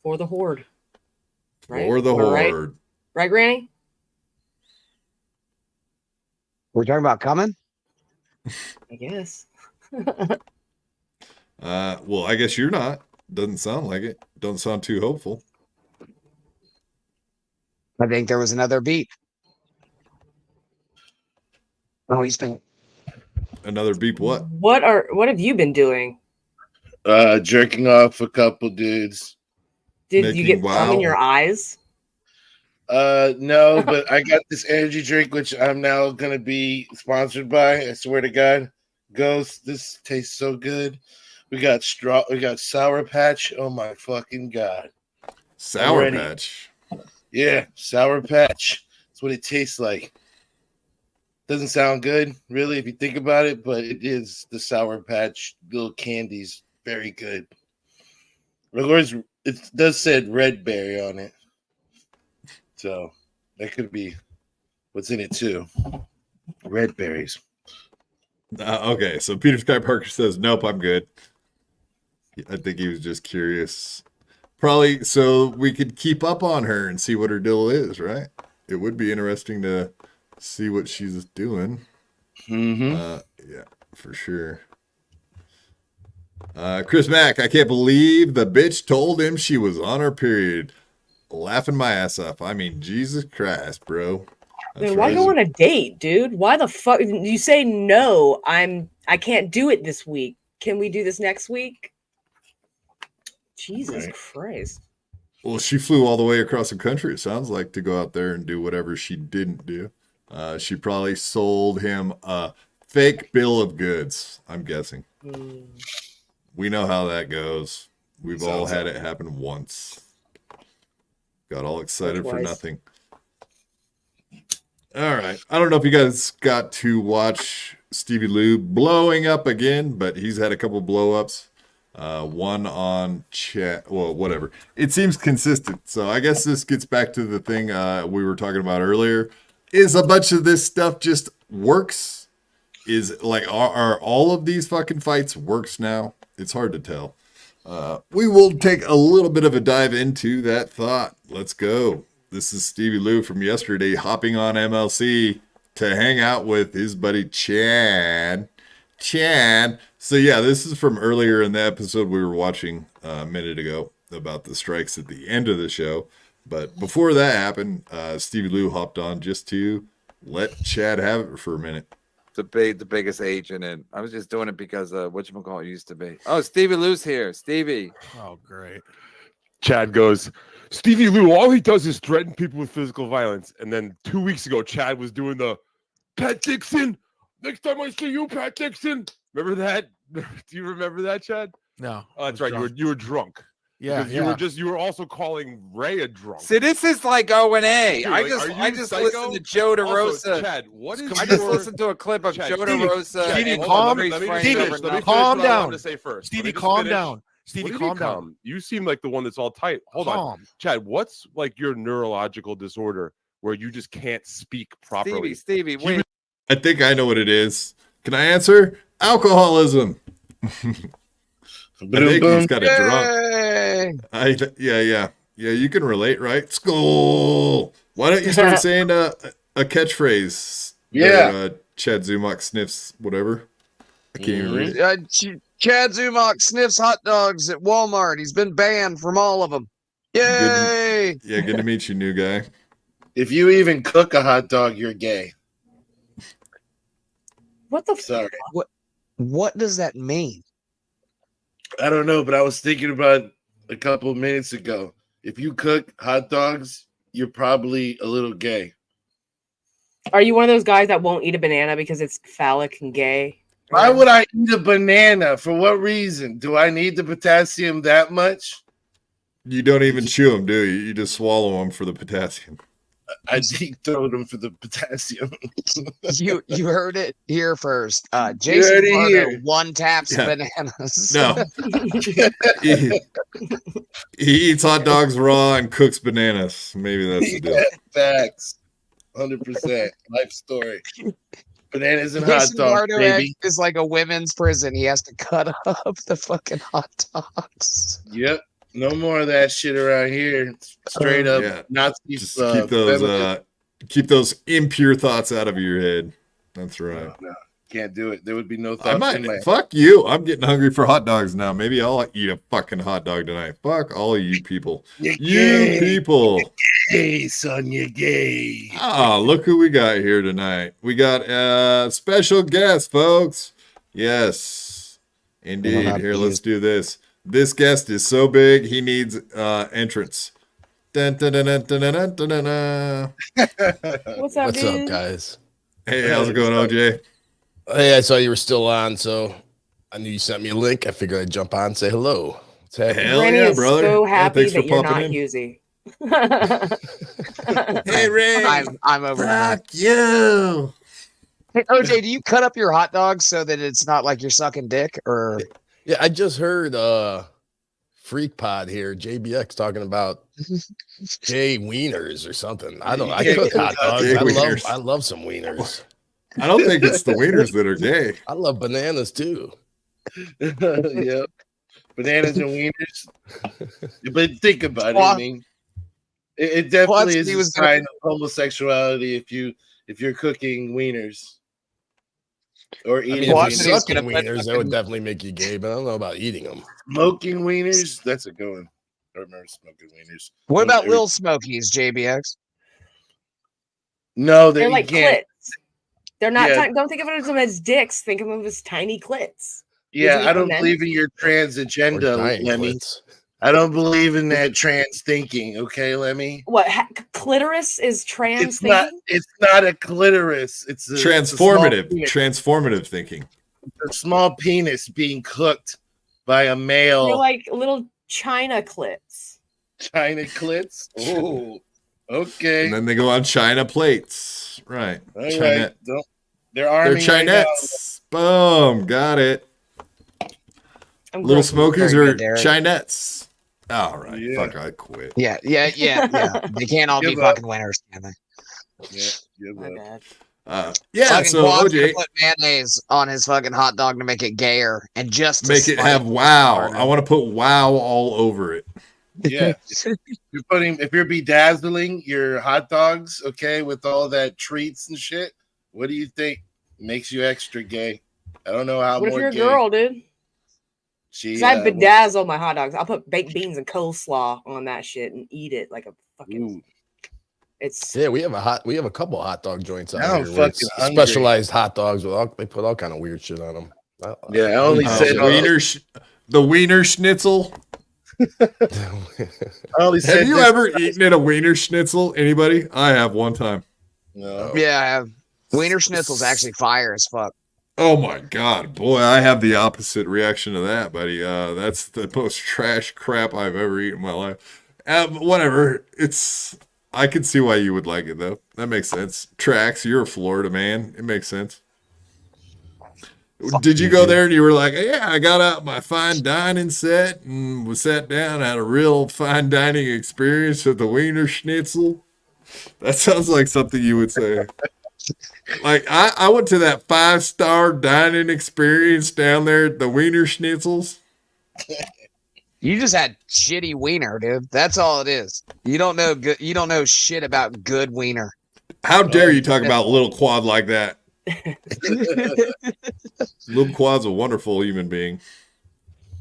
C: For the Horde. Right?
A: For the Horde.
C: Right, Granny?
B: We're talking about coming?
C: I guess.
A: Well, I guess you're not. Doesn't sound like it. Doesn't sound too hopeful.
B: I think there was another beat. Oh, he's been.
A: Another beep what?
C: What have you been doing?
D: Jerking off a couple dudes.
C: Did you get cum in your eyes?
D: No, but I got this energy drink, which I'm now gonna be sponsored by. I swear to God. Ghost, this tastes so good. We got Sour Patch. Oh my fucking God.
A: Sour Patch.
D: Yeah, Sour Patch. That's what it tastes like. Doesn't sound good, really, if you think about it, but it is the Sour Patch little candies. Very good. Of course, it does say red berry on it. So that could be what's in it too. Red berries.
A: Okay, so Peter Sky Parker says, nope, I'm good. I think he was just curious. Probably so we could keep up on her and see what her deal is, right? It would be interesting to see what she's doing. Yeah, for sure. Chris Mack, I can't believe the bitch told him she was on her period. Laughing my ass off. I mean, Jesus Christ, bro.
C: Dude, why go on a date, dude? Why the fuck you say no? I can't do it this week. Can we do this next week? Jesus Christ.
A: Well, she flew all the way across the country, it sounds like, to go out there and do whatever she didn't do. She probably sold him a fake bill of goods, I'm guessing. We know how that goes. We've all had it happen once. Got all excited for nothing. All right. I don't know if you guys got to watch Stevie Lou blowing up again, but he's had a couple blow ups. One on chat. Well, whatever. It seems consistent. So I guess this gets back to the thing we were talking about earlier. Is a bunch of this stuff just works? Is like, are all of these fucking fights works now? It's hard to tell. We will take a little bit of a dive into that thought. Let's go. This is Stevie Lou from yesterday hopping on MLC to hang out with his buddy Chad. So yeah, this is from earlier in the episode we were watching a minute ago about the strikes at the end of the show. But before that happened, Stevie Lou hopped on just to let Chad have it for a minute.
G: The biggest agent, and I was just doing it because whatchamacallit used to be. Oh, Stevie Lou's here. Stevie.
H: Oh, great.
P: Chad goes, Stevie Lou, all he does is threaten people with physical violence. And then 2 weeks ago, Chad was doing the Pat Dixon. Next time I see you, Pat Dixon. Remember that? Do you remember that, Chad?
H: No.
P: Oh, that's right. You were drunk.
H: Yeah,
P: Because you were also calling Ray a drunk.
G: See, this is like O&A.
P: Dude,
G: I just listened to Joe DeRosa.
P: Also, Chad, what is
G: I just listened to a clip of Joe DeRosa.
H: Stevie, calm down. Stevie, calm down. Stevie, calm down.
P: You seem like the one that's all tight. Hold on. Chad, what's like your neurological disorder where you just can't speak properly?
G: Stevie, wait.
A: I think I know what it is. Can I answer? Alcoholism. I think he's got a drunk. Yeah, you can relate, right? Skull. Why don't you start saying a catchphrase?
D: Yeah.
A: Chad Zumach sniffs whatever. I can't even read it.
B: Chad Zumach sniffs hot dogs at Walmart. He's been banned from all of them. Yay!
A: Good to meet you, new guy.
D: If you even cook a hot dog, you're gay.
C: What the
D: Sorry.
B: What does that mean?
D: I don't know, but I was thinking about a couple of minutes ago. If you cook hot dogs, you're probably a little gay.
C: Are you one of those guys that won't eat a banana because it's phallic and gay?
D: Why would I eat a banana? For what reason? Do I need the potassium that much?
A: You don't even chew them, do you? You just swallow them for the potassium.
D: I deep throat them for the potassium.
B: You heard it here first. Jason Bardo one taps bananas.
A: No. he eats hot dogs raw and cooks bananas. Maybe that's the deal.
D: Facts. 100%. Life story. Bananas and
B: Jason
D: hot dogs,
B: Bardo
D: baby.
B: is like a women's prison. He has to cut up the fucking hot dogs.
D: Yep. No more of that shit around here. Straight up Nazi.
A: Just keep those impure thoughts out of your head. That's right.
D: No, can't do it. There would be no thoughts in my
A: fuck you. I'm getting hungry for hot dogs now. Maybe I'll eat a fucking hot dog tonight. Fuck all of you people. You people.
D: Hey, son, you're gay.
A: Ah, look who we got here tonight. We got a special guest, folks. Yes, indeed. Here, let's do this. This guest is so big, he needs entrance. Dun, dun, dun, dun, dun, dun, dun, dun, dun.
C: What's up,
Q: What's up, guys?
A: Hey, how's it going, OJ?
Q: Hey, I saw you were still on, so I knew you sent me a link. I figured I'd jump on and say hello. What's happening?
A: Hell
C: Granny
A: yeah,
C: is
A: brother.
C: so
A: Yeah,
C: happy
A: thanks for
C: that you're not
A: popping in.
C: Husey.
A: Hey, Ray.
B: I'm over that.
A: Fuck you.
B: Hey, OJ, do you cut up your hot dogs so that it's not like you're sucking dick? Or
Q: Yeah, I just heard Freak Pod here, JBX talking about gay wieners or something. I cook hot dogs. I love some wieners.
A: I don't think it's the wieners that are gay.
Q: I love bananas too.
D: Yep. Bananas and wieners. But think about it. I mean, it definitely is a sign of homosexuality if you're cooking wieners or eating.
Q: If you're sucking wieners, that would definitely make you gay. But I don't know about eating them.
D: Smoking wieners, that's a good one. I remember smoking wieners.
B: What about Lil Smokies, JBX?
D: No,
C: they're like clits. They're not.
D: Yeah.
C: Don't think of it as dicks. Think of them as tiny clits.
D: Yeah, I don't believe in your trans agenda, Lemmy. I don't believe in that trans thinking. Okay, Lemmy.
C: What clitoris is trans thinking?
D: It's not a clitoris. It's a
A: Transformative. Transformative thinking.
D: A small penis being cooked by a male.
C: They're like little China clits.
D: China clits. Oh, okay.
A: And then they go on China plates. Right.
D: All right. They're arming.
A: They're Chinettes. Boom. Got it. Little Smokies are Chinettes. All right.
D: Yeah.
A: Fuck, I quit.
B: Yeah. They can't all be fucking winners, can they?
D: Yeah.
C: My bad.
A: Yeah,
B: fucking
A: so
B: Quad's
A: OJ,
B: gonna put mayonnaise on his fucking hot dog to make it gayer and just to
A: make it
B: spite
A: have wow. I want to put wow all over it.
D: Yeah. if you're bedazzling your hot dogs, okay, with all that treats and shit, what do you think makes you extra gay? I don't know how.
C: What if
D: more
C: you're a
D: gay.
C: girl, dude?
D: She,
C: I bedazzle my hot dogs. I'll put baked beans and coleslaw on that shit and eat it like a fucking. It's
Q: we have a couple hot dog joints out
D: I'm
Q: here. Where it's
D: fucking hungry.
Q: specialized hot dogs with they put all kind of weird shit on them.
D: Yeah, I only said
A: the wiener schnitzel. Have you ever eaten at a wiener schnitzel? Anybody? I have one time.
D: No.
B: Yeah, I have. Wiener Schnitzel's actually fire as fuck.
A: Oh my god, boy! I have the opposite reaction to that, buddy. That's the most trash crap I've ever eaten in my life. Whatever. I can see why you would like it though. That makes sense. Trax, you're a Florida man. It makes sense. Did you go there and you were like, yeah, I got out my fine dining set and was sat down, had a real fine dining experience at the Wiener Schnitzel? That sounds like something you would say. Like, I went to that 5-star dining experience down there at the Wiener Schnitzels.
B: You just had shitty wiener, dude. That's all it is. You don't know good. You don't know shit about good wiener.
A: How dare you talk about Little Quad like that? Little Quad's a wonderful human being.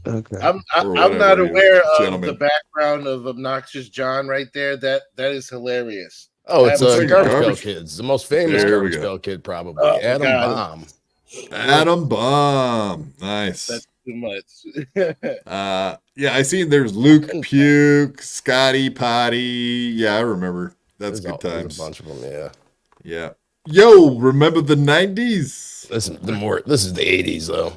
B: Okay.
D: I'm not aware of the background of Obnoxious John right there. That is hilarious.
Q: Oh, it's
D: a
Q: Garbage Kids, the most famous
A: There we
Q: Garbage
A: go.
Q: Pail Kid, probably.
D: Oh,
Q: Adam
D: God.
Q: Bomb.
A: Adam Bomb. Nice.
D: That's too much.
A: Yeah, I seen there's Luke Puke, Scotty Potty. Yeah, I remember. That's good
Q: There's
A: times.
Q: a bunch of them, yeah.
A: Yeah. Yo, remember the 90s?
Q: This is the 80s, though.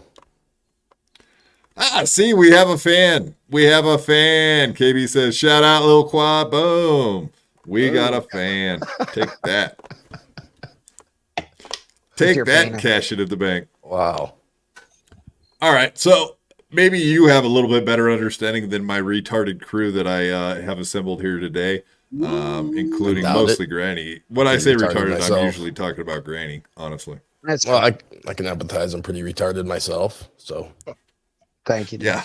A: See, we have a fan. We have a fan. KB says, shout out, Lil Quad. Boom. We got a fan. Take that. Take that, cash it at the bank.
Q: Wow.
A: All right. So maybe you have a little bit better understanding than my retarded crew that I have assembled here today, including mostly Granny. When I say retarded,
Q: myself.
A: I'm usually talking about Granny, honestly.
Q: Well, I can empathize. I'm pretty retarded myself, so.
B: Thank you.
A: Yeah.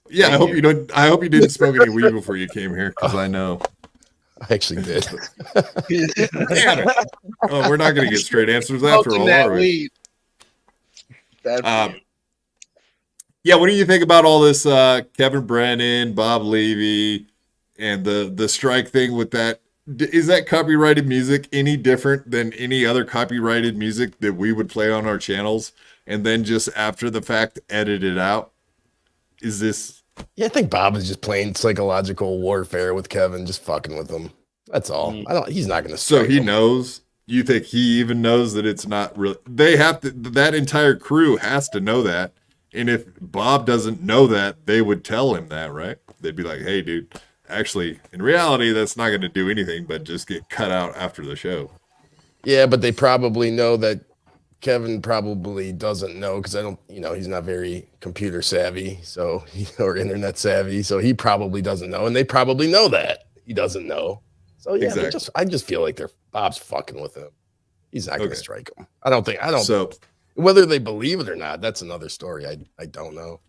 A: Yeah, I hope you don't. I hope you didn't smoke any weed before you came here, because I know.
Q: I actually did.
A: Damn it. Oh, we're not going to get straight answers after all, are we? Yeah, what do you think about all this Kevin Brennan, Bob Levy, and the strike thing with that? Is that copyrighted music any different than any other copyrighted music that we would play on our channels and then just after the fact edit it out? Is this...
Q: Yeah, I think Bob is just playing psychological warfare with Kevin, just fucking with him. That's all. He's not going to.
A: So he knows. You think he even knows that it's not real? They have to. That entire crew has to know that. And if Bob doesn't know that, they would tell him that, right? They'd be like, "Hey, dude, actually, in reality, that's not going to do anything, but just get cut out after the show."
Q: Yeah, but they probably know that Kevin probably doesn't know because he's not very computer savvy, or internet savvy, so he probably doesn't know, and they probably know that he doesn't know. So yeah,
A: Exactly.
Q: I just feel like Bob's fucking with him. He's not going to
A: Okay.
Q: strike him. I don't.
A: So
Q: Whether they believe it or not, that's another story. I don't know.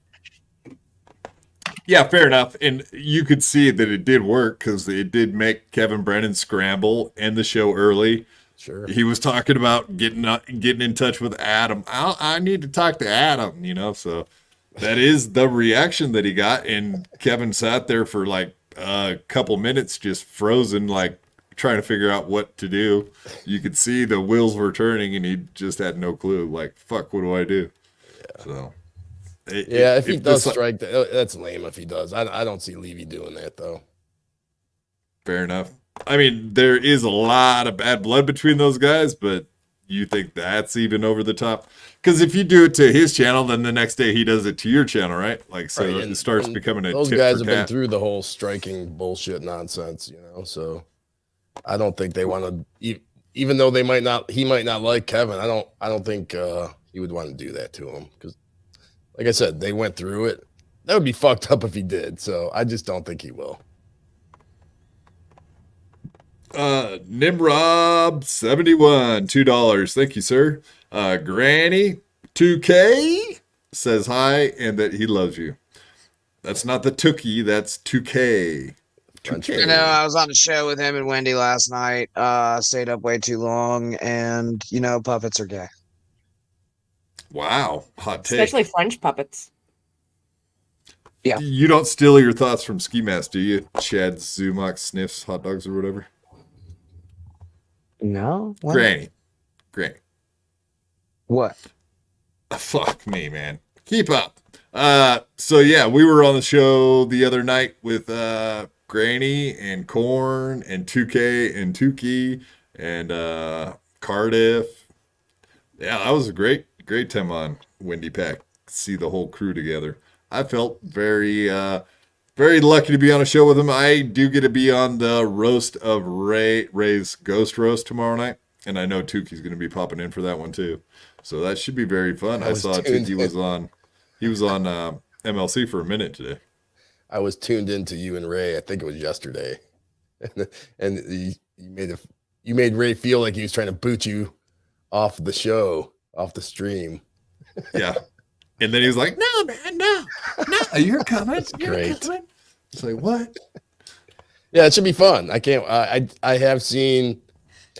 A: yeah, fair enough. And you could see that it did work because it did make Kevin Brennan scramble, end the show early.
Q: Sure.
A: He was talking about getting in touch with Adam. I need to talk to Adam, so that is the reaction that he got. And Kevin sat there for like a couple minutes just frozen, like trying to figure out what to do. You could see the wheels were turning and he just had no clue. Like, fuck, what do I do? Yeah. So
Q: if he does strike, that's lame if he does. I don't see Levy doing that, though.
A: Fair enough. I mean, there is a lot of bad blood between those guys, but you think that's even over the top? Because if you do it to his channel, then the next day he does it to your channel, right? Like, so
Q: Right,
A: it starts becoming a
Q: those
A: tit
Q: guys
A: for
Q: have been
A: tat.
Q: through the whole striking bullshit nonsense, so I don't think they want to, even though he might not like Kevin. I don't think he would want to do that to him because, like I said, they went through it. That would be fucked up if he did. So I just don't think he will.
A: Nimrob 71, $2. Thank you, sir. Granny 2K says hi and that he loves you. That's not the Tookie, that's 2K.
B: I know I was on a show with him and Wendy last night. Stayed up way too long, and puppets are gay.
A: Wow, hot take.
C: Especially French puppets.
B: Yeah.
A: You don't steal your thoughts from Ski Mask, do you? Chad Zumach sniffs hot dogs or whatever.
B: No. What?
A: Granny.
B: What?
A: Fuck me, man. Keep up. So yeah, we were on the show the other night with Granny and Korn and 2K and Tukey and Cardiff. Yeah, that was a great time on Windy Pack. See the whole crew together. I felt very lucky to be on a show with him. I do get to be on the roast of Ray's Ghost Roast tomorrow night, and I know Tukey's going to be popping in for that one too. So that should be very fun. I saw Tukey was on. He was on MLC for a minute today.
Q: I was tuned into you and Ray. I think it was yesterday, and you made Ray feel like he was trying to boot you off the show, off the stream.
A: Yeah, and then he was like, "No, man, no, you're coming. You're
Q: great.
A: coming." It's like, what?
Q: Yeah, it should be fun. I can't. I have seen.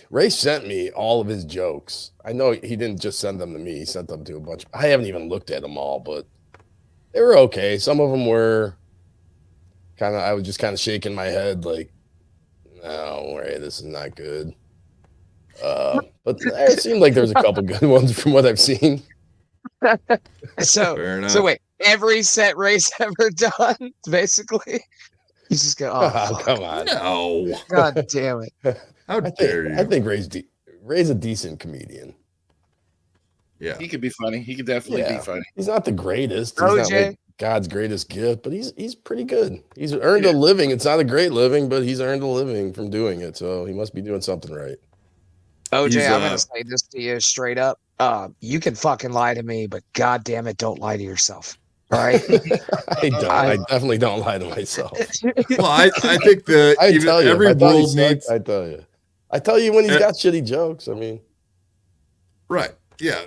Q: Ray sent me all of his jokes. I know he didn't just send them to me. He sent them to a bunch. I haven't even looked at them all, but they were okay. Some of them were I was just kind of shaking my head like, no, Ray, this is not good. But it seemed like there's a couple good ones from what I've seen.
B: So wait, every set Ray's ever done, basically? You just go,
Q: oh come on.
A: No.
B: God damn it.
A: How dare you?
Q: I think Ray's a decent comedian.
A: Yeah.
D: He could be funny. He could definitely be funny.
Q: He's not the greatest. He's
B: OJ?
Q: not like God's greatest gift, but he's pretty good. He's earned a living. It's not a great living, but he's earned a living from doing it. So he must be doing something right.
B: OJ, I'm gonna say this to you straight up. You can fucking lie to me, but god damn it, don't lie to yourself. All right.
Q: I definitely don't lie to myself.
A: Well, I think that
Q: I
A: even
Q: tell you,
A: every
Q: if I thought he
A: world
Q: sucked,
A: needs.
Q: I tell you when he's got shitty jokes. I mean,
A: Right. Yeah.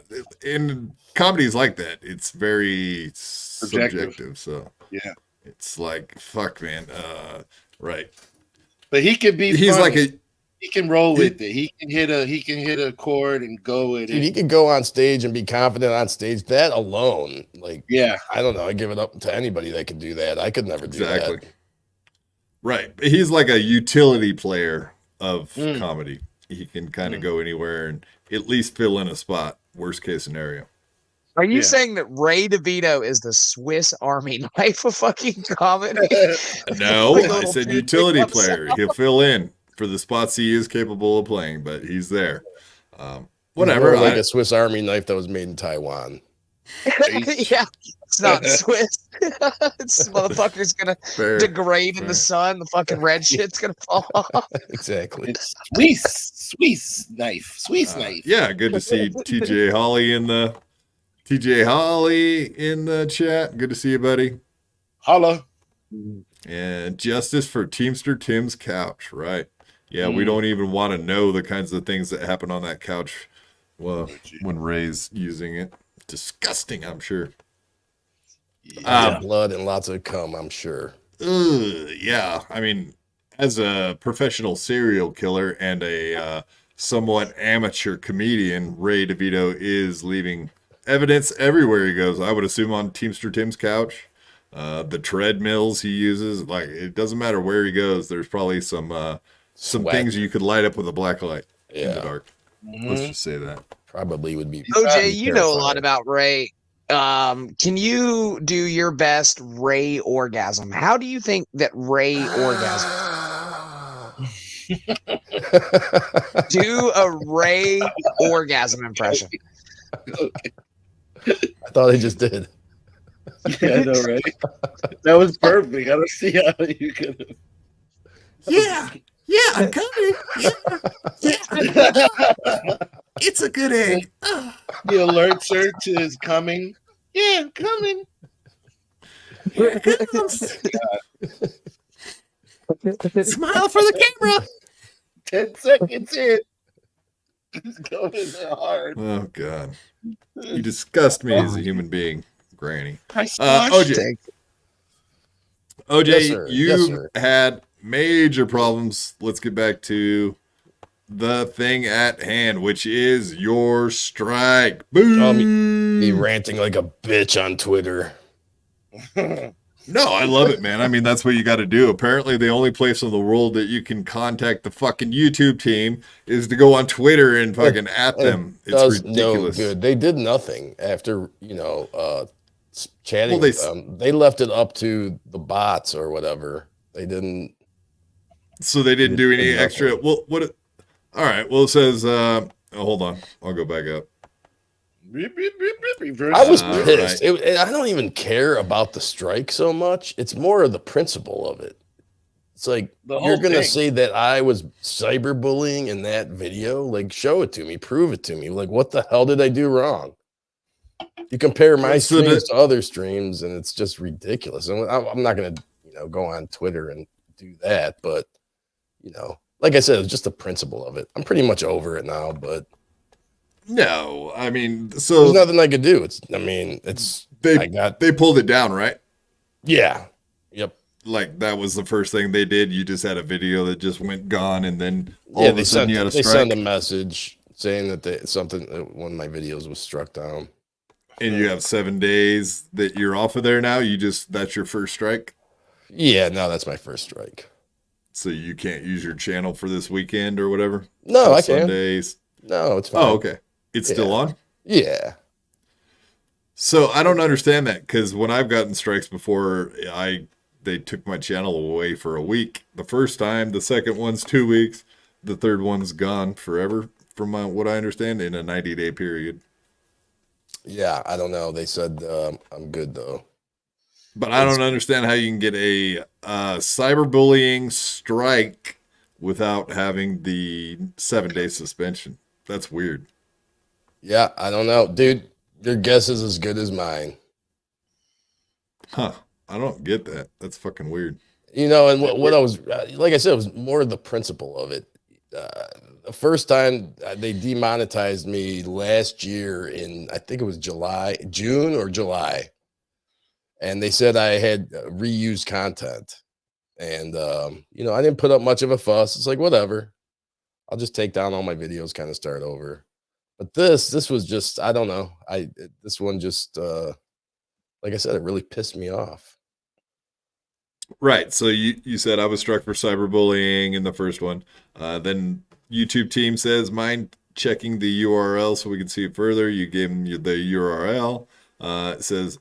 A: And comedy's like that. It's very subjective. So
D: yeah,
A: it's like, fuck, man. Right.
D: But he could be.
A: He's
D: funny.
A: like
D: He can roll with it. He can hit a chord and go with
Q: dude,
D: it.
Q: he could go on stage and be confident on stage. That alone, like,
D: yeah,
Q: I don't know. I give it up to anybody that could do that. I could never do that.
A: Right. He's like a utility player of comedy. He can kind of go anywhere and at least fill in a spot. Worst case scenario.
B: Are you saying that Ray DeVito is the Swiss Army knife of fucking comedy?
A: No, I said utility player. He'll fill in for the spots he is capable of playing, but he's there. Whatever.
Q: Like a Swiss Army knife that was made in Taiwan.
B: Yeah, it's not Swiss. This motherfucker's gonna degrade in the sun. The fucking red shit's gonna fall off.
Q: Exactly.
D: It's Swiss knife.
A: Yeah, good to see TJ Holly in the chat. Good to see you, buddy.
D: Holla.
A: And justice for Teamster Tim's couch, right? Yeah, we don't even want to know the kinds of things that happen on that couch. Well, when Ray's using it, disgusting. I'm sure.
Q: Blood and lots of cum, I'm sure.
A: Yeah, I mean, as a professional serial killer and a somewhat amateur comedian, Ray DeVito is leaving evidence everywhere he goes. I would assume on Teamster Tim's couch, the treadmills he uses. Like, it doesn't matter where he goes. There's probably some
Q: Sweat.
A: things you could light up with a black light in the
Q: Yeah.
A: dark. Let's just say that.
Q: Probably would be.
B: OJ, you know a lot about Ray. Can you do your best Ray orgasm? How do you think that Ray orgasm? Do a Ray orgasm impression.
Q: I thought I just did.
D: Yeah, I know, right? That was perfect. I don't see how you could have.
A: Yeah, I'm coming. It's a good egg.
D: He alerts her to his coming. Yeah, I'm coming.
A: Here it comes. Smile for the camera.
D: 10 seconds in. He's going hard.
A: Oh, God. You disgust me as a human being, Granny.
D: OJ.
A: OJ,
Q: Yes, sir.
A: you
Q: Yes, sir.
A: had major problems. Let's get back to the thing at hand, which is your strike. Boom.
Q: Me ranting like a bitch on Twitter.
A: No, I love it, man. I mean, that's what you got to do. Apparently, the only place in the world that you can contact the fucking YouTube team is to go on Twitter and fucking at them. It's
Q: Does
A: ridiculous.
Q: no good. They did nothing after, chatting
A: Well,
Q: with them. They left it up to the bots or whatever. They didn't.
A: So they didn't do any
Q: nothing.
A: extra. Well, what? All right. Well, it says. Hold on. I'll go back up.
Q: I was pissed.
A: Right.
Q: I don't even care about the strike so much. It's more of the principle of it. It's like,
D: The
Q: you're
D: whole
Q: going to
D: thing.
Q: say that I was cyberbullying in that video? Like, show it to me. Prove it to me. Like, what the hell did I do wrong? You compare my
A: So the-
Q: streams to other streams, and it's just ridiculous. And I'm not going to, go on Twitter and do that. But, like I said, it's just the principle of it. I'm pretty much over it now, but
A: No, I mean,
Q: there's
A: so
Q: nothing I could do.
A: they pulled it down, right?
Q: Yeah. Yep.
A: Like that was the first thing they did. You just had a video that just went gone, and then all
Q: Yeah,
A: of a sudden you had a
Q: they
A: strike,
Q: sent a message saying that one of my videos was struck down.
A: and you have 7 days that you're off of there now. That's your first strike,
Q: Yeah, no, that's my first strike.
A: so you can't use your channel for this weekend or whatever.
Q: No,
A: Till
Q: I can.
A: Sundays.
Q: No, it's fine.
A: Oh, okay. It's still
Q: Yeah.
A: on.
Q: Yeah.
A: So I don't understand that because when I've gotten strikes before, they took my channel away for a week. The first time, the second one's 2 weeks, the third one's gone forever. From what I understand, in a 90-day period.
Q: Yeah, I don't know. They said I'm good though.
A: But I don't understand how you can get a cyberbullying strike without having the 7-day suspension. That's weird.
Q: Yeah, I don't know, dude. Your guess is as good as mine.
A: Huh. I don't get that. That's fucking weird.
Q: And what I was like I said, it was more the principle of it. The first time they demonetized me last year in, I think it was June or July. And they said I had reused content. And, I didn't put up much of a fuss. It's like, whatever. I'll just take down all my videos, kind of start over. But this was just, I don't know. This one just, like I said, it really pissed me off.
A: Right. So you said I was struck for cyberbullying in the first one. Then YouTube team says, mind checking the URL so we can see it further. You gave them the URL. It says,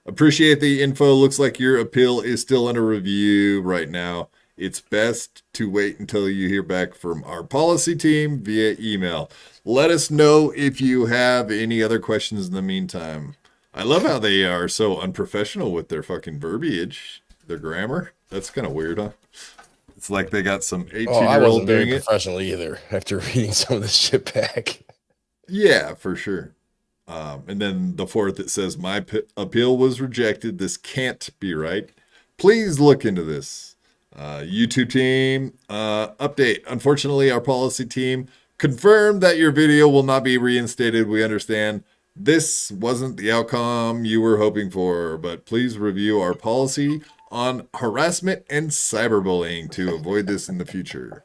A: appreciate the info. Looks like your appeal is still under review right now. It's best to wait until you hear back from our policy team via email. Let us know if you have any other questions in the meantime. I love how they are so unprofessional with their fucking verbiage, their grammar. That's kind of weird, huh? It's like they got some 18-year-old
Q: I wasn't very
A: doing it.
Q: professional either after reading some of this shit back.
A: Yeah, for sure. And then the fourth, it says, my appeal was rejected. This can't be right. Please look into this. YouTube team update. Unfortunately, our policy team confirmed that your video will not be reinstated. We understand this wasn't the outcome you were hoping for, but please review our policy on harassment and cyberbullying to avoid this in the future.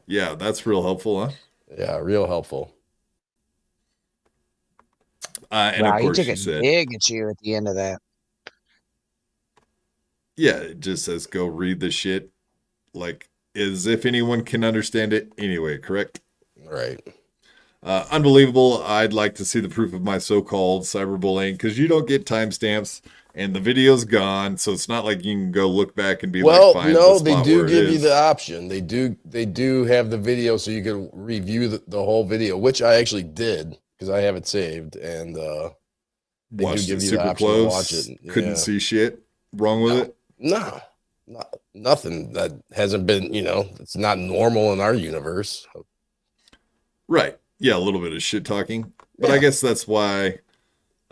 A: Yeah, that's real helpful, huh?
Q: Yeah, real helpful.
A: And
B: Wow,
A: of course,
B: he took
A: she
B: a
A: said,
B: dig at you at the end of that.
A: yeah, it just says go read the shit like as if anyone can understand it anyway, correct?
Q: Right.
A: Unbelievable. I'd like to see the proof of my so-called cyberbullying because you don't get timestamps and the video's gone, so it's not like you can go look back and be
Q: Well,
A: like, find
Q: no,
A: the
Q: they
A: spot
Q: do
A: where it
Q: give you
A: is.
Q: the option. They do have the video so you can review the whole video, which I actually did because I have it saved, and they
A: Watched
Q: do
A: it
Q: give you
A: super
Q: the option
A: close.
Q: to watch it.
A: Couldn't
Q: Yeah.
A: see shit wrong with it.
Q: No, nothing that hasn't been, it's not normal in our universe.
A: Right. Yeah, a little bit of shit talking, but I guess that's why.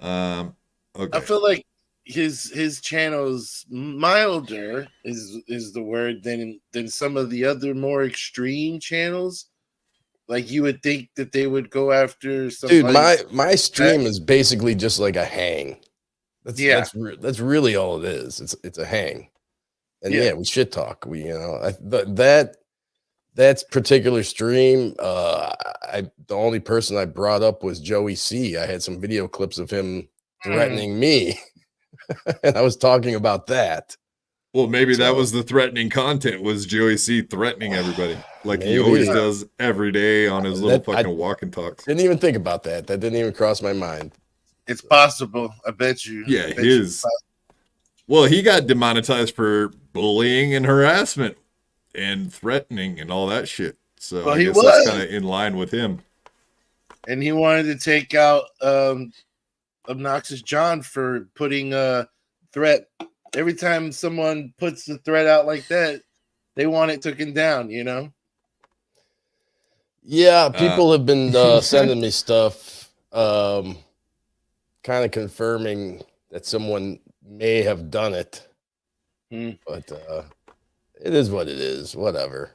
A: Okay.
D: I feel like his channel's milder is the word than some of the other more extreme channels. Like you would think that they would go after somebody.
Q: Dude, my stream is basically just like a hang. That's really all it is. It's a hang, and
D: Yeah.
Q: we shit talk. That particular stream, the only person I brought up was Joey C. I had some video clips of him threatening me, and I was talking about that.
A: Well, maybe that was the threatening content, was Joey C threatening everybody like he always does every day on his little fucking walk and talks.
Q: Didn't even think about that. That didn't even cross my mind.
D: It's possible. I bet you.
A: Yeah,
D: I bet you
A: his. Well, he got demonetized for bullying and harassment and threatening and all that shit. So
D: Well,
A: I
D: he
A: guess
D: was.
A: that's kind of in line with him.
D: And he wanted to take out Obnoxious John for putting a threat. Every time someone puts the threat out like that, they want it taken down,
Q: Yeah, people have been sending me stuff, kind of confirming that someone may have done it. But it is what it is. Whatever.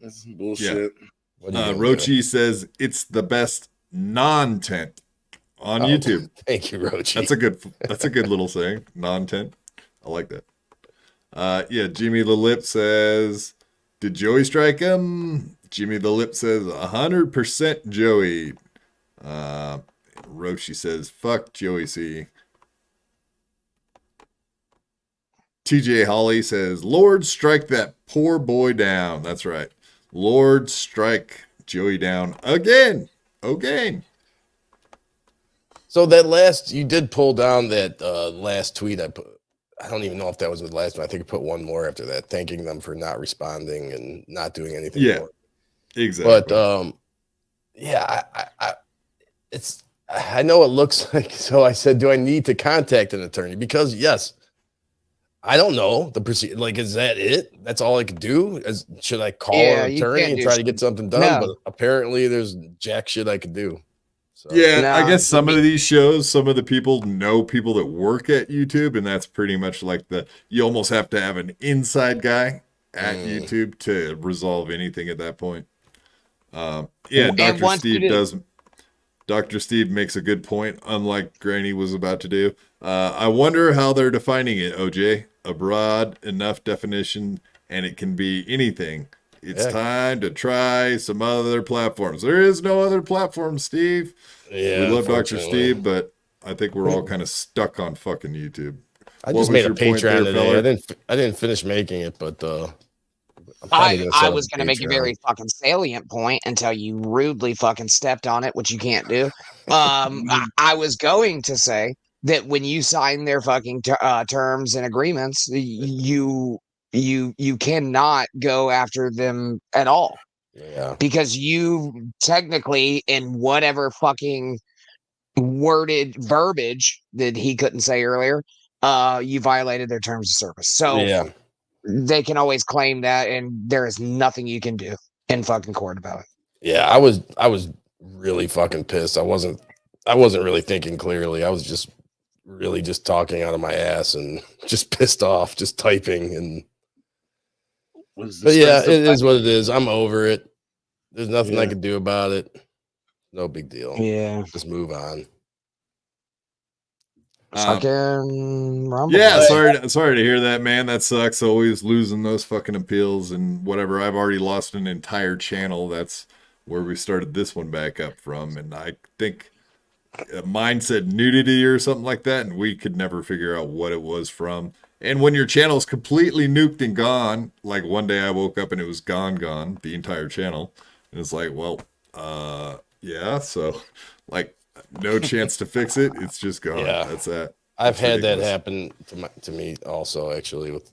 D: That's some bullshit.
A: Rochi says it's the best non-tent on YouTube.
Q: Thank you, Rochi.
A: That's a good little saying. Non-tent. I like that. Jimmy the Lip says, did Joey strike him? Jimmy the Lip says 100% Joey. Rochi says, fuck Joey C. TJ Holly says, Lord, strike that poor boy down. That's right. Lord, strike Joey down again.
Q: So that you did pull down that last tweet I put. I don't even know if that was the last one. I think I put one more after that, thanking them for not responding and not doing anything.
A: Yeah,
Q: more.
A: exactly.
Q: But I know it looks like. So I said, do I need to contact an attorney? Because yes, I don't know the procedure. Like, is that it? That's all I could do? Should I call an attorney and try to get something done?
B: No.
Q: But apparently, there's jack shit I could do. So.
A: Yeah, I guess some of these shows, some of the people know people that work at YouTube, and that's pretty much like you almost have to have an inside guy at YouTube to resolve anything at that point. Dr. Steve makes a good point, unlike Granny was about to do. I wonder how they're defining it, OJ. A broad enough definition, and it can be anything. It's time to try some other platforms. There is no other platform, Steve.
Q: Yeah,
A: we love Dr. Steve, but I think we're all kind of stuck on fucking YouTube.
Q: I just made a Patreon today. I didn't finish making it, but
B: I was going to make a very fucking salient point until you rudely fucking stepped on it, which you can't do. I was going to say that when you sign their fucking terms and agreements, you cannot go after them at all.
Q: Yeah.
B: Because you technically, in whatever fucking worded verbiage that he couldn't say earlier, you violated their terms of service. So they can always claim that, and there is nothing you can do in fucking court about it.
Q: Yeah, I was really fucking pissed. I wasn't really thinking clearly. I was just really talking out of my ass and just pissed off, just typing. And But yeah, it is what it is. I'm over it. There's nothing I can do about it. No big deal.
B: Yeah.
Q: Just move on.
B: Fucking Rumble.
A: Yeah, sorry to hear that, man. That sucks. Always losing those fucking appeals and whatever. I've already lost an entire channel. That's where we started this one back up from. And I think mine said nudity or something like that, and we could never figure out what it was from. And when your channel is completely nuked and gone, like one day I woke up and it was gone, the entire channel. And it's like, well, yeah, so like no chance to fix it. It's just gone.
Q: Yeah.
A: That's that.
Q: I've had that happen to me also, actually. With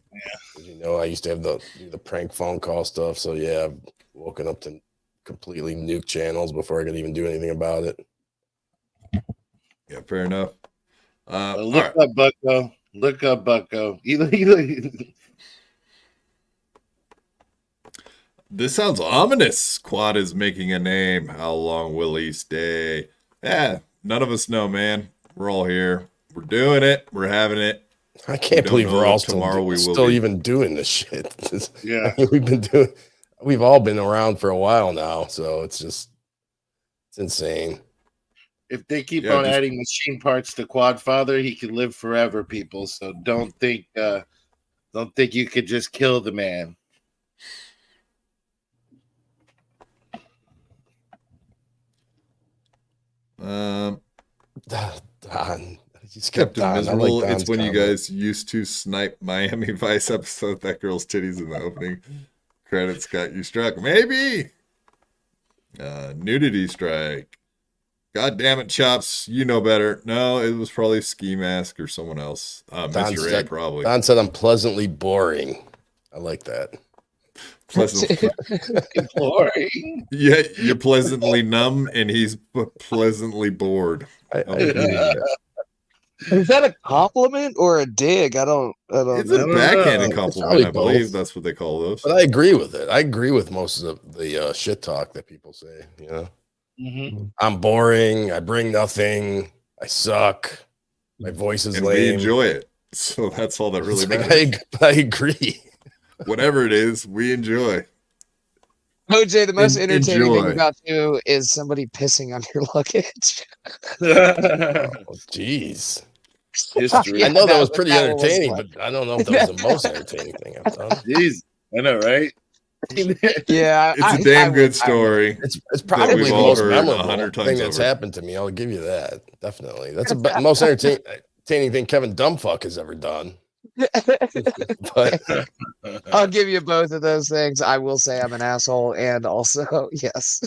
Q: you know, I used to have the prank phone call stuff. So yeah, I've woken up to completely nuke channels before I could even do anything about it.
A: Yeah, fair enough.
D: Look up Bucko. Look up Bucko.
A: This sounds ominous. Quad is making a name. How long will he stay? Yeah, none of us know, man. We're all here. We're doing it. We're having it.
Q: I can't believe we're all still
A: be.
Q: even doing this shit.
D: Yeah,
Q: I mean, we've all been around for a while now, so it's insane.
D: If they keep on adding machine parts to Quadfather, he can live forever, people. So don't think you could just kill the man.
Q: Don.
A: Captain Miserable. It's when you guys used to snipe Miami Vice episode. That girl's titties in the opening credits got you struck. Maybe. Nudity strike. God damn it, Chops. You know better. No, it was probably Ski Mask or someone else. Mr. Ray, probably.
Q: Don said I'm pleasantly boring. I like that.
A: Pleasantly
D: boring.
A: Yeah, you're pleasantly numb and he's pleasantly bored.
B: Is that a compliment or a dig? I don't
A: It's a backhanded compliment, I believe.
Q: Both.
A: That's what they call those.
Q: But I agree with it. I agree with most of the shit talk that people say. You know, I'm boring. I bring nothing. I suck. My voice is
A: and
Q: lame.
A: we enjoy it. So that's all that really
Q: It's like,
A: matters.
Q: I agree.
A: Whatever it is, we enjoy.
B: OJ, the most entertaining thing
A: Enjoy.
B: about you is somebody pissing on your luggage.
Q: Oh, jeez.
D: History.
Q: I know that was pretty
B: that was
Q: entertaining,
B: fun.
Q: but I don't know if that was the most entertaining thing I've done.
D: Jeez, I know, right?
B: Yeah,
A: It's a damn good story.
Q: It's probably
A: we've
Q: the
A: all
Q: most
A: heard
Q: memorable
A: 100
Q: thing
A: times
Q: that's
A: over.
Q: happened to me. I'll give you that. Definitely. That's the most entertaining thing Kevin Dumbfuck has ever done. But
B: I'll give you both of those things. I will say I'm an asshole, and also yes.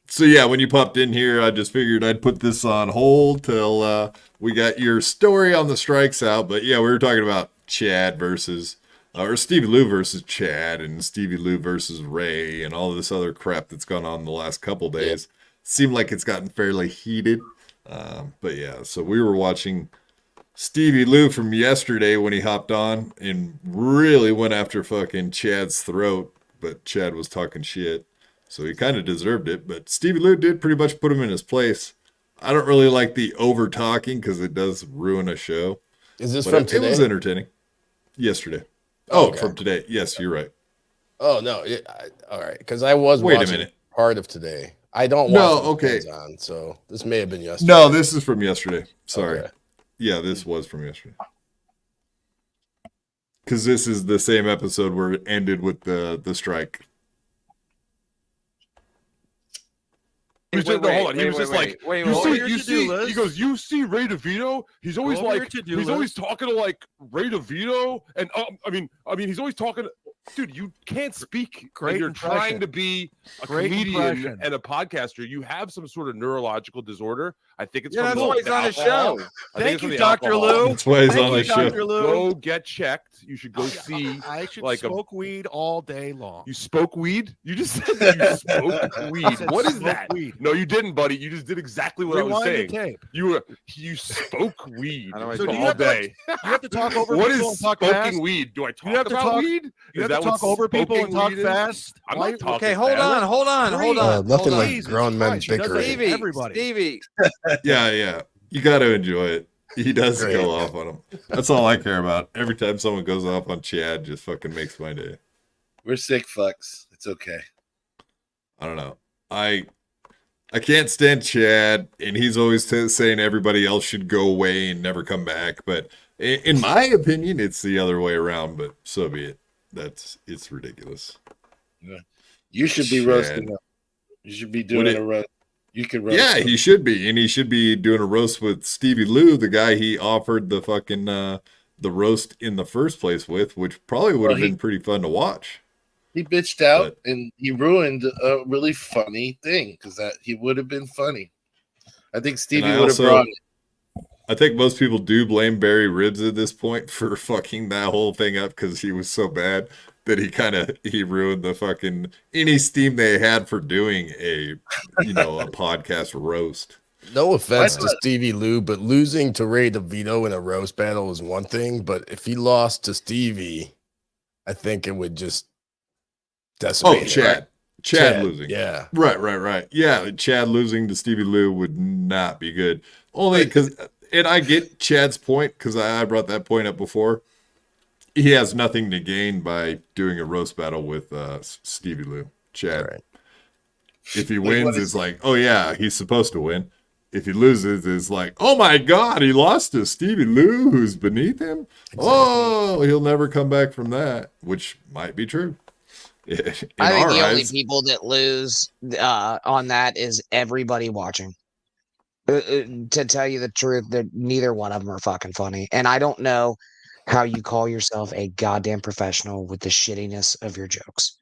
A: So yeah, when you popped in here, I just figured I'd put this on hold till we got your story on the strikes out. But yeah, we were talking about Chad versus, or Stevie Lou versus Chad, and Stevie Lou versus Ray, and all this other crap that's gone on the last couple days. Seemed like it's gotten fairly heated. But yeah, so we were watching Stevie Lou from yesterday when he hopped on and really went after fucking Chad's throat, but Chad was talking shit. So he kind of deserved it, but Stevie Lou did pretty much put him in his place. I don't really like the over talking because it does ruin a show.
Q: Is this
A: But
Q: from
A: it
Q: today?
A: was entertaining. Yesterday. Oh,
Q: Okay.
A: from today. Yes, you're right.
Q: Oh no! All right, because I was
A: Wait a
Q: watching
A: minute.
Q: part of today. I don't
A: No,
Q: watch
A: okay.
Q: the on, so this may have been yesterday.
A: No, this is from yesterday. Sorry.
Q: Okay.
A: Yeah, this was from yesterday. Because this is the same episode where it ended with the strike.
P: He was just, no, hold on. He was just like,
G: wait,
P: you
G: what
P: see,
G: were your
P: you see.
G: to-do
P: He goes, you see Ray DeVito. He's always
H: Go over your
P: like,
H: to-do
P: he's always
H: list.
P: talking to like Ray DeVito, and I mean, he's always talking. Dude, you can't speak.
H: Great
P: and you're
H: impression.
P: trying to be a
H: Great
P: comedian
H: impression.
P: and a podcaster. You have some sort of neurological disorder. I think it's
G: Yeah,
P: from
G: that's why he's on his
P: alcohol.
G: show.
P: I think
H: Thank
P: it's from
H: you,
P: the
H: Dr.
P: alcohol.
H: Lou.
A: That's why he's
H: Thank
A: on
H: you,
A: the show.
H: Dr. Lou.
P: Go get checked. You should go see.
H: I should
P: like
H: smoke weed all day long.
P: You spoke weed? You just said that you spoke weed.
H: said
P: What is
H: smoke
P: that?
H: weed.
P: No, you didn't, buddy. You just did exactly what I was
H: Rewind the
P: saying.
H: tape.
P: You spoke weed
G: I know I
H: So do
G: spoke
H: you
P: all
H: have to,
P: day.
H: you have to talk over
P: What
H: people
P: is
H: and talk
P: smoking
H: fast?
P: weed? Do I talk
H: You have to
P: about
H: talk-
P: weed?
H: You
P: Is
H: have to
P: that what
H: talk over people and
P: smoking
H: talk
P: weed is?
H: fast.
P: I'm
H: Why-
P: not talking
G: Okay, hold
P: fast.
G: on, hold on.
Q: Nothing
G: hold
Q: like
G: on.
H: Jesus
Q: grown men
H: Christ, he does that to
Q: bickering.
G: Stevie,
H: everybody.
G: Stevie,
A: Yeah. You got to enjoy it. He does
Q: Great.
A: go off on him. That's all I care about. Every time someone goes off on Chad, just fucking makes my day.
D: We're sick fucks. It's okay.
A: I don't know. I can't stand Chad, and he's always saying everybody else should go away and never come back. But in my opinion, it's the other way around. But so be it. It's ridiculous.
D: Yeah. You should be
A: Chad.
D: roasting him. You should be doing a roast. You can roast.
A: Yeah,
D: him.
A: he should be, and he should be doing a roast with Stevie Lou, the guy he offered the fucking the roast in the first place with, which probably would have been pretty fun to watch.
D: He bitched out and he ruined a really funny thing because that he would have been funny. I think Stevie would have brought it.
A: I think most people do blame Barry Ribs at this point for fucking that whole thing up because he was so bad that he ruined the fucking any steam they had for doing a podcast roast.
Q: No offense to Stevie Lou, but losing to Ray DeVito in a roast battle is one thing. But if he lost to Stevie, I think it would just decimate.
A: Oh, Chad. Chad losing.
Q: Yeah.
A: Right. Yeah, Chad losing to Stevie Lou would not be good. Only because, and I get Chad's point because I brought that point up before. He has nothing to gain by doing a roast battle with Stevie Lou. Chad. Right. If he wins, it's like, oh yeah, he's supposed to win. If he loses, it's like, oh my God, he lost to Stevie Lou, who's beneath him. Exactly. Oh, he'll never come back from that, which might be true.
B: I think the only people that lose on that is everybody watching. To tell you the truth, that neither one of them are fucking funny, and I don't know how you call yourself a goddamn professional with the shittiness of your jokes.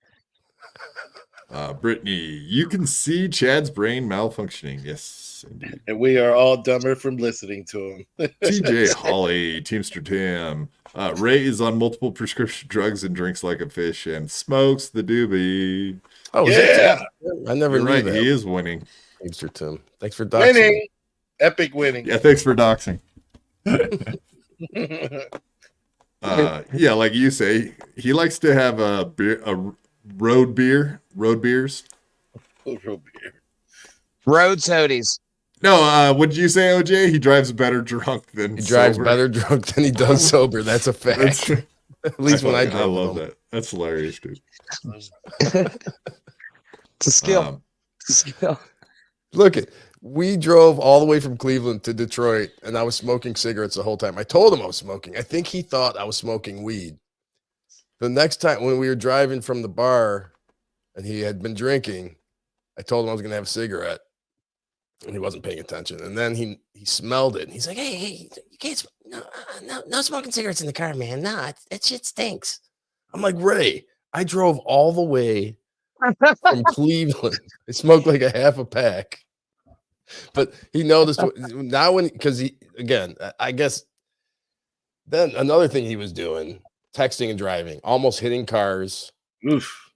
A: Brittany, you can see Chad's brain malfunctioning. Yes, indeed.
D: And we are all dumber from listening to him.
A: TJ Holly, Teamster Tim. Ray is on multiple prescription drugs and drinks like a fish and smokes the doobie.
Q: Oh, yeah. I never
A: You're
Q: knew
A: right.
Q: that.
A: He is winning.
Q: Teamster Tim. Thanks for doxing.
D: Winning. Epic winning.
A: Yeah, thanks for doxing. Yeah, like you say, he likes to have a road beers.
D: Road beer.
B: Road sodies.
A: No, what did you say, OJ? He drives better drunk than
Q: He drives
A: sober.
Q: better drunk than he does sober. That's a fact. At least when I drove.
A: I love that. That's hilarious, dude.
B: It's a skill. It's a skill.
Q: Look, we drove all the way from Cleveland to Detroit, and I was smoking cigarettes the whole time. I told him I was smoking. I think he thought I was smoking weed. The next time when we were driving from the bar and he had been drinking, I told him I was going to have a cigarette, and he wasn't paying attention. And then he smelled it, and he's like, hey, you can't no smoking cigarettes in the car, man. No, that shit stinks. I'm like, Ray, I drove all the way from Cleveland. I smoked like a half a pack. But he noticed now because he, again, I guess then another thing he was doing, texting and driving, almost hitting cars.
D: Oof.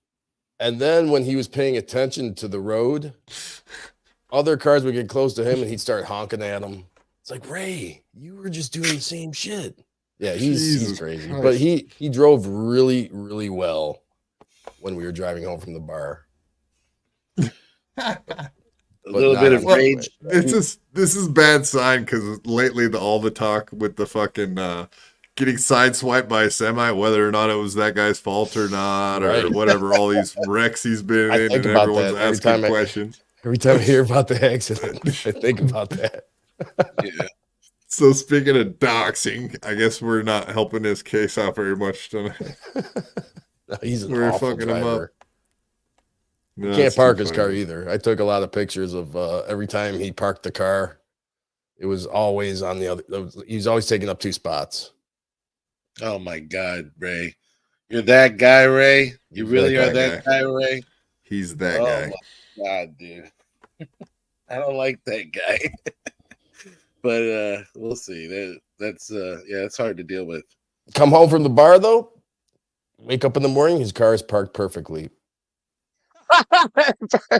Q: And then when he was paying attention to the road, other cars would get close to him and he'd start honking at them. It's like, Ray, you were just doing the same shit. Yeah, he's crazy.
A: Christ.
Q: But he drove really, really well when we were driving home from the bar.
D: A little bit of rage.
A: This is bad sign because lately all the talk with the fucking getting sideswiped by a semi, whether or not it was that guy's fault or not, or whatever, all these wrecks he's been in, and everyone's asking questions.
Q: Every time I hear about the accident, I think about that.
D: Yeah.
A: So speaking of doxing, I guess we're not helping his case out very much tonight.
Q: No, he's an
A: We're
Q: awful
A: fucking him
Q: driver.
A: up.
Q: He
A: No,
Q: can't
A: that's
Q: park
A: too
Q: his
A: funny.
Q: car either. I took a lot of pictures of every time he parked the car. It was always on the other. He's always taking up two spots.
D: Oh my God, Ray. You're that guy, Ray? You
A: He's
D: really
A: that
D: are that guy, Ray?
A: He's that
D: Oh
A: guy.
D: my God, dude. I don't like that guy. But we'll see. That's it's hard to deal with.
Q: Come home from the bar though. Wake up in the morning, his car is parked perfectly.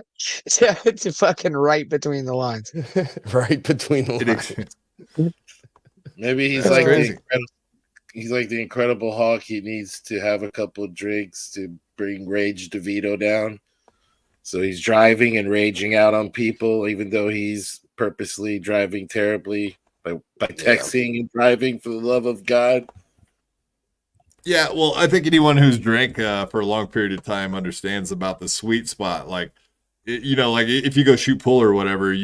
B: It's fucking right between the lines.
Q: Right between the lines.
D: Maybe he's
A: That's
D: like
A: crazy.
D: he's like the Incredible Hulk. He needs to have a couple of drinks to bring Rage DeVito down. So he's driving and raging out on people, even though he's purposely driving terribly by texting and driving for the love of God.
A: Yeah, well, I think anyone who's drank for a long period of time understands about the sweet spot. Like, like if you go shoot pool or whatever,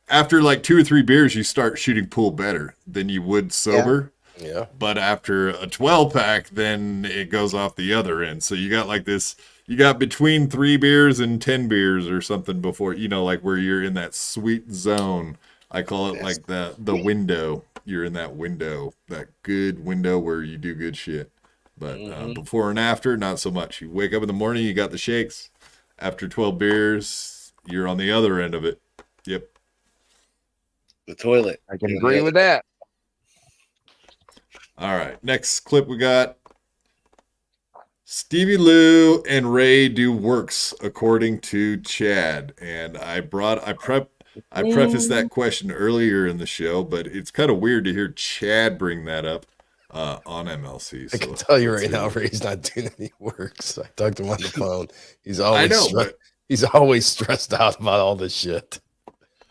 A: after like 2 or 3 beers, you start shooting pool better than you would sober.
Q: Yeah.
A: But after a 12-pack, then it goes off the other end. So you got like this, you got between 3 beers and 10 beers or something before, like where you're in that sweet zone. I call it like the window. You're in that window, that good window where you do good shit. But before and after, not so much. You wake up in the morning, you got the shakes. After 12 beers, you're on the other end of it. Yep.
D: The toilet.
B: I can agree with that.
A: All right. Next clip we got. Stevie Lou and Ray do works according to Chad. And I prefaced that question earlier in the show, but it's kind of weird to hear Chad bring that up on MLC. So
Q: I can tell you right now, Ray's not doing any works. I talked to him on the phone. He's always stressed out about all this shit.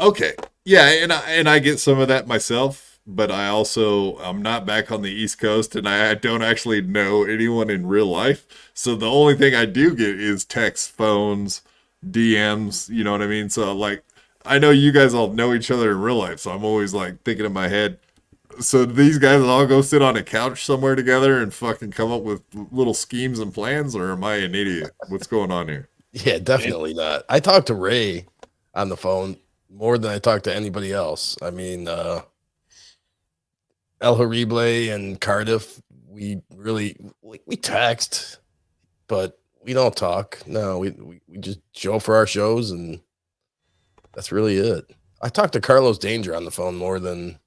A: Okay. Yeah, and I get some of that myself, but I'm not back on the East Coast, and I don't actually know anyone in real life. So the only thing I do get is texts, phones, DMs, you know what I mean? So like, I know you guys all know each other in real life, so I'm always like thinking in my head, so these guys all go sit on a couch somewhere together and fucking come up with little schemes and plans, or am I an idiot? What's going on here?
Q: Yeah, definitely not. I talked to Ray on the phone more than I talked to anybody else. I mean, El Horrible and Cardiff, we text, but we don't talk. No, we just show for our shows, and that's really it. I talked to Carlos Danger on the phone more than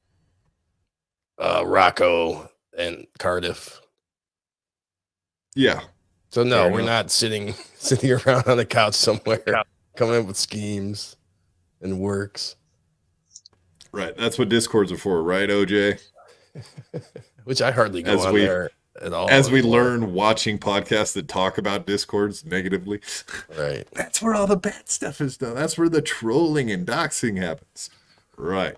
Q: Rocco and Cardiff.
A: Yeah.
Q: So no, we're not sitting around on the couch somewhere, coming up with schemes and works.
A: Right. That's what Discords are for, right, OJ?
Q: Which I hardly go on there at all.
A: As we learn watching podcasts that talk about Discords negatively.
Q: Right.
A: That's where all the bad stuff is done. That's where the trolling and doxing happens. Right.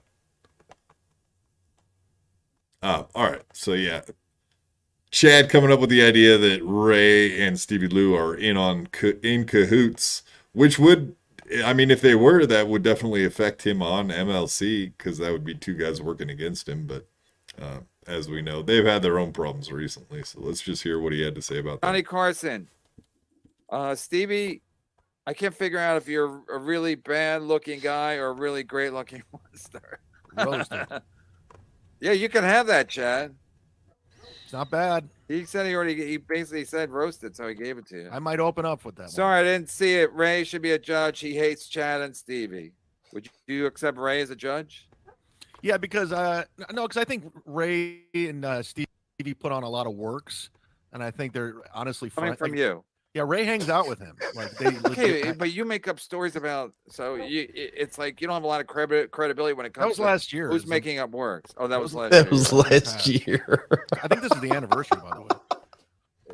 A: All right. So yeah. Chad coming up with the idea that Ray and Stevie Lou are in cahoots, which would, I mean, if they were, that would definitely affect him on MLC, because that would be 2 guys working against him. But as we know, they've had their own problems recently. So let's just hear what he had to say about that.
G: Johnny Carson, Stevie, I can't figure out if you're a really bad-looking guy or a really great-looking monster.
H: Roasted.
G: Yeah, you can have that, Chad.
H: It's not bad.
G: He said he basically said roasted, so he gave it to you.
H: I might open up with that.
G: Sorry, I didn't see it. Ray should be a judge. He hates Chad and Stevie. Would you accept Ray as a judge?
H: Yeah, because because I think Ray and Stevie put on a lot of works, and I think they're honestly
G: Coming from you.
H: Yeah, Ray hangs out with him. Like
G: Okay, but you make up stories about, so it's like you don't have a lot of credibility when it comes.
H: That was
G: to
H: last year.
G: Who's making up works? Oh, that was last.
Q: That was last year.
H: I think this is the anniversary, by the way.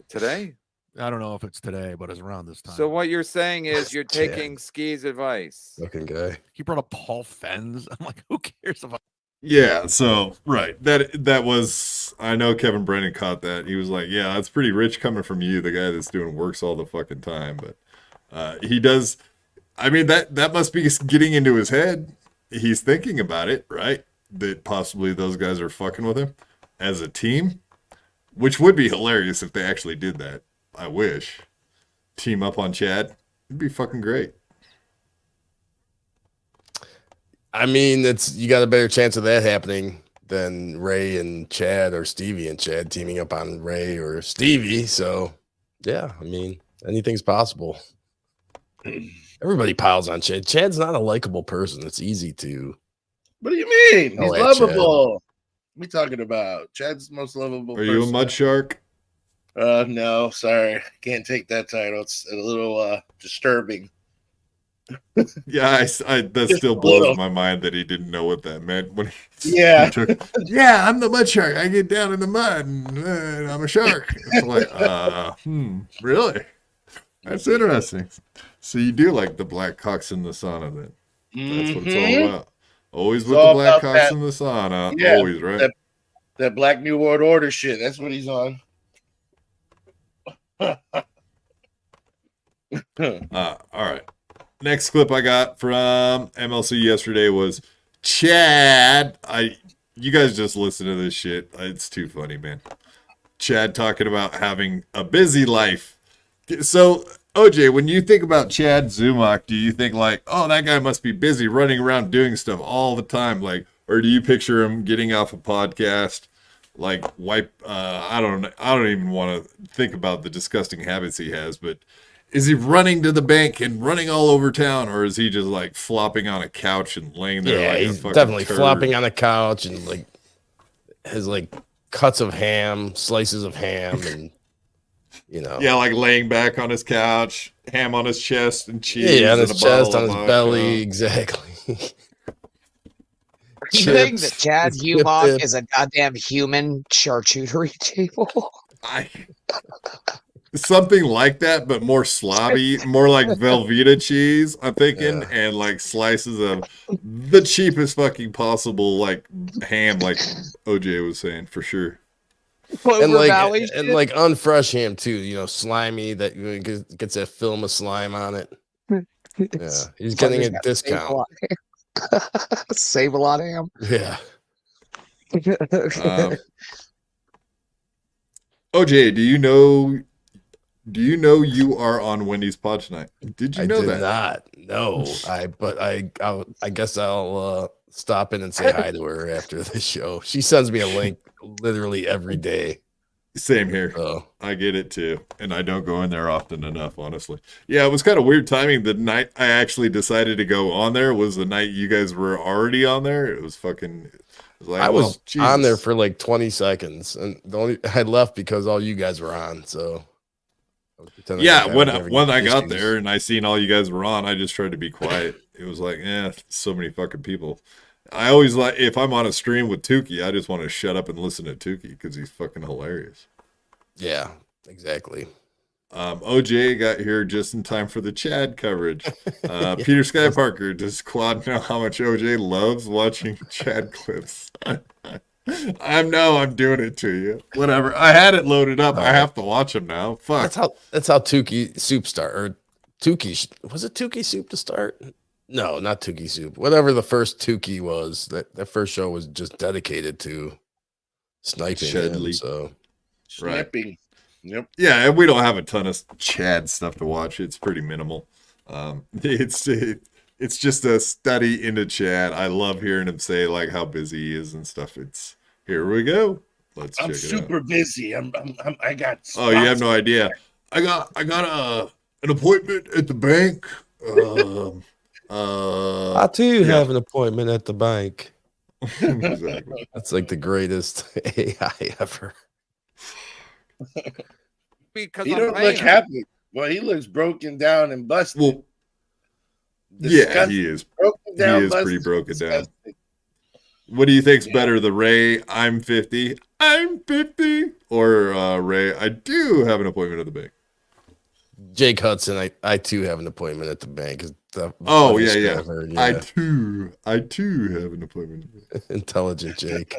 G: Today?
H: I don't know if it's today, but it's around this time.
G: So what you're saying is you're taking Ski's advice.
Q: Looking guy.
H: He brought up Paul Fens. I'm like, who cares about?
A: Yeah, so right. That was, I know Kevin Brennan caught that. He was like, yeah, that's pretty rich coming from you, the guy that's doing works all the fucking time. But he does, I mean, that must be getting into his head. He's thinking about it, right? That possibly those guys are fucking with him as a team, which would be hilarious if they actually did that. I wish. Team up on Chad. It'd be fucking great.
Q: I mean, you got a better chance of that happening than Ray and Chad, or Stevie and Chad teaming up on Ray or Stevie. So, yeah, I mean, anything's possible. Everybody piles on Chad. Chad's not a likable person. It's easy to.
D: What do you mean? He's lovable.
Q: Chad.
D: What are we talking about? Chad's the most lovable
A: person. Are you a mud shark?
D: No, sorry. Can't take that title. It's a little disturbing.
A: Yeah, that still blows my mind that he didn't know what that meant when he took. Yeah, I'm the mud shark. I get down in the mud and I'm a shark. It's like, really? That's interesting. So you do like the black cocks in the sauna then? That's what it's all about. Always
D: It's
A: with the
D: all
A: black
D: about
A: cops
D: that-
A: in the sauna.
D: Yeah,
A: Always, right?
D: That Black New World Order shit. That's what he's on.
A: All right. Next clip I got from MLC yesterday was Chad. You guys just listen to this shit. It's too funny, man. Chad talking about having a busy life. So, OJ, when you think about Chad Zumach, do you think like, oh, that guy must be busy running around doing stuff all the time? Like, or do you picture him getting off a podcast, like I don't even want to think about the disgusting habits he has, but is he running to the bank and running all over town, or is he just like flopping on a couch and laying there?
Q: Yeah,
A: like
Q: he's
A: a fucking
Q: definitely
A: turd?
Q: flopping on a couch and like has like cuts of ham, slices of ham, and you know.
A: Yeah, like laying back on his couch, ham on his chest and cheese.
Q: Yeah, on
A: and
Q: his
A: a bottle
Q: chest, on
A: of
Q: his
A: vodka.
Q: belly, exactly.
B: You think that
Q: Chips,
B: Chad
Q: it's
B: Humach
Q: chipped
B: is a goddamn human charcuterie table?
A: Something like that, but more slobby, more like Velveeta cheese, I'm thinking, and like slices of the cheapest fucking possible like ham, like OJ was saying, for sure.
Q: and like unfresh ham too, you know, slimy that gets that film of slime on it. Yeah, he's getting a discount.
B: Save a lot of ham.
Q: Yeah.
A: OJ, do you know you are on Wendy's pod tonight? Did you know
Q: did
A: that?
Q: Not. No. I guess I'll stop in and say hi to her after the show. She sends me a link literally every day.
A: Same here. I get it too. And I don't go in there often enough, honestly. Yeah, it was kind of weird timing. The night I actually decided to go on there was the night you guys were already on there. It was fucking... Like,
Q: I was
A: Jesus.
Q: on there for like 20 seconds, and I left because all you guys were on. So
A: yeah, when I got there and I seen all you guys were on, I just tried to be quiet. It was like, so many fucking people. I always like, if I'm on a stream with Tukey, I just want to shut up and listen to Tukey because he's fucking hilarious.
Q: Yeah, exactly.
A: OJ got here just in time for the Chad coverage. Peter Sky Parker, does Quad know how much OJ loves watching Chad clips? I'm doing it to you. Whatever. I had it loaded up. I have to watch him now. Fuck.
Q: That's how Tukey Soup started. Or Tukey, was it Tukey Soup to start? No, not Tukey Soup. Whatever the first Tukey was, that first show was just dedicated to sniping him. So
D: Sniping. Yep.
A: Yeah, and we don't have a ton of Chad stuff to watch. It's pretty minimal. It's just a study into Chad. I love hearing him say like how busy he is and stuff. It's here we go. Let's check
D: I'm
A: it out.
D: super busy. I got.
A: Oh, you have no idea. I got an appointment at the bank.
Q: I too have an appointment at the bank.
A: Exactly.
Q: That's like the greatest AI ever.
G: Because
D: He
G: I'm
D: don't
G: paying
D: look
G: him.
D: happy. Well, he looks broken down and busted.
A: Well, yeah, he is.
D: Broken down,
A: He is
D: busted,
A: pretty broken down.
D: disgusting.
A: What do you think's better, the Ray, I'm 50, or Ray, I do have an appointment at the bank?
Q: Jake Hudson, I too have an appointment at the bank.
A: Oh, yeah.
Q: Yeah.
A: I too have an appointment.
Q: Intelligent Jake.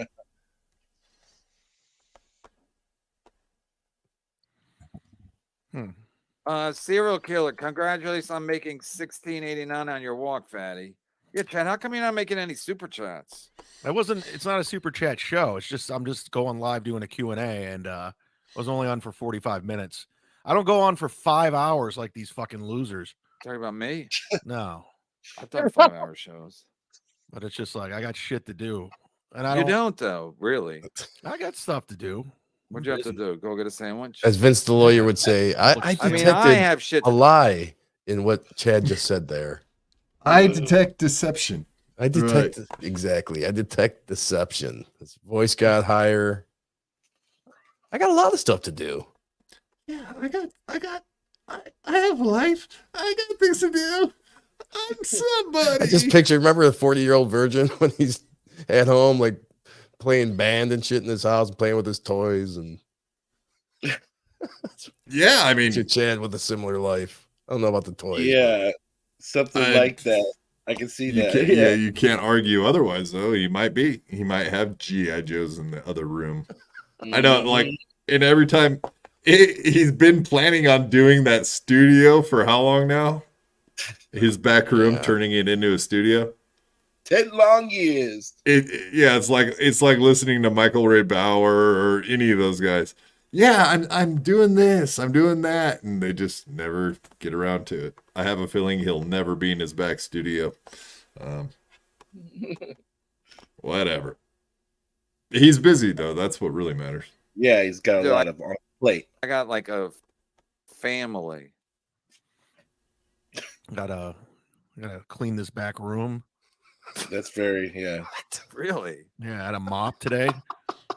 G: Serial killer, congratulations on making $16.89 on your walk, fatty. Yeah, Chad, how come you're not making any super chats?
H: It's not a super chat show. It's just I'm just going live doing a Q&A, and I was only on for 45 minutes. I don't go on for 5 hours like these fucking losers.
G: Talking about me?
H: No.
G: I've done 5-hour shows.
H: But it's just like I got shit to do. And I
G: You don't though, really.
H: I got stuff to do.
G: What'd you have to do? Go get a sandwich?
Q: As Vince the lawyer would say, I
G: I mean,
Q: detected
G: I have shit
Q: a lie in what Chad just said there.
A: I detect deception.
Q: I detect exactly. I detect deception. His voice got higher. I got a lot of stuff to do.
A: Yeah, I have life. I got things to do. I'm somebody.
Q: I just picture, remember the 40-year-old virgin when he's at home, like playing band and shit in his house and playing with his toys and
A: yeah, I mean,
Q: Chad with a similar life. I don't know about the toys.
D: Yeah, something like that. I can see
A: You
D: that.
A: can't, yeah, you can't argue otherwise, though. He might have GI Joes in the other room. I know, like, and every time he's been planning on doing that studio for how long now? His back room, turning it into a studio.
D: 10 long years.
A: It's like listening to Michael Ray Bauer or any of those guys. Yeah, I'm doing this, I'm doing that, and they just never get around to it. I have a feeling he'll never be in his back studio. Whatever. He's busy though. That's what really matters.
D: Yeah, he's got a lot of on the plate.
G: I got like a family.
H: Gotta clean this back room.
D: That's very
G: Really?
H: Yeah, I had a mop today.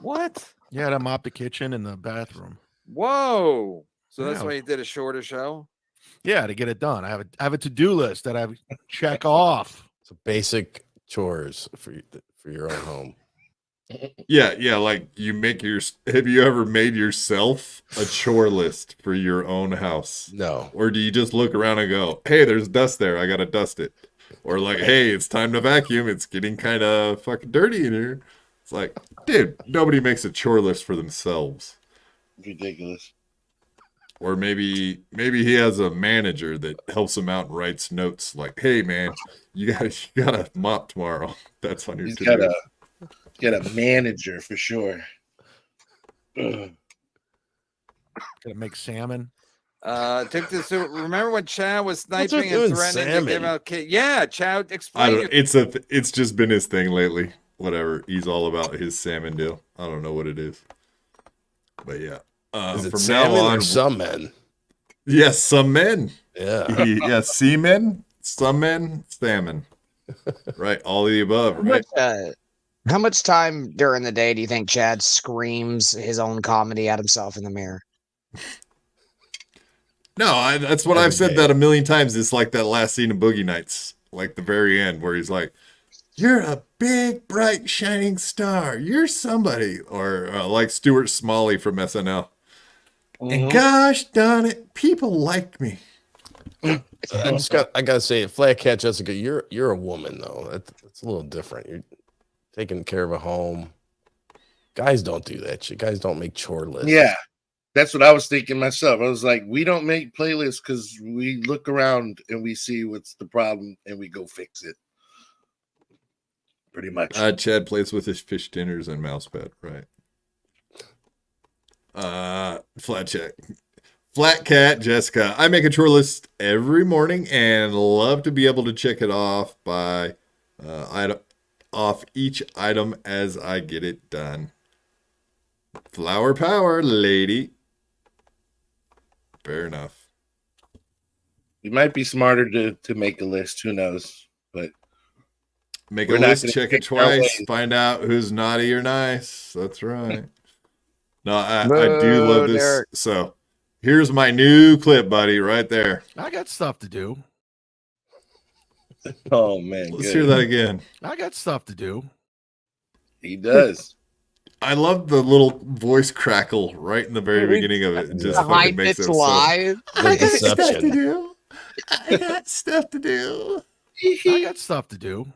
G: What?
H: Yeah, I had to mop the kitchen and the bathroom.
G: Whoa. So that's
H: Yeah.
G: why you did a shorter show?
H: Yeah, to get it done. I have a to-do list that I check off.
Q: So basic chores for your own home.
A: Yeah, like have you ever made yourself a chore list for your own house?
Q: No.
A: Or do you just look around and go, hey, there's dust there, I gotta dust it? Or like, hey, it's time to vacuum, it's getting kind of fucking dirty in here. It's like, dude, nobody makes a chore list for themselves.
D: Ridiculous.
A: Or maybe he has a manager that helps him out and writes notes like, hey man, you gotta mop tomorrow. That's on your to-do.
D: Got a manager for sure.
H: Gotta make salmon.
G: Remember when Chad was
Q: What's
G: sniping
Q: with
G: and
Q: doing
G: threatening to give
Q: salmon?
G: out kids? Yeah, Chad,
A: I
G: explain
A: don't, it's just been his thing lately. Whatever. He's all about his salmon deal. I don't know what it is. But yeah.
Q: Is it
A: from
Q: salmon
A: now on,
Q: or some men?
A: Yes, some men.
Q: Yeah.
A: Seamen, some men, salmon. Right, all of the above, right?
B: How much time during the day do you think Chad screams his own comedy at himself in the mirror?
A: No, that's what I've said that a million times. It's like that last scene of Boogie Nights, like the very end where he's like, you're a big, bright, shining star. You're somebody. Or like Stuart Smalley from SNL. And gosh darn it, people like me.
Q: I gotta say, Flat Cat Jessica, you're a woman though. That's a little different. You're taking care of a home. Guys don't do that shit. Guys don't make chore lists.
D: Yeah, that's what I was thinking myself. I was like, we don't make playlists because we look around and we see what's the problem and we go fix it. Pretty much.
A: Chad plays with his fish dinners and mousepad, right? Flat Cat Jessica. I make a chore list every morning and love to be able to check it off by off each item as I get it done. Flower power, lady. Fair enough.
D: We might be smarter to make a list. Who knows? But
A: make a list, check it twice, find out who's naughty or nice. That's right. No, I do love this.
B: Derek.
A: So here's my new clip, buddy, right there.
H: I got stuff to do.
D: Oh man,
A: Let's hear that again.
H: I got stuff to do.
D: He does.
A: I love the little voice crackle right in the very beginning of it. It just fucking makes it so.
B: live.
A: I got stuff to do. I got stuff to do.
H: I got stuff to do.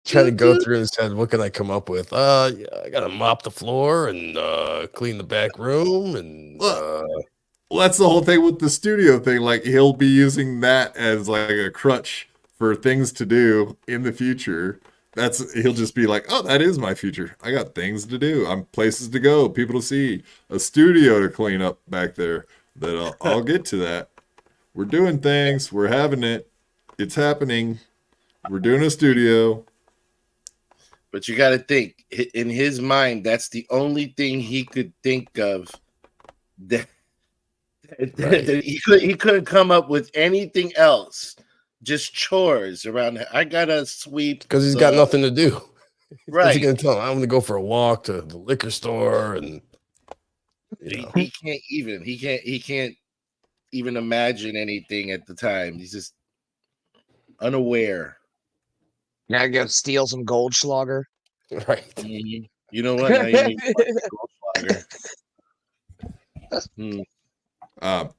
Q: Trying to go through and said, what can I come up with? Yeah, I gotta mop the floor and clean the back room and
A: well, that's the whole thing with the studio thing. Like he'll be using that as like a crutch for things to do in the future. He'll just be like, oh, that is my future. I got things to do. I'm places to go, people to see, a studio to clean up back there. That I'll get to that. We're doing things. We're having it. It's happening. We're doing a studio.
D: But you got to think, in his mind, that's the only thing he could think of. That he couldn't come up with anything else. Just chores around. I gotta sweep
Q: because he's got nothing to do.
D: Right?
Q: What's he gonna tell him? I'm gonna go for a walk to the liquor store, and
D: he can't even imagine anything at the time. He's just unaware.
B: Now go steal some Goldschlager.
Q: Right.
D: Mm-hmm. You know what? Now you need Goldschlager.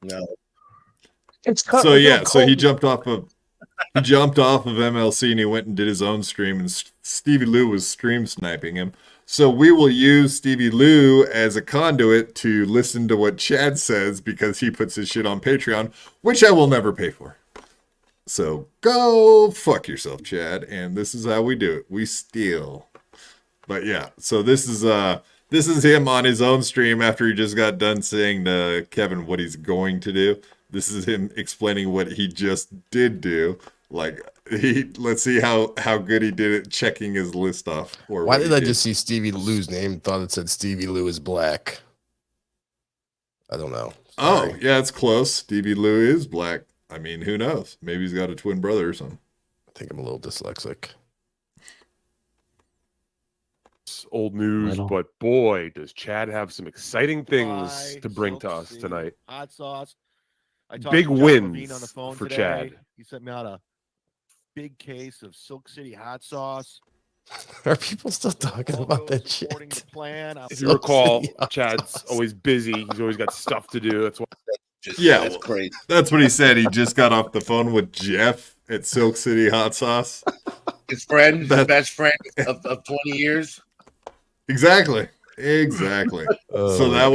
A: No.
B: It's
A: so yeah, so he jumped off of he jumped off of MLC and he went and did his own stream, and Stevie Lou was stream sniping him. So we will use Stevie Lou as a conduit to listen to what Chad says because he puts his shit on Patreon, which I will never pay for. So go fuck yourself, Chad. And this is how we do it. We steal. But yeah, so this is him on his own stream after he just got done saying to Kevin what he's going to do. This is him explaining what he just did do. Like, let's see how good he did it checking his list off. Or
Q: why did I just see Stevie Lou's name? Thought it said Stevie Lou is black. I don't know.
A: Sorry. Oh, yeah, it's close. Stevie Lou is black. I mean, who knows? Maybe he's got a twin brother or something.
Q: I think I'm a little dyslexic.
P: It's old news, but boy, does Chad have some exciting things to bring to us tonight.
H: Hot sauce. I talked
P: Big
H: to John Levine
P: wins
H: on the phone
P: for
H: today.
P: Chad.
H: He sent me out a big case of Silk City hot sauce.
Q: Are people still talking about that shit?
H: The plan.
P: If you recall, Chad's always busy. He's always got stuff to do. That's why.
A: Yeah, that's what he said. He just got off the phone with Jeff at Silk City Hot Sauce.
D: His friend, his best friend of 20 years.
A: Exactly. So that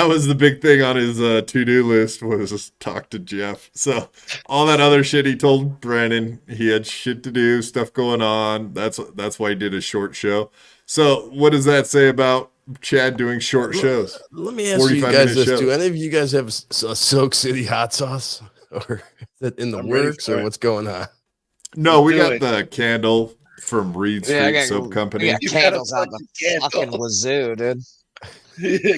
A: was the big thing on his to-do list was just talk to Jeff. So all that other shit he told Brandon, he had shit to do, stuff going on. That's why he did a short show. So what does that say about Chad doing short shows?
Q: Let me ask you guys this: do any of you guys have a Silk City hot sauce, or is that in the works, or what's going on?
A: No, we got the candle from Reed Street Soap Company.
B: Yeah, candles out the fucking wazoo, dude.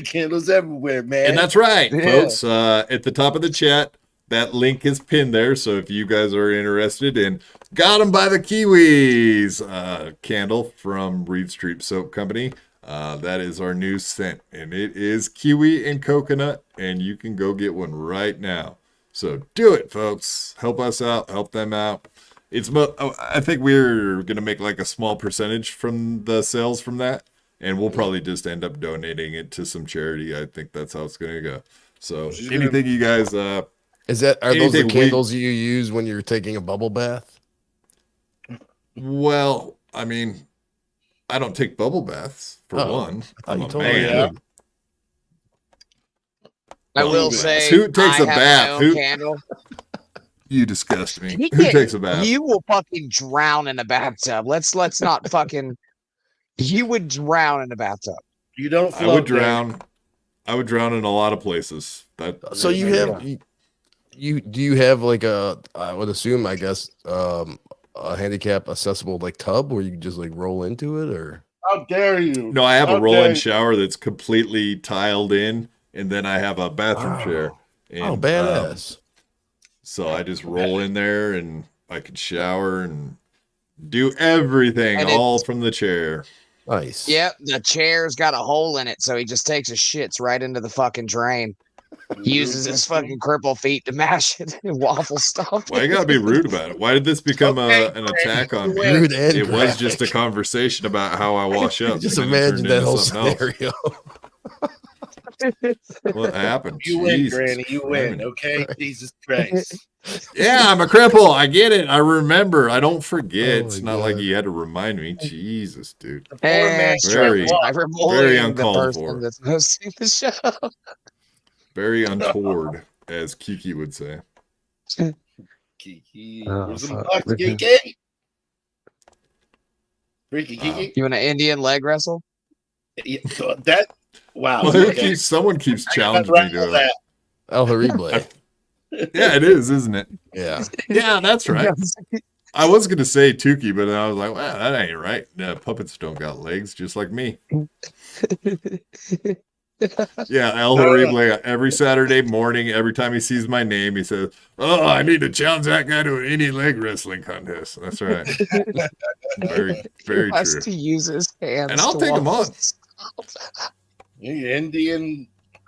D: Candles everywhere, man.
A: And that's right, folks. At the top of the chat, that link is pinned there. So if you guys are interested in Got 'em by the Kiwis candle from Reed Street Soap Company, that is our new scent. And it is kiwi and coconut. And you can go get one right now. So do it, folks. Help us out. Help them out. I think we're going to make like a small percentage from the sales from that. And we'll probably just end up donating it to some charity. I think that's how it's going to go. So anything you guys...
Q: are those the candles you use when you're taking a bubble bath?
A: Well, I mean, I don't take bubble baths, for one. I'm a man.
B: Yeah. I will say...
A: Who takes a bath? Who
B: candle?
A: You disgust me. Who takes a bath?
B: You will fucking drown in a bathtub. Let's not fucking... You would drown in a bathtub.
D: You don't
A: float. I would drown in a lot of places.
Q: So you have do you have like I would assume, I guess, a handicap accessible like tub where you can just like roll into it, or
D: how dare you?
A: No, I have a roll-in shower that's completely tiled in, and then I have a bathroom chair. And,
Q: badass.
A: So I just roll in there and I can shower and do everything all from the chair.
Q: Nice.
B: Yep, the chair's got a hole in it, so he just takes his shits right into the fucking drain. He uses his fucking cripple feet to mash it and waffle stuff.
A: Why you gotta be rude about it? Why did this become an attack on me?
Q: Rude and
A: it was just a conversation about how I wash up.
Q: Just imagine that whole scenario.
A: What happened?
D: You win, Granny. You win. Okay, Jesus Christ.
A: Yeah, I'm a cripple. I get it. I remember. I don't forget. It's not like you had to remind me. Jesus, dude.
B: Hey,
A: very
B: the
A: uncalled
B: person
A: for.
B: that's hosting the show.
A: Very untoward, as Kiki would say.
D: Kiki. Where's the box, Kiki? Freaky Kiki.
B: You want an Indian leg wrestle?
D: Yeah, that. Wow.
A: Well, someone keeps challenging me to it.
Q: El Horrible.
A: Yeah, it is, isn't it?
Q: Yeah.
A: Yeah, that's right. I was going to say Tukey, but then I was like, wow, that ain't right. Puppets don't got legs, just like me. Yeah, El Horrible, every Saturday morning, every time he sees my name, he says, oh, I need to challenge that guy to an Indian leg wrestling contest. That's right. Very, very
B: has
A: true.
B: to use his hands.
A: And I'll take him on.
D: Indian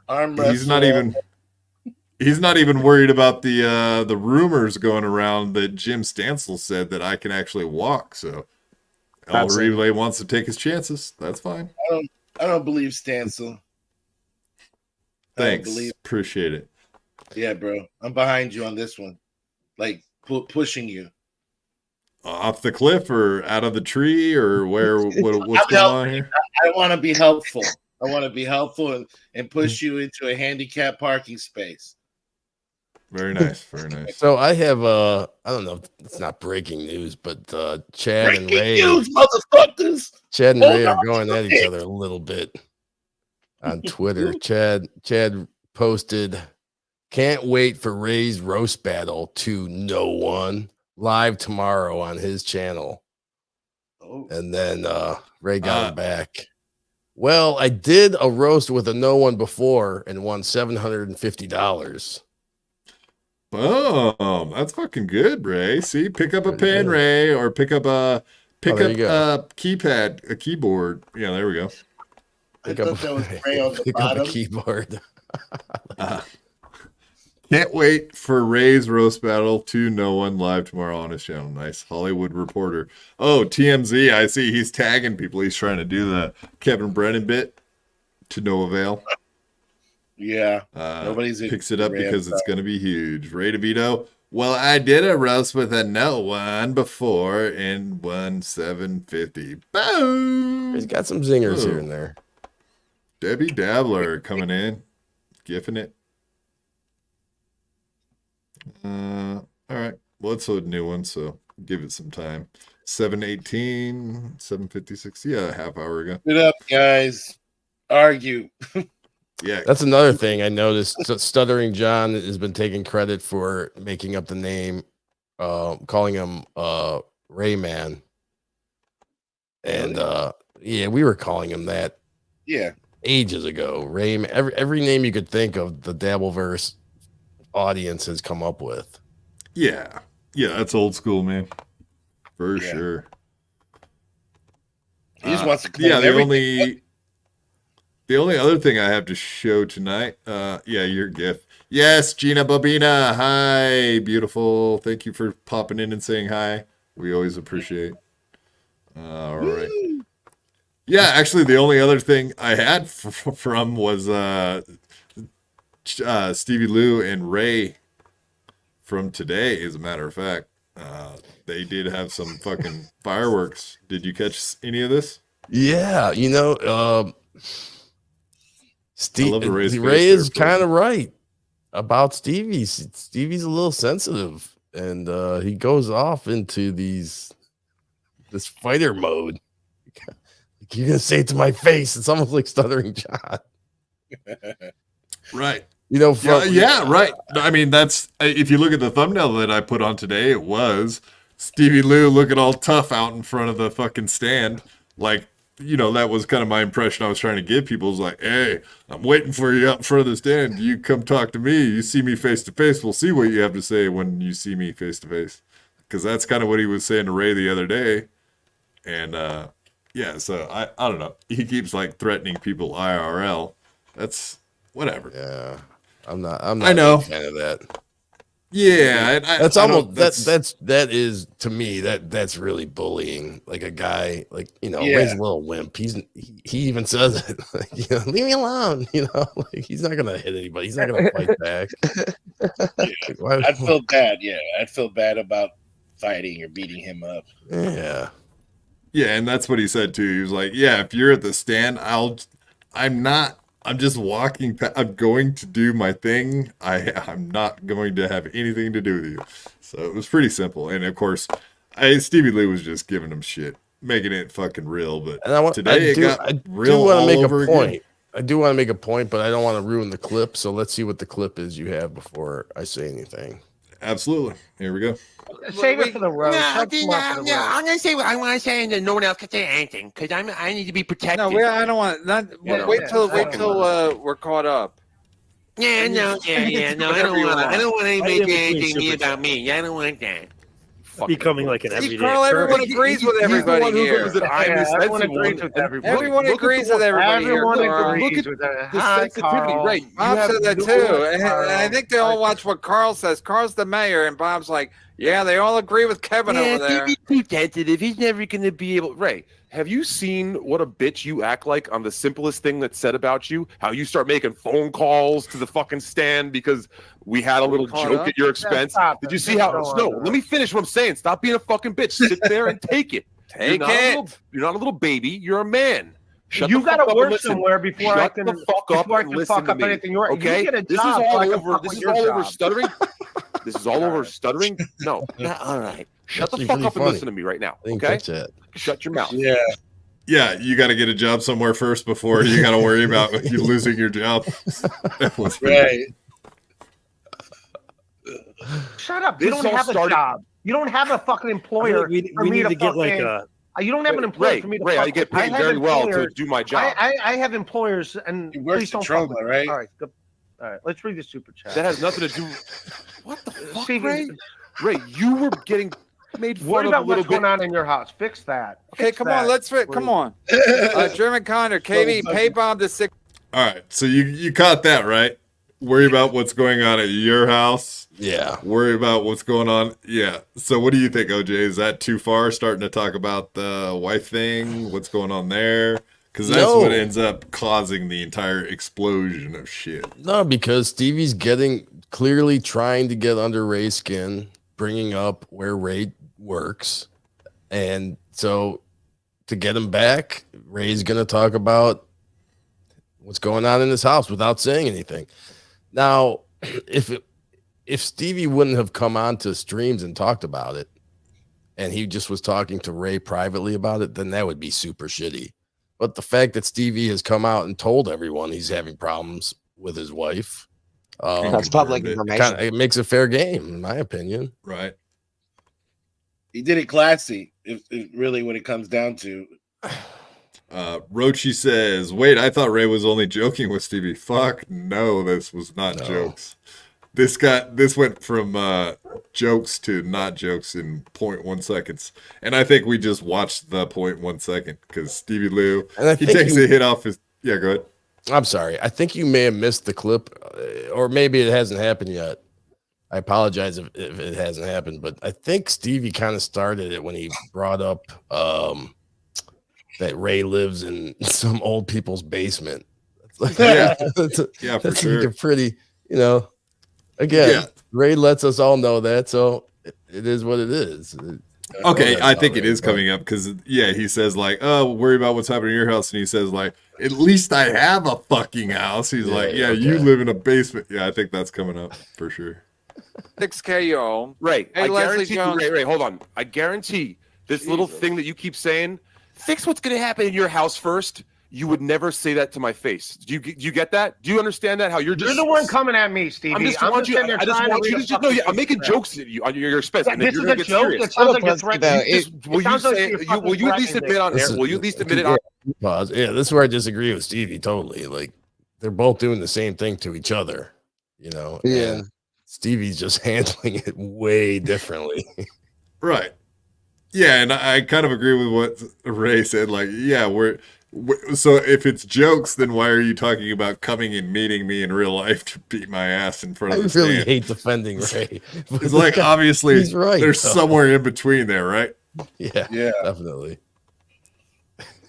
D: arm wrestling.
A: He's not even worried about the rumors going around that Jim Stansel said that I can actually walk. So El Horrible wants to take his chances. That's fine.
D: I don't believe Stansel.
A: Thanks. Appreciate it.
D: Yeah, bro. I'm behind you on this one. Like pushing you?
A: Off the cliff or out of the tree or where? What's going on here?
D: I want to be helpful. I want to be helpful and push you into a handicapped parking space.
A: Very nice. Very nice.
Q: So I have I don't know, it's not breaking news, but Chad and Ray,
D: motherfuckers.
Q: Chad and Ray are going at each other a little bit on Twitter. Chad posted, "Can't wait for Ray's roast battle to no one live tomorrow on his channel." And then Ray got him back. "Well, I did a roast with a no one before and won $750.
A: Boom. That's fucking good, Ray. See, pick up a pen, Ray, or pick up a keypad, a keyboard. Yeah, there we go.
D: I thought that was Ray on the
Q: Pick
D: bottom.
Q: up a keyboard.
A: Can't wait for Ray's roast battle to no one live tomorrow on his channel. Nice. Hollywood Reporter. Oh, TMZ. I see he's tagging people. He's trying to do the Kevin Brennan bit to no avail.
D: Yeah. Nobody's
A: picks it up because it's going to be huge. Ray DeVito. "Well, I did a roast with a no one before and won $750. Boom.
Q: He's got some zingers here and there.
A: Debbie Dabbler coming in, gifting it. All right. Well, it's a new one, so give it some time. 7:18, 7:56. Yeah, a half hour ago.
D: Get up, guys. Argue.
A: Yeah.
Q: That's another thing I noticed. Stuttering John has been taking credit for making up the name, calling him Rayman. And yeah, we were calling him that.
D: Yeah.
Q: Ages ago. Rayman. Every name you could think of, the Dabbleverse audience has come up with.
A: Yeah. Yeah, that's old school, man. For sure.
D: He just wants to
A: yeah,
D: claim
A: the only other thing I have to show tonight, yeah, your GIF. Yes, Gina Bobina. Hi, beautiful. Thank you for popping in and saying hi. We always appreciate. All right. Yeah, actually, the only other thing I had from was Stevie Lou and Ray from today, as a matter of fact. They did have some fucking fireworks. Did you catch any of this?
Q: Yeah, you know,
A: I love the
Q: Ray is kind of right about Stevie. Stevie's a little sensitive, and he goes off into this fighter mode. Like, you're gonna say it to my face. It's almost like Stuttering John.
A: Right.
Q: You know,
A: yeah, right. I mean, that's, if you look at the thumbnail that I put on today, it was Stevie Lou looking all tough out in front of the fucking stand. Like, you know, that was kind of my impression I was trying to give people. It was like, hey, I'm waiting for you out in front of the stand. You come talk to me. You see me face to face. We'll see what you have to say when you see me face to face. Because that's kind of what he was saying to Ray the other day. And, yeah, so I don't know. He keeps like threatening people IRL. That's whatever.
Q: Yeah. I'm not a big fan of that.
A: Yeah,
Q: that's almost that is to me that's really bullying. Like a guy, like, you know, Ray's a little wimp. He even says it, like, you know, leave me alone. You know, like, he's not gonna hit anybody. He's not gonna fight back.
D: I'd feel bad. Yeah, I'd feel bad about fighting or beating him up.
Q: Yeah,
A: yeah, and that's what he said too. He was like, yeah, if you're at the stand, I'm just walking. I'm going to do my thing. I'm not going to have anything to do with you. So it was pretty simple. And of course, Stevie Lou was just giving him shit, making it fucking real. But today it got real all over again.
Q: I do want to make a point, but I don't want to ruin the clip. So let's see what the clip is you have before I say anything.
A: Absolutely. Here we go.
R: Save it for the road.
S: I'm gonna say what I want to say, and then no one else can say anything because I need to be protected.
G: No, I don't want. Wait till we're caught up.
S: Yeah, no. I don't want anybody to say anything about me. I don't want that.
R: Becoming like an everyday.
G: Carl, everyone agrees with everybody here.
R: Everyone agrees with everybody.
G: Everyone agrees with everybody here.
R: Everyone agrees with that. Hi, Carl.
G: Bob said that too, and I think they all watch what Carl says. Carl's the mayor, and Bob's like, Yeah, they all agree with Kevin over there.
P: Stevie's too sensitive. He's never going to be able. Ray, have you seen what a bitch you act like on the simplest thing that's said about you? How you start making phone calls to the fucking stand because we had a little joke at your expense. Did you see how? No, let me finish what I'm saying. Stop being a fucking bitch. Sit there and take it.
G: Take
P: You're not a little baby. You're a man.
R: You got to work somewhere before I can fuck up anything.
P: Okay,
R: you get a
P: this
R: job
P: is all
R: so I can
P: over.
R: fuck
P: This
R: with
P: is
R: your
P: all over
R: job.
P: stuttering. This is all over stuttering. No, all right. Shut the
Q: Actually
P: fuck
Q: pretty
P: up and
Q: funny.
P: listen to me right now.
Q: I didn't
P: Okay,
Q: catch that.
P: shut your mouth.
D: Yeah.
A: Yeah, you got to get a job somewhere first before you got to worry about you losing your job. That was pretty-
R: Shut up.
P: This
R: You don't
P: all
R: have a
P: started-
R: job. You don't have a fucking employer for me to
O: get like
R: fucking-
O: a.
R: You don't have an employer
P: Ray,
R: for me to
P: Ray,
R: fuck
P: I get
R: with.
P: paid
R: have
P: very well to
R: employers-
P: do my job.
R: I have employers, and
D: He works
R: please don't
D: at
R: fuck
D: Troma,
R: with me.
D: right?
R: All right, go. All right, let's read the super chat.
P: That has nothing to do. What the fuck,
R: Steve,
P: Ray? Ray, you were getting made fun
R: Worry
P: of a
R: about
P: little
R: what's
P: bit.
R: going on in your house. Fix that.
G: Okay,
R: Fix
G: come
R: that.
G: on, let's come on. German Connor, Katie, pay bomb to 6.
A: All right, so you caught that, right? Worry about what's going on at your house.
Q: Yeah.
A: Worry about what's going on. Yeah. So what do you think, OJ? Is that too far? Starting to talk about the wife thing? What's going on there? Because that's
Q: No.
A: what ends up causing the entire explosion of shit.
Q: No, because Stevie's clearly trying to get under Ray's skin, bringing up where Ray works. And so to get him back, Ray's going to talk about what's going on in his house without saying anything. Now, if Stevie wouldn't have come on to streams and talked about it, and he just was talking to Ray privately about it, then that would be super shitty. But the fact that Stevie has come out and told everyone he's having problems with his wife,
B: That's public information.
Q: It makes a fair game, in my opinion.
A: Right.
D: He did it classy, if really what it comes down to.
A: Rochi says, wait, I thought Ray was only joking with Stevie. Fuck no, this was not jokes. This went from jokes to not jokes in 0.1 seconds. And I think we just watched the 0.1 second because Stevie Lou, he takes a hit off his... Yeah, go ahead.
Q: I'm sorry. I think you may have missed the clip, or maybe it hasn't happened yet. I apologize if it hasn't happened, but I think Stevie kind of started it when he brought up that Ray lives in some old people's basement.
A: Yeah,
Q: yeah, for
A: sure.
Q: Like a pretty, again, Ray lets us all know that, so it is what it is.
A: Okay, I think it is coming up because, he says like, oh, worry about what's happening in your house. And he says like, at least I have a fucking house. He's like, you live in a basement. Yeah, I think that's coming up for sure.
G: 6K you owe.
P: Ray,
G: Hey,
P: I
G: Leslie
P: guarantee
G: Jones.
P: Ray, hold on. I guarantee this little thing that you keep saying, fix what's going to happen in your house first. You would never say that to my face. Do you get that? Do you understand that? How you're just
R: You're the one coming at me, Stevie.
P: I'm just
R: sitting there
P: I just
R: trying
P: want
R: to
P: you
R: read
P: to just,
R: a
P: no, yeah, I'm
R: fucking
P: making
R: script.
P: jokes at you on your expense.
R: Yeah,
P: And then
R: this
P: you're
R: is
P: gonna
R: a
P: get
R: joke.
P: serious.
R: It sounds like you're threatening.
P: Will you say will you at least admit on air?
Q: This
P: Will you at least admit it on
Q: Pause. Yeah, this is where I disagree with Stevie totally. Like, they're both doing the same thing to each other,
B: Yeah.
Q: and Stevie's just handling it way differently.
A: Right. Yeah, and I kind of agree with what Ray said. Like, yeah, so if it's jokes, then why are you talking about coming and meeting me in real life to beat my ass in front
Q: I
A: of the
Q: really
A: stand?
Q: hate defending Ray.
A: It's like, obviously,
Q: He's right,
A: there's
Q: though.
A: somewhere in between there, right?
Q: Yeah,
D: Yeah.
Q: definitely.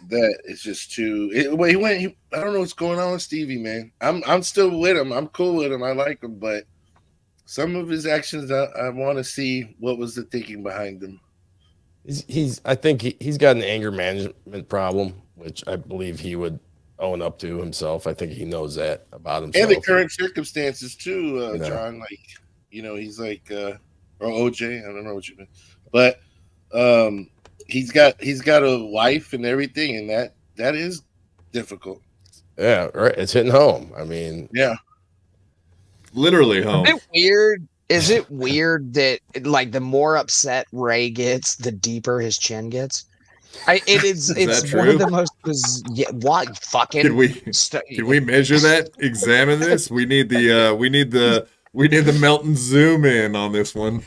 D: That is just too. I don't know what's going on with Stevie, man. I'm still with him. I'm cool with him. I like him, but some of his actions, I want to see what was the thinking behind them.
Q: I think he's got an anger management problem, which I believe he would own up to himself. I think he knows that about himself.
D: And the current circumstances too,
Q: know.
D: John. Like, he's like, or OJ. I don't know what you mean, but he's got a wife and everything, and that is difficult.
Q: Yeah, right. It's hitting home. I mean,
D: yeah,
A: literally home.
B: Is it weird? Is it weird that like the more upset Ray gets, the deeper his chin gets? It's
A: that
B: one of
A: true?
B: the most what fucking
A: Can we measure that? Examine this. We need the Melton zoom in on this one.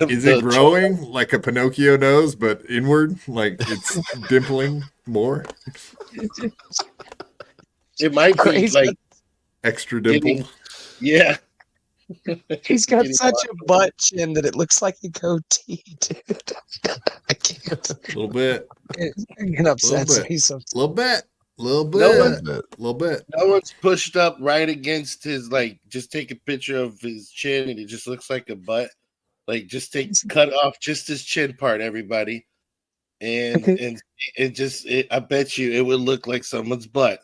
A: Is it growing like a Pinocchio nose, but inward, like it's dimpling more?
D: It might be
B: Crazy.
D: like
A: Extra dimple.
D: yeah.
B: He's got such a butt chin that it looks like a goatee, dude. I can't.
A: A little bit.
B: It upsets me. So
A: little bit.
D: No one's pushed up right against his, like, just take a picture of his chin and it just looks like a butt. Like, just cut off just his chin part, everybody. And I bet you it would look like someone's butt.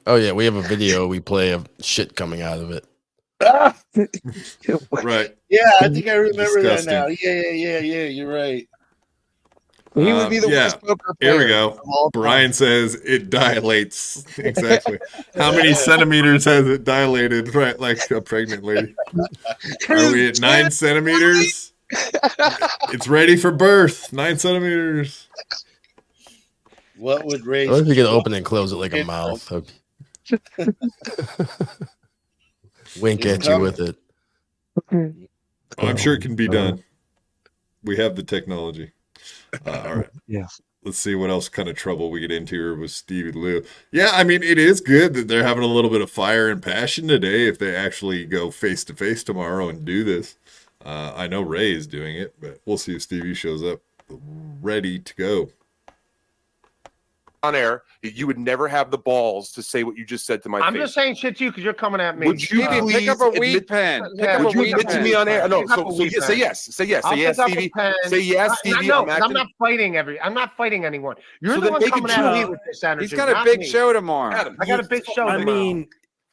Q: Oh yeah, we have a video we play of shit coming out of it.
A: Right.
D: Yeah, I think I remember
A: Disgusting.
D: that now. Yeah, you're right.
B: He would be the worst poker player.
A: Here we go. Brian says it dilates. Exactly. How many centimeters has it dilated? Right, like a pregnant lady. Are we at 9 centimeters? It's ready for birth. 9 centimeters.
D: What would raise?
Q: I wonder if you can open and close it like a mouth. Wink at you with it.
A: Oh, I'm sure it can be done. We have the technology. All right.
B: Yeah.
A: Let's see what else kind of trouble we get into here with Stevie Lou. Yeah, I mean, it is good that they're having a little bit of fire and passion today if they actually go face to face tomorrow and do this. I know Ray is doing it, but we'll see if Stevie shows up ready to go.
P: On air, you would never have the balls to say what you just said to my
R: I'm
P: face.
R: just saying shit to you because you're coming at me.
P: Would you please
G: pick up a weed
P: admit-
G: pen?
P: Would you admit to me on air? No,
R: Pick up
P: so
R: a weed
P: say
R: pen.
P: yes. Say yes.
R: I'll
P: Say yes,
R: pick up a
P: Stevie.
R: pen.
P: Say yes, Stevie.
R: No,
P: I'm
R: I'm not fighting I'm not fighting anyone. You're
P: So
R: the
P: then
R: one
P: make a
R: coming at me
P: joke.
R: with this energy.
G: He's got a
R: not
G: big
R: me.
G: show tomorrow.
P: Adam,
R: I got a big show.
T: I
R: tomorrow.
T: mean,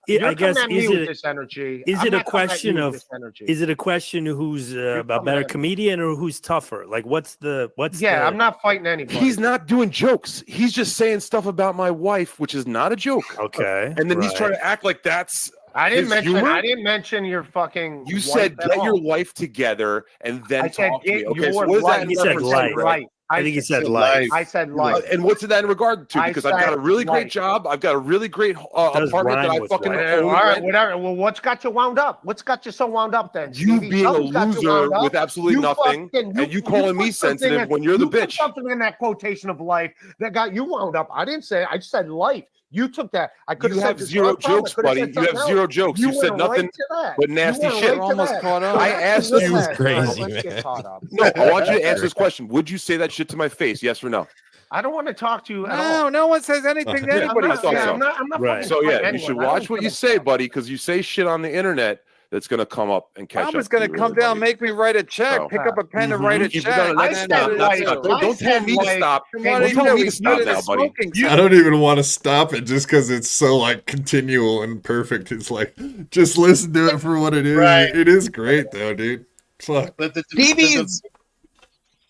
R: You're
T: I guess
R: coming at me
T: is
R: with
T: it
R: this energy.
T: is
R: I'm
T: it a
R: not coming at
T: question
R: you
T: of
R: with this energy.
T: is it a question of who's a better comedian or who's tougher? Like what's the
R: I'm not fighting anybody.
P: He's not doing jokes. He's just saying stuff about my wife, which is not a joke.
T: Okay.
P: And then he's
T: right.
P: trying to act like that's
R: I didn't
P: his
R: mention.
P: humor?
R: I didn't mention your fucking.
P: You
R: wife
P: said
R: at
P: get
R: all.
P: your wife together and then
R: I said
P: talk to me.
R: get
P: Okay,
R: your
P: so what is that
R: wife.
P: in
T: He said
P: reference to,
T: life.
P: Ray?
R: Life.
T: I think he said life.
R: I said life.
P: And what's that in regard to?
R: I
P: Because I've got a
R: said
P: really great
R: life.
P: job. I've got a really great
T: Does
P: apartment that
T: rhyme
P: I
T: with
P: fucking
T: life.
P: own.
R: All right,
P: rent.
R: whatever. Well, what's got you wound up? What's got you so wound up then?
P: You
R: Stevie?
P: being a
R: Something's got you
P: loser
R: wound up.
P: with absolutely
R: You
P: nothing,
R: fucking-
P: and you calling me
R: put something
P: sensitive
R: in-
P: when you're the
R: you put
P: bitch.
R: something in that quotation of life that got you wound up. I didn't say it. I just said life. You took that. I could
P: You
R: have
P: have
R: said
P: zero
R: this one time. I
P: jokes,
R: could have
P: buddy.
R: said
P: You
R: something
P: have zero
R: else.
P: jokes. You said
R: went
P: nothing
R: right to that.
P: but
R: You
P: nasty
R: went
P: shit.
R: right to
G: Almost
R: that.
G: caught up.
P: I asked
R: Let's
P: you.
R: get
Q: crazy,
R: let's get
Q: man.
R: caught up.
P: No, I want you to answer this question. Would you say that shit to my face? Yes or no?
R: I don't want to talk to you at all.
G: No, no one says anything to
P: Yeah,
G: anybody.
P: I thought so.
R: I'm not
T: Right.
R: fucking
P: So yeah,
R: fighting
P: you should
R: anyone. I
P: watch
R: don't
P: what
R: give
P: you
R: a
P: say,
R: fuck.
P: buddy, because you say shit on the internet that's gonna come up and catch up.
G: Mama's gonna
P: to you,
G: come down,
P: buddy.
G: make me write a check,
P: So-
G: pick up a pen and write a
P: Keep it
G: check.
P: on.
R: I
P: That's
R: said
P: stop. That's
R: life.
P: stop.
R: I
P: Don't tell
R: said
P: me to
R: life.
P: stop.
R: What
G: What
P: Don't
G: do you
P: tell
G: do?
P: me to
G: We
P: stop
G: did
P: now,
G: a
P: buddy.
G: smoking
A: I
G: section.
A: don't even want to stop it just because it's so like continual and perfect. It's like just listen to it for what it is.
D: Right.
A: It is great though, dude. Fuck.
D: But the
B: Stevie's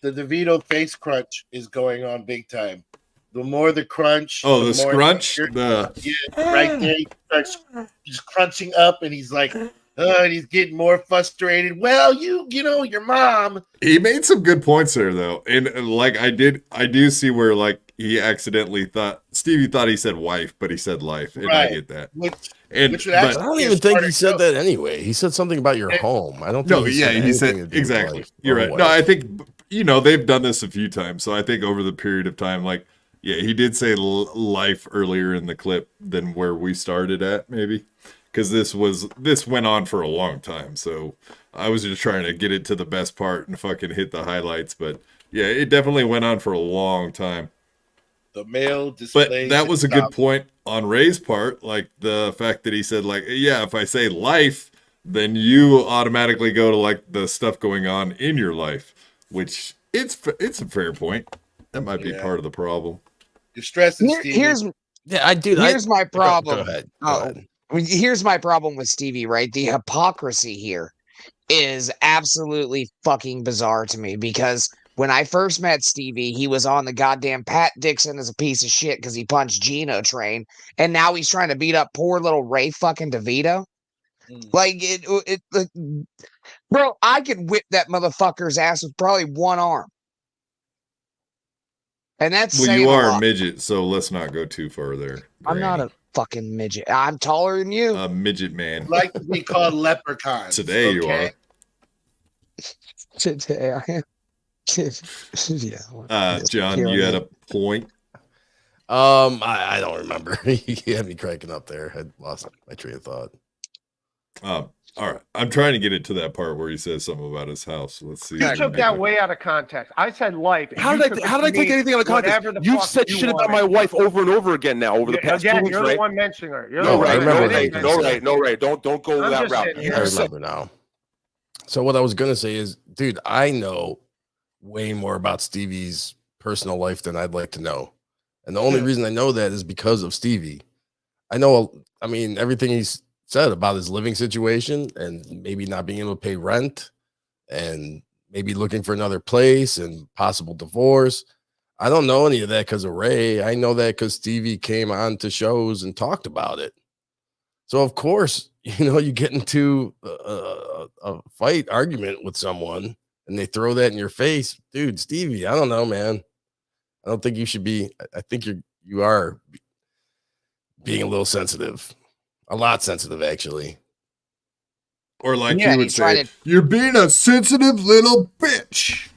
D: DeVito face crunch is going on big time. The more the crunch,
A: Oh, the
D: more
A: scrunch?
D: you're-
A: The
D: yeah, right there, he starts just crunching up, and he's like, and he's getting more frustrated. Well, you know, your mom.
A: he made some good points there though. And like I do see where like he accidentally thought Stevie thought he said wife, but he said life. And I
D: Right.
A: get that.
D: Which
A: And
D: would
A: but,
Q: I
D: actually
Q: don't
D: be a
Q: even think he
D: smarter
Q: said
D: joke.
Q: that anyway. He said something about your home. I don't think
A: no,
Q: he
A: yeah,
Q: said
A: he
Q: anything
A: said
Q: to do with
A: exactly.
Q: life
A: You're
Q: or
A: right.
Q: wife.
A: No, I think they've done this a few times. So I think over the period of time, like, yeah, he did say life earlier in the clip than where we started at, maybe. Because this went on for a long time. So I was just trying to get it to the best part and fucking hit the highlights. But yeah, it definitely went on for a long time.
D: The male
A: But
D: displays.
A: that was a
D: his
A: good
D: dominance.
A: point on Ray's part. Like the fact that he said, like, yeah, if I say life, then you automatically go to like the stuff going on in your life, which it's a fair point. That might be
D: Yeah.
A: part of the problem.
D: You're stressing, Stevie.
B: here's
Q: Yeah, I do.
B: here's my problem.
Q: Go ahead.
B: Here's my problem with Stevie, right? The hypocrisy here is absolutely fucking bizarre to me because when I first met Stevie, he was on the goddamn Pat Dixon as a piece of shit because he punched Gino train, and now he's trying to beat up poor little Ray fucking DeVito. Like bro, I could whip that motherfucker's ass with probably one arm. And that's
A: Well,
B: saying
A: you
B: a
A: are a
B: lot.
A: midget, so let's not go too far there.
B: I'm not a fucking midget. I'm taller than you.
A: A midget man.
D: Like to be called leprechauns.
A: Today you
D: okay?
A: are.
B: Today I am. Yeah.
A: John, you had a point.
Q: I don't remember. You had me cracking up there. I lost my train of thought.
A: All right, I'm trying to get it to that part where he says something about his house. Let's see.
R: You took that way out of context. I said life. and
P: How
R: you
P: did
R: took it
P: I
R: to
P: take
R: mean
P: anything out of context?
R: whatever the
P: You've
R: fuck
P: said
R: you
P: shit about
R: wanted.
P: my wife over and over again now over the past
R: Again,
P: 2 weeks,
R: you're
P: right?
R: the one mentioning her. You're
P: No,
R: the one
P: right, no,
R: mentioning
P: right,
R: her.
P: no, right, no, right. Don't go
R: I'm
P: that
R: just
P: route.
R: sitting
Q: I
R: here.
Q: remember now. So what I was gonna say is, dude, I know way more about Stevie's personal life than I'd like to know, and the only reason I know that is because of Stevie. I know, I mean, everything he's said about his living situation and maybe not being able to pay rent and maybe looking for another place and possible divorce. I don't know any of that because of Ray. I know that because Stevie came on to shows and talked about it. So of course, you get into a fight argument with someone and they throw that in your face. Dude, Stevie, I don't know, man. I don't think you should be. I think you are being a little sensitive. A lot sensitive, actually.
A: Or like
B: Yeah,
A: you would
B: he's trying
A: say,
B: to-
A: you're being a sensitive little bitch.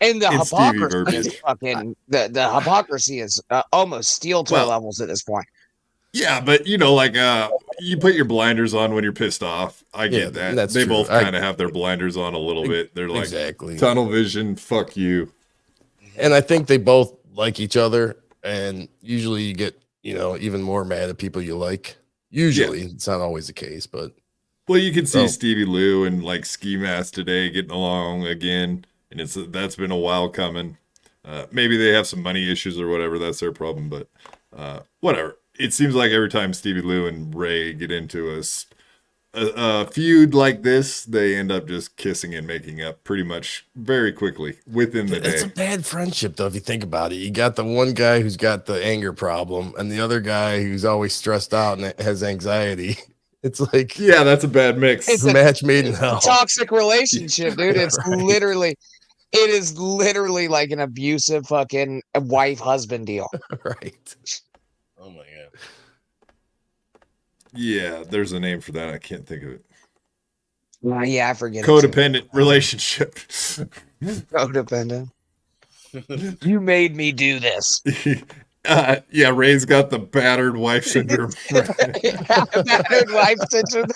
B: And the
A: It's Stevie
B: hypocrisy
A: verbiage.
B: is fucking the hypocrisy is almost steel toe levels at this point.
A: Yeah, but you put your blinders on when you're pissed off. I
Q: Yeah,
A: get that.
Q: that's
A: They
Q: true.
A: both kind of have their blinders on a little bit. They're like
Q: Exactly.
A: tunnel vision. Fuck you.
Q: And I think they both like each other. And usually you get, even more mad at people you like. Usually. It's not always the case, but.
A: Well, you can see
Q: So-
A: Stevie Lou and like Ski Mask today getting along again. And that's been a while coming. Maybe they have some money issues or whatever. That's their problem. But whatever. It seems like every time Stevie Lou and Ray get into a feud like this, they end up just kissing and making up pretty much very quickly within the
Q: It's a
A: day.
Q: bad friendship, though, if you think about it. You got the one guy who's got the anger problem and the other guy who's always stressed out and has anxiety. It's like,
A: Yeah, that's a bad mix.
B: It's
Q: a match made in
B: It's
Q: hell.
B: a toxic relationship, dude. It's
Q: Right.
B: it is literally like an abusive fucking wife-husband deal.
Q: Right. Oh, my God.
A: Yeah, there's a name for that. I can't think of it.
B: Yeah, I forget.
A: Codependent relationship.
B: Codependent. You made me do this.
A: Yeah, Ray's got the battered wife syndrome.
B: Battered wife syndrome.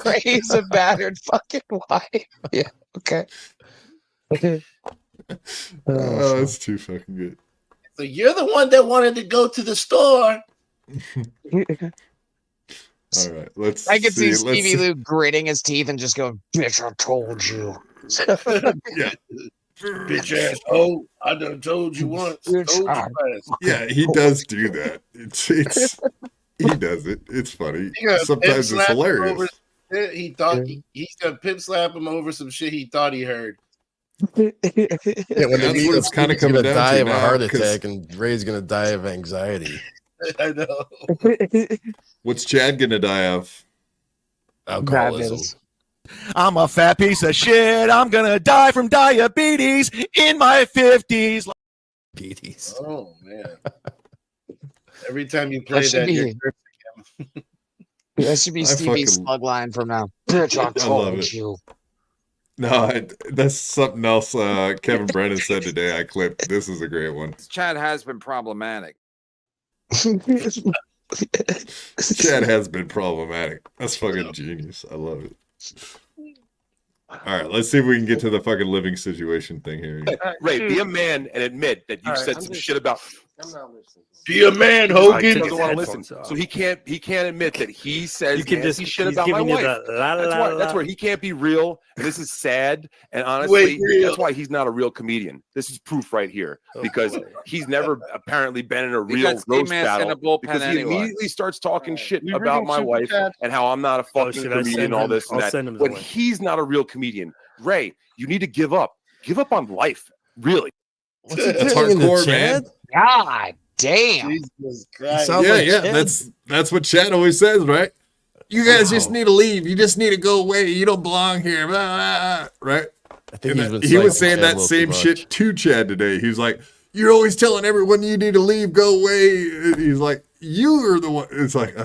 B: Ray's a battered fucking wife. Yeah. Okay.
A: Oh, that's too fucking good.
D: So you're the one that wanted to go to the store.
A: All right, let's.
B: I can see
A: let's
B: Stevie Lou gritting his teeth and just going, "Bitch, I told you."
A: Yeah.
D: Bitch ass. Oh, I done told you once. Told you twice.
A: Yeah, he does do that. It's he does it. It's funny.
D: He gonna pimp
A: Sometimes it's
D: slap him
A: hilarious.
D: over shit he thought he's gonna pimp slap him over some shit he thought he heard.
Q: Yeah, when they
A: That's
Q: meet
A: what
Q: up,
A: it's kinda
Q: Stevie's
A: coming
Q: gonna
A: down
Q: die
A: to
Q: of a
A: now,
Q: heart
A: 'cause-
Q: attack and Ray's gonna die of anxiety.
D: I know.
A: What's Chad gonna die of?
Q: Alcoholism.
H: I'm a fat piece of shit. I'm gonna die from diabetes in my 50s.
Q: Diabetes.
D: Oh man. Every time you play
B: should
D: that,
B: be-
D: you're
B: That should be
A: I
B: Stevie's
A: fucking-
B: slug line from now. Bitch, I
A: love
B: told
A: it.
B: you.
A: No, that's something else Kevin Brennan said today. I clipped. This is a great one.
G: Chad has been problematic.
A: Chad has been problematic. That's fucking genius. I love it. All right, let's see if we can get to the fucking living situation thing here.
P: Ray, be a man and admit that you
R: All right,
P: said
R: I'm
P: some
R: just-
P: shit about.
R: I'm not listening.
D: Be a man,
P: He
D: Hogan.
P: doesn't want to listen, so he can't admit that he says
T: You can
P: nasty
T: just-
P: shit
T: he's
P: about my
T: giving you
P: wife.
T: the la,
P: That's
T: la,
P: why.
T: la.
P: That's where he can't be real, and this is sad. And honestly,
D: real.
P: that's why he's not a real comedian. This is proof right here because he's never apparently been in a
G: He
P: real
G: got Ski
P: roast
G: Mask in
P: battle
G: a bullpen
P: because he
G: anyway.
P: immediately starts talking shit
R: We
P: about
R: reading
P: my
R: super
P: wife
R: chat?
P: and how I'm not a fucking
T: should I
P: comedian
T: send
P: and all
T: him?
P: this and
T: I'll
P: that.
T: send him the
P: When
T: link.
P: he's not a real comedian, Ray, you need to give up. Give up on life, really.
Q: What's he
A: That's
Q: doing in the
A: hardcore, man.
Q: chat?
B: God damn.
D: Jesus Christ.
Q: sound
A: Yeah,
Q: like
A: yeah.
Q: Chad.
A: That's what Chad always says, right? You guys just need to leave. You just need to go away. You don't belong here. Blah, blah, blah. Right?
Q: I think
A: And
Q: he's been
A: he was
Q: psyching
A: saying
Q: Chad a
A: that
Q: little
A: same
Q: too
A: shit
Q: much.
A: to Chad today. He was like, "You're always telling everyone you need to leave, go away." He's like, "You are the one." It's like,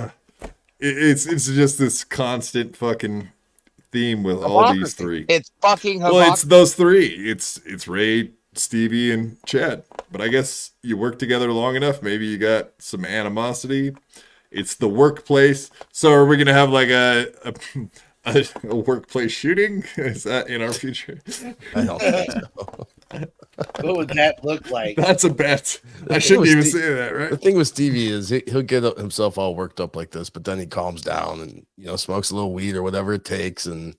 A: it's just this constant fucking theme with all these three.
B: It's fucking
A: Well,
B: hypocrisy.
A: it's those three. It's Ray, Stevie, and Chad. But I guess you work together long enough. Maybe you got some animosity. It's the workplace. So are we gonna have like a workplace shooting? Is that in our future?
Q: I don't think so.
D: What would that look like?
A: That's a bet. I shouldn't even say that, right?
Q: The thing with Stevie is he'll get himself all worked up like this, but then he calms down and smokes a little weed or whatever it takes, and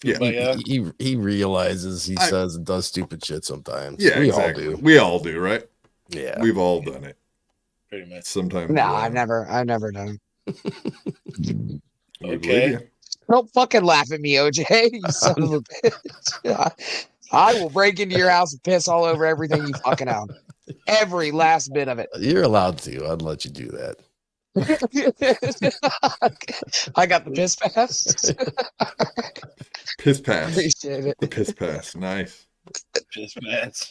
Q: he realizes he says and does stupid shit sometimes.
A: Yeah,
Q: we
A: exactly.
Q: all do.
A: We all do, right?
Q: Yeah,
A: we've all done it.
D: Pretty much.
A: Sometimes.
B: No, I've never done it.
D: Okay.
B: Don't fucking laugh at me, OJ. You son of a bitch. I will break into your house and piss all over everything you fucking own. Every last bit of it.
Q: You're allowed to. I'd let you do that.
B: I got the piss pass.
A: Piss pass.
B: Appreciate it.
A: The piss pass. Nice.
D: Piss pass.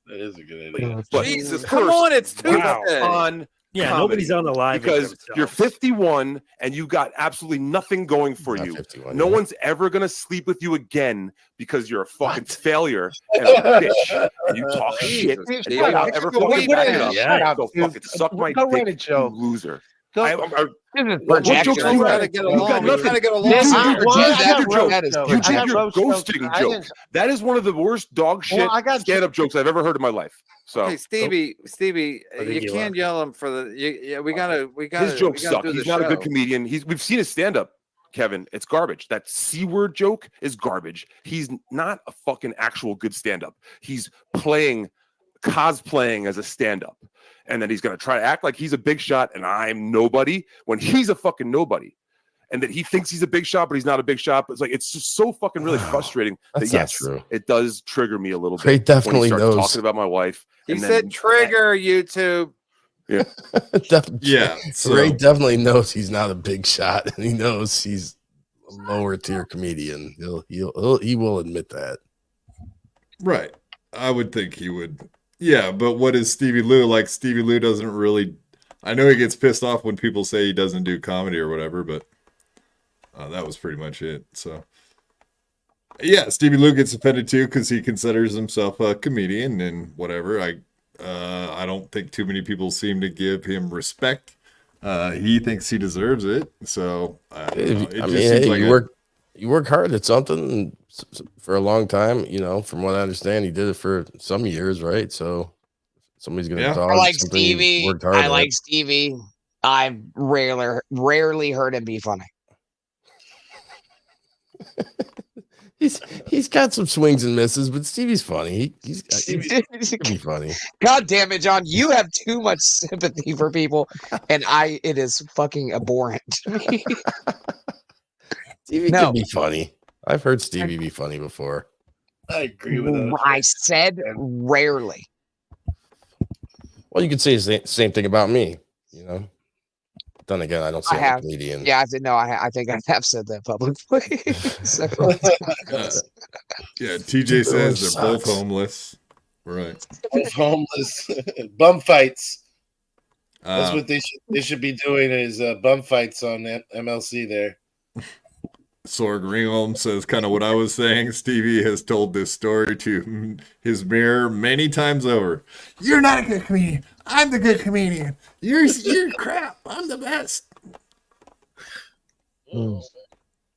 D: That is a good idea.
P: But
G: Jesus,
P: first,
G: come on, it's
P: wow.
G: Tuesday.
P: On
T: Yeah,
P: comedy,
T: nobody's on the live
P: because you're 51 and you got absolutely nothing going for you.
Q: 51,
P: no
Q: yeah.
P: one's ever gonna sleep with you again because you're a fucking failure and a bitch and you talk shit.
G: Jesus,
P: And no one will ever fucking back it up.
R: Yeah.
P: So fucking suck my
R: Go
P: dick,
R: read it, Joe.
P: you loser.
R: Go-
P: What jokes do you
G: We
P: have?
G: gotta get
P: You
G: along.
P: got
G: We
P: nothing.
G: gotta get
P: You
G: along.
P: did
R: I
P: your
R: got
P: joke.
R: roast
B: That is
R: jokes.
P: You
R: I
P: did
R: got
P: your
R: roast jokes.
P: ghosting
R: I
P: joke.
R: didn't-
P: That is one of the worst dog shit
R: I got-
P: stand-up jokes I've ever heard in my life. So
G: Hey, Stevie,
T: I think
G: you
T: you
G: can't
T: are.
G: yell him for the. Yeah, we gotta.
P: his jokes
G: we gotta
P: suck.
G: do
P: He's
G: the
P: not a good
G: show.
P: comedian. We've seen his stand-up, Kevin. It's garbage. That C-word joke is garbage. He's not a fucking actual good stand-up. He's cosplaying as a stand-up. And then he's gonna try to act like he's a big shot and I'm nobody when he's a fucking nobody. And that he thinks he's a big shot, but he's not a big shot. But it's just so fucking really frustrating.
Q: That's
P: that
Q: not
P: yes,
Q: true.
P: it does trigger me a little bit.
Q: Ray definitely
P: when he starts
Q: knows.
P: talking about my wife.
G: He
P: and
G: said,
P: then-
G: "Trigger YouTube."
P: Yeah.
A: Yeah. So,
Q: Ray definitely knows he's not a big shot, and he knows he's a lower tier comedian. He will admit that.
A: right. I would think he would. Yeah, but what is Stevie Lou? Like, Stevie Lou doesn't really. I know he gets pissed off when people say he doesn't do comedy or whatever, but that was pretty much it. So, yeah, Stevie Lou gets offended too because he considers himself a comedian and whatever. I don't think too many people seem to give him respect. He thinks he deserves it. So, I don't know.
Q: You work hard at something for a long time. From what I understand, he did it for some years, right? So somebody's gonna
A: Yeah.
Q: dog
B: I like
Q: something he
B: Stevie.
Q: worked hard
B: I
Q: at.
B: like Stevie. I've rarely heard him be funny.
Q: He's got some swings and misses, but Stevie's funny. He can be funny.
B: God damn it, John! You have too much sympathy for people, and it is fucking abhorrent to me.
Q: Stevie
B: No.
Q: can be funny. I've heard Stevie be funny before.
D: I agree with that.
B: I said rarely.
Q: Well, you could say the same thing about me. Then again, I don't say
B: I
Q: I'm a
B: have.
Q: comedian.
B: Yeah, I did. No, I think I have said that publicly. Several times.
A: Yeah, TJ says they're both
Q: sucks.
A: homeless. Right.
D: Both homeless bum fights. That's
A: Uh,
D: what they should be doing is bum fights on MLC there.
A: Sorg Ringholm says kind of what I was saying. Stevie has told this story to his mirror many times over. You're not a good comedian. I'm the good comedian. You're crap. I'm the best.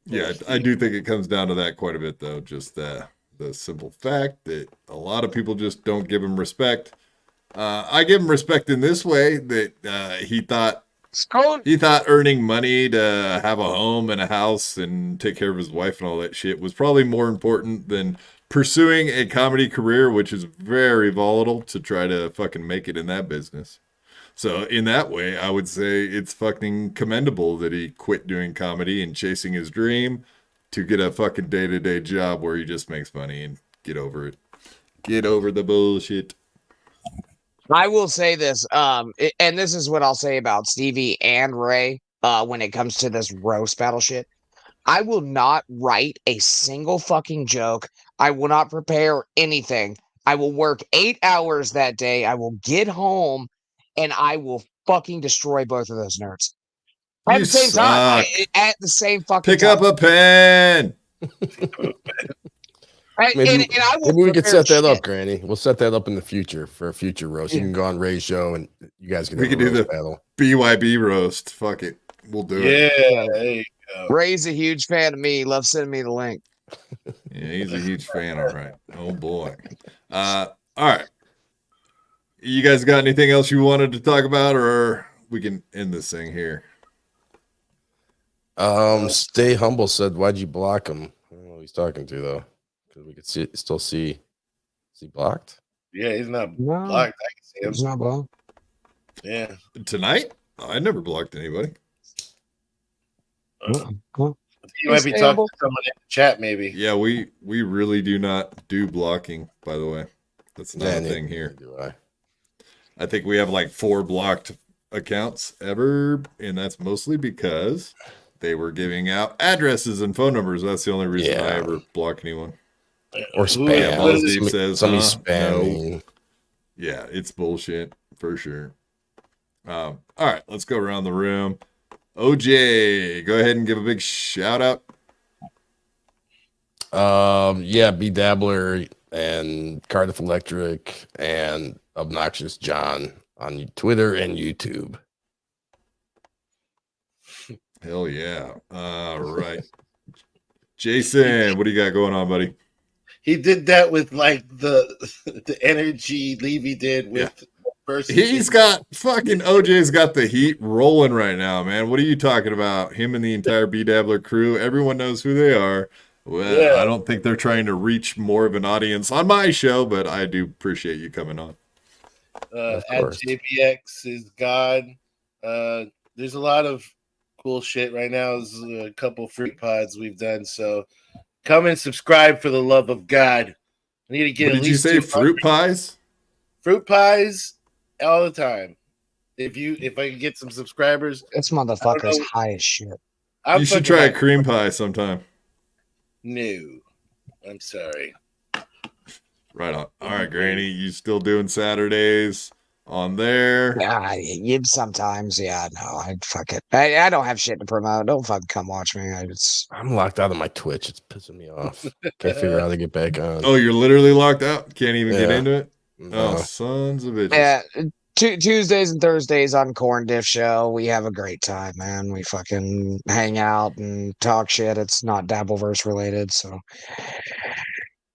A: Yeah, I do think it comes down to that quite a bit, though. Just the simple fact that a lot of people just don't give him respect. I give him respect in this way that he thought earning money to have a home and a house and take care of his wife and all that shit was probably more important than pursuing a comedy career, which is very volatile to try to fucking make it in that business. So in that way, I would say it's fucking commendable that he quit doing comedy and chasing his dream to get a fucking day-to-day job where he just makes money and get over it. Get over the bullshit.
B: I will say this, and this is what I'll say about Stevie and Ray when it comes to this roast battle shit. I will not write a single fucking joke. I will not prepare anything. I will work 8 hours that day. I will get home, and I will fucking destroy both of those nerds. At
A: You
B: the same time.
A: suck.
B: At the same fucking
A: Pick
B: time.
A: up a pen.
Q: Maybe,
B: I will
Q: maybe we could
B: prepare
Q: set that up,
B: shit.
Q: Granny. We'll set that up in the future for a future roast. You can go on Ray's show and you guys can
A: We
Q: have
A: can
Q: a
A: do
Q: roast
A: the
Q: battle.
A: BYB roast. Fuck it. We'll do it.
D: Yeah, there you go.
B: Ray's a huge fan of me. He loves sending me the link.
A: Yeah, he's a huge fan. All right. Oh boy. All right. You guys got anything else you wanted to talk about, or we can end this thing here?
Q: Stay Humble said, "Why'd you block him?" I don't know who he's talking to though, because we could still see. Is he blocked?
D: Yeah, he's not
B: No,
D: blocked. I can see him.
B: It's not blocked.
D: Yeah.
A: Tonight? I never blocked anybody.
D: You might be talking to someone in the chat, maybe.
A: Yeah, we really do not do blocking, by the way. That's not a thing here.
Q: Do I?
A: I think we have like 4 blocked accounts ever, and that's mostly because they were giving out addresses and phone numbers. That's the only reason I ever block anyone.
Q: Or spam.
A: Paul Steve says,
Q: Somebody's
A: no.
Q: spamming.
A: Yeah, it's bullshit for sure. All right, let's go around the room. OJ, go ahead and give a big shout out.
Q: Yeah, B Dabbler and Cardiff Electric and Obnoxious John on Twitter and YouTube.
A: Hell yeah. All right. Jason, what do you got going on, buddy?
D: He did that with like the energy Levy did with the person.
A: He's got fucking OJ's got the heat rolling right now, man. What are you talking about? Him and the entire B Dabbler crew. Everyone knows who they are. Well,
D: Yeah.
A: I don't think they're trying to reach more of an audience on my show, but I do appreciate you coming on.
D: At JPX is God. There's a lot of cool shit right now. There's a couple free pods we've done. So come and subscribe for the love of God. I need to get
A: What
D: at
A: did you
D: least
A: say?
D: 200.
A: Fruit pies?
D: Fruit pies all the time. If I can get some subscribers.
B: This motherfucker's high as shit.
A: You should try a cream pie sometime.
D: No. I'm sorry.
A: Right on. All right, Granny, you still doing Saturdays on there?
B: Yeah, you sometimes. Yeah, no, I'd fuck it. I don't have shit to promote. Don't fucking come watch me.
Q: I'm locked out of my Twitch. It's pissing me off. Can't figure out how to get back on.
A: Oh, you're literally locked out? Can't even get
Q: Yeah.
A: into it?
Q: No.
A: Oh, sons of bitches.
B: Yeah, Tuesdays and Thursdays on Corn Diff Show. We have a great time, man. We fucking hang out and talk shit. It's not dabbleverse related, so.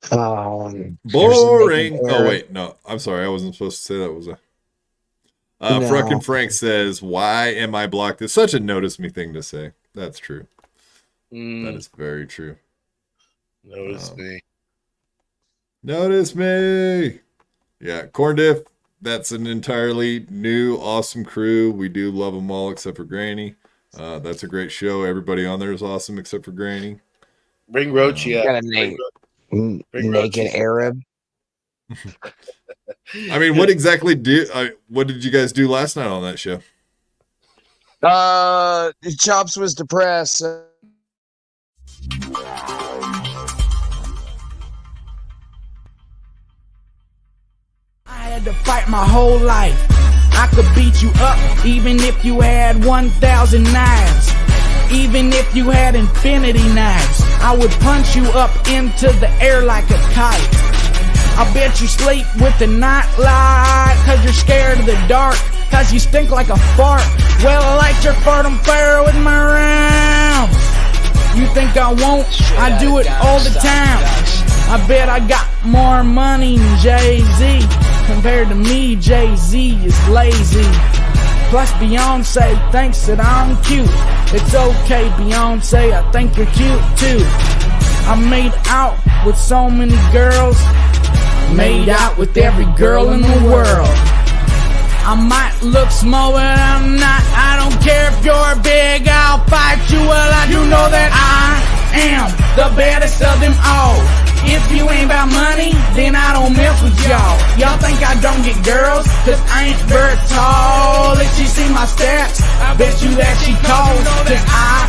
A: Boring.
B: There's
A: Oh, wait. No, I'm sorry. I wasn't supposed to say that, was I?
B: No.
A: Frickin' Frank says, why am I blocked? It's such a notice me thing to say. That's true. That is very true.
D: Notice me.
A: Notice me. Yeah, Corn Diff. That's an entirely new, awesome crew. We do love them all except for Granny. That's a great show. Everybody on there is awesome except for Granny.
D: Bring Rochi up.
B: Got a naked Arab.
A: I mean, what exactly what did you guys do last night on that show?
B: Chops was depressed.
U: I had to fight my whole life. I could beat you up even if you had 1,000 knives. Even if you had infinity knives, I would punch you up into the air like a kite. I bet you sleep with the night light, cause you're scared of the dark, cause you stink like a fart. Well, I like your fart on fire with my rounds. You think I won't? I do it all the time. I bet I got more money than Jay-Z. Compared to me, Jay-Z is lazy. Plus Beyonce thinks that I'm cute. It's okay, Beyonce, I think you're cute too. I made out with so many girls. I made out with every girl in the world. I might look small, but I'm not. I don't care if you're big, I'll fight you. Well, I do know that I am the baddest of them all. If you ain't about money, then I don't mess with y'all. Y'all think I don't get girls, cause I ain't very tall. If she see my stats, I bet you that she calls. Cause I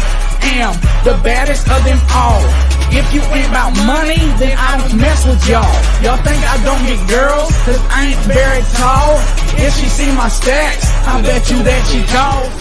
U: am the baddest of them all. If you ain't about money, then I don't mess with y'all. Y'all think I don't get girls, cause I ain't very tall. If she see my stats, I bet you that she calls.